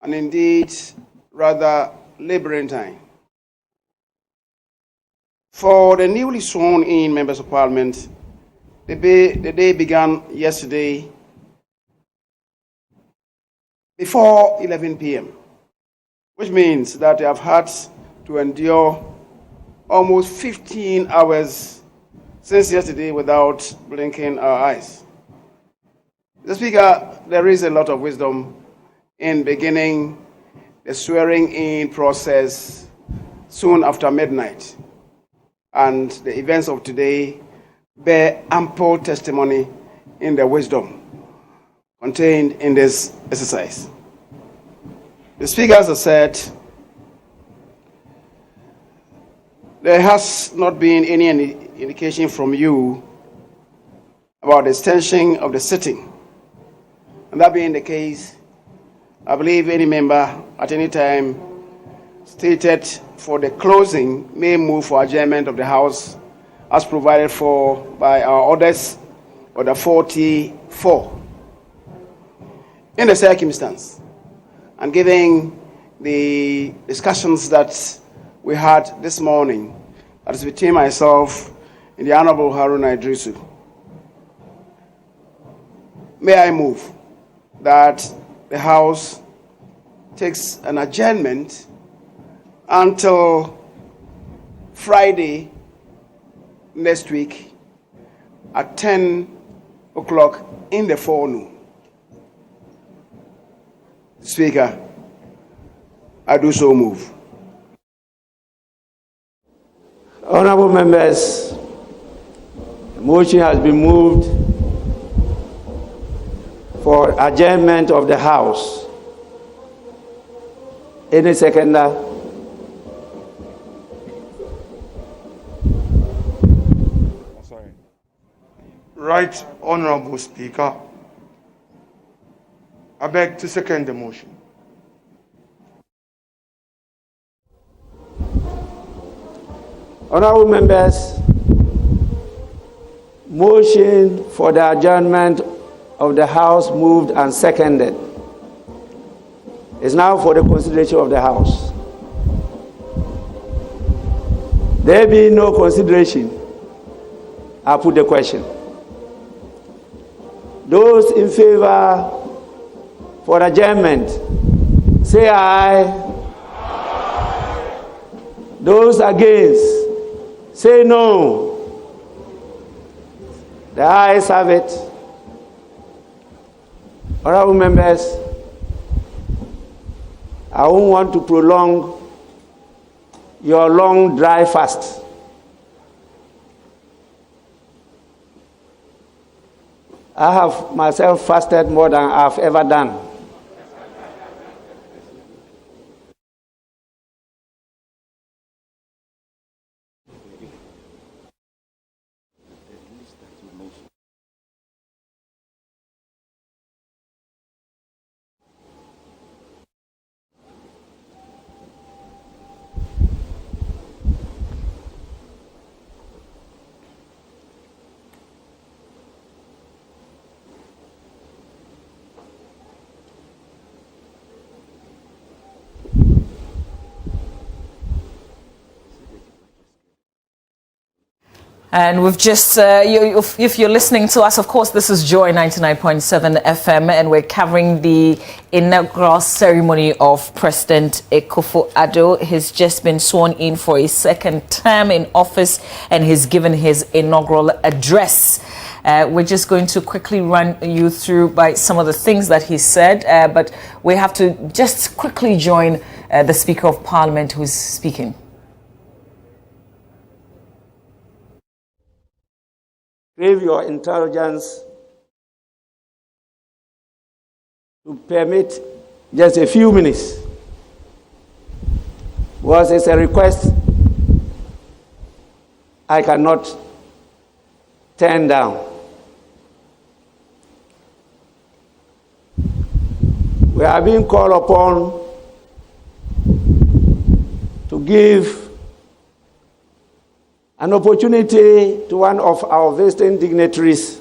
and indeed rather labyrinthine. For the newly sworn in members of Parliament, the day began yesterday before 11 p.m., which means that they have had to endure almost 15 hours since yesterday without blinking our eyes. Mr. Speaker, there is a lot of wisdom in beginning the swearing-in process soon after midnight, and the events of today bear ample testimony in the wisdom contained in this exercise. The speakers have said there has not been any indication from you about the extension of the sitting, and that being the case, I believe any member at any time stated for the closing may move for adjournment of the House as provided for by our orders, Order 44. In the circumstance, and given the discussions that we had this morning, that is between myself and the Honorable Haruna Idrisu, may I move that the House takes an adjournment until Friday next week at 10 o'clock in the forenoon. Speaker, I do so move. Honorable members, the motion has been moved for adjournment of the House. Any seconder? Right Honorable Speaker, I beg to second the motion. Honorable members, motion for the adjournment of the House moved and seconded. Is now for the consideration of the House. There be no consideration. I put the question. Those in favor for adjournment, say aye. Those against, say no. The ayes have it. Honorable members, I won't want to prolong your long dry fast. I have myself fasted more than I've ever done. And we've just, if you're listening to us, of course, this is Joy 99.7 FM, and we're covering the inaugural ceremony of President Akufo-Addo. He's just been sworn in for his second term in office, and he's given his inaugural address. We're just going to quickly run you through by some of the things that he said, but we have to just quickly join the Speaker of Parliament who's speaking. Crave your intelligence to permit just a few minutes. Was it's a request I cannot turn down. We are being called upon to give an opportunity to one of our visiting dignitaries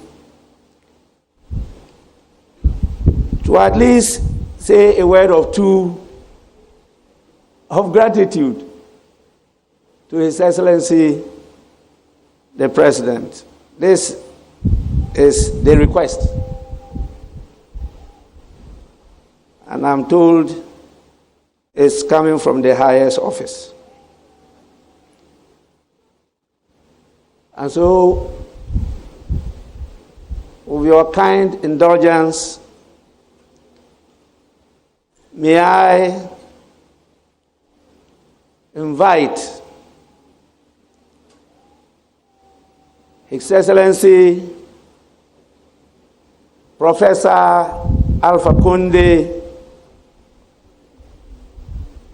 to at least say a word or two of gratitude to His Excellency the President. This is the request. And I'm told it's coming from the highest office. And so, with your kind indulgence, may I invite His Excellency Professor Alpha Conde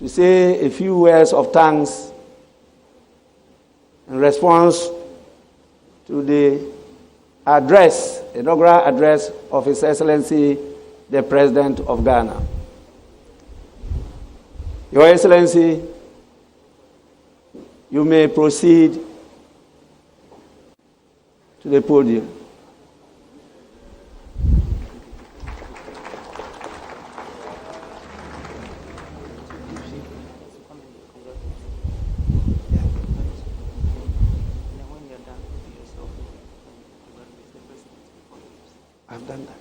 to say a few words of thanks in response to the address, inaugural address of His Excellency, the President of Ghana. Your Excellency, you may proceed to the podium. I've done that.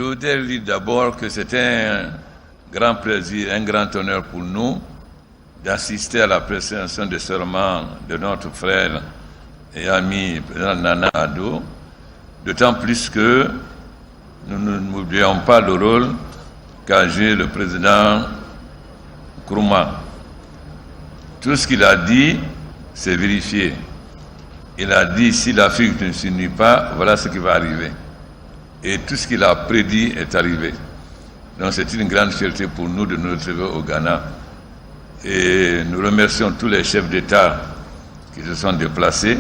Je voudrais dire d'abord que c'était un grand plaisir, un grand honneur pour nous d'assister à la prestation de serment de notre frère et ami président Nana Addo, d'autant plus que nous n'oublions pas le rôle qu'a joué le président Nkrumah. Tout ce qu'il a dit, c'est vérifié. Il a dit, si l'Afrique ne s'unit pas, voilà ce qui va arriver. Et tout ce qu'il a prédit est arrivé. Donc c'est une grande fierté pour nous de nous retrouver au Ghana. Et nous remercions tous les chefs d'État qui se sont déplacés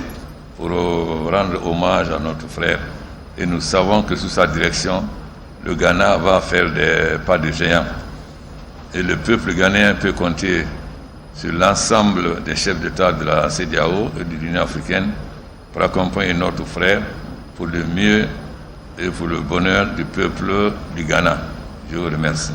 pour rendre hommage à notre frère. Et nous savons que sous sa direction, le Ghana va faire des pas de géant. Et le peuple ghanéen peut compter sur l'ensemble des chefs d'État de la CEDEAO et de l'Union africaine pour accompagner notre frère pour le mieux et pour le bonheur du peuple du Ghana. Je vous remercie.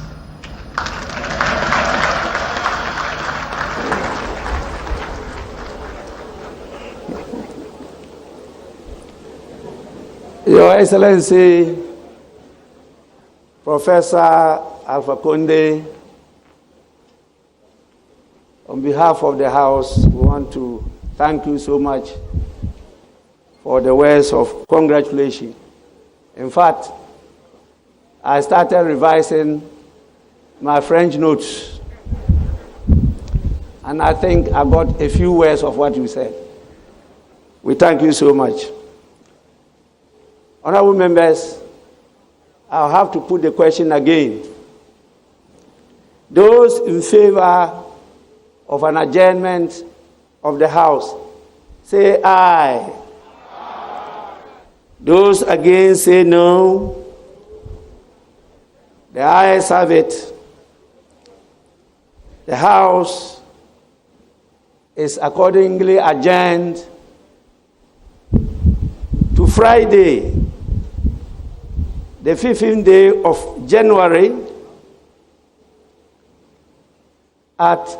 Your Excellency, Professor Alpha Conde, on behalf of the House, we want to thank you so much for the words of congratulations. In fact, I started revising my French notes, and I think I got a few words of what you said. We thank you so much. Honorable members, I'll have to put the question again. Those in favor of an adjournment of the House, say aye. Those against, say no. The ayes have it. The House is accordingly adjourned to Friday, the 15th day of January at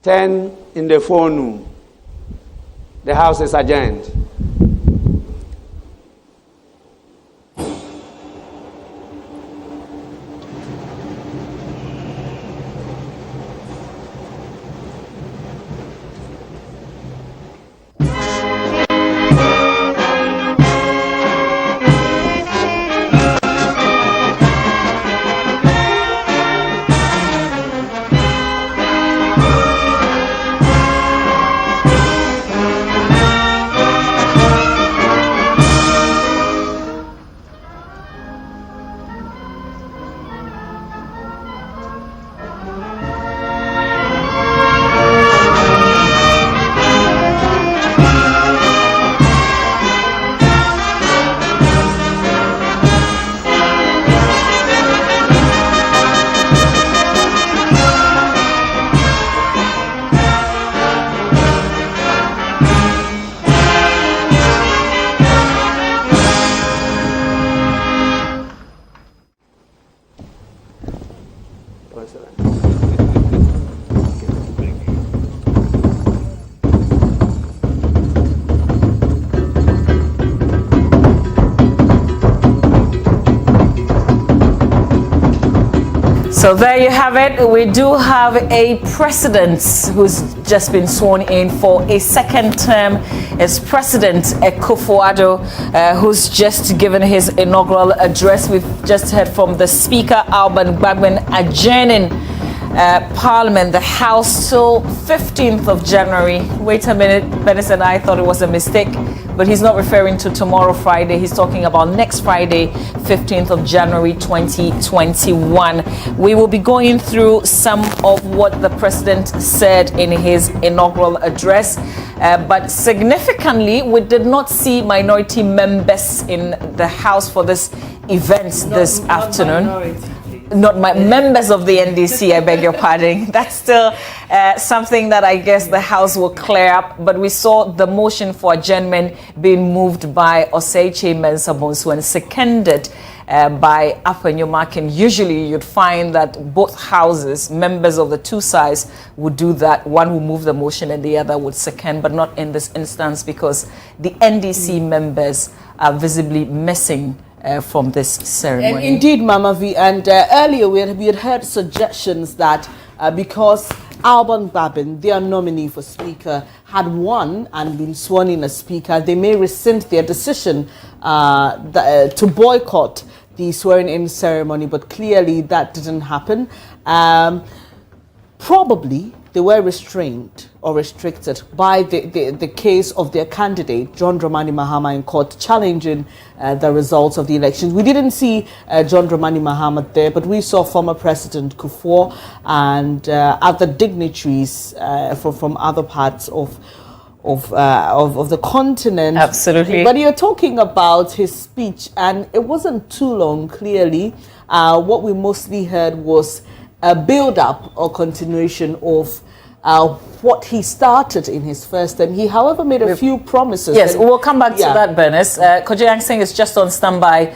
10 in the forenoon. The House is adjourned. So there you have it. We do have a president who's just been sworn in for a second term. It's President Akufo-Addo, who's just given his inaugural address. We've just heard from the Speaker, Alban Gbagban, adjourning Parliament, the House, till 15th of January. Wait a minute, Benis and I thought it was a mistake, but he's not referring to tomorrow, Friday. He's talking about next Friday, 15th of January, 2021. We will be going through some of what the President said in his inaugural address, but significantly, we did not see minority members in the House for this event this afternoon. Not my members of the NDC, I beg your pardon. That's still something that I guess the House will clear up. But we saw the motion for adjournment being moved by Oseiche Mensah-Bonsu and seconded by Apenyomakin. Usually you'd find that both houses, members of the two sides, would do that. One would move the motion and the other would second, but not in this instance because the NDC members are visibly missing from this ceremony. Indeed, Mama V. And earlier we had heard suggestions that because Alban Babin, their nominee for Speaker, had won and been sworn in as Speaker, they may rescind their decision to boycott the swearing-in ceremony, but clearly that didn't happen. Probably they were restrained or restricted by the case of their candidate, John Dramani Mahama, in court challenging the results of the elections. We didn't see John Dramani Mahama there, but we saw former President Kufuor and other dignitaries from other parts of the continent. Absolutely. But you're talking about his speech, and it wasn't too long, clearly. What we mostly heard was a build-up or continuation of what he started in his first term. He, however, made a few promises. Yes, we'll come back to that, Bernice. Kojang Singh is just on standby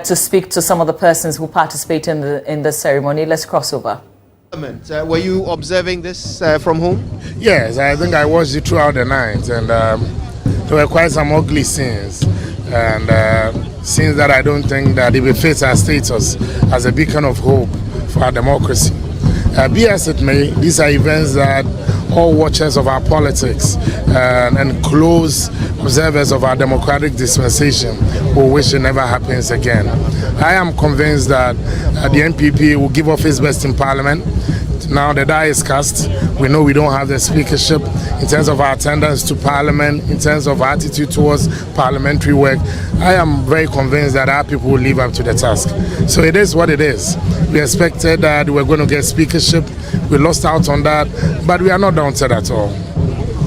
to speak to some of the persons who participate in the ceremony. Let's cross over. Were you observing this from home? Yes, I think I watched it throughout the night, and there were quite some ugly scenes, and scenes that I don't think that it befits our status as a beacon of hope for our democracy. Be as it may, these are events that all watchers of our politics and close observers of our democratic dispensation will wish it never happens again. I am convinced that the NPP will give off its best in Parliament. Now the die is cast. We know we don't have the speakership in terms of our attendance to Parliament, in terms of attitude towards parliamentary work. I am very convinced that our people will live up to the task. So it is what it is. We expected that we were going to get speakership. We lost out on that, but we are not daunted at all.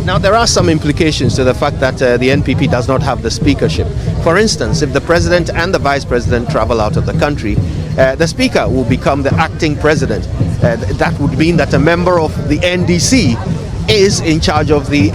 Now, there are some implications to the fact that the NPP does not have the speakership. For instance, if the president and the vice president travel out of the country, the speaker will become the acting president. That would mean that a member of the NDC is in charge of the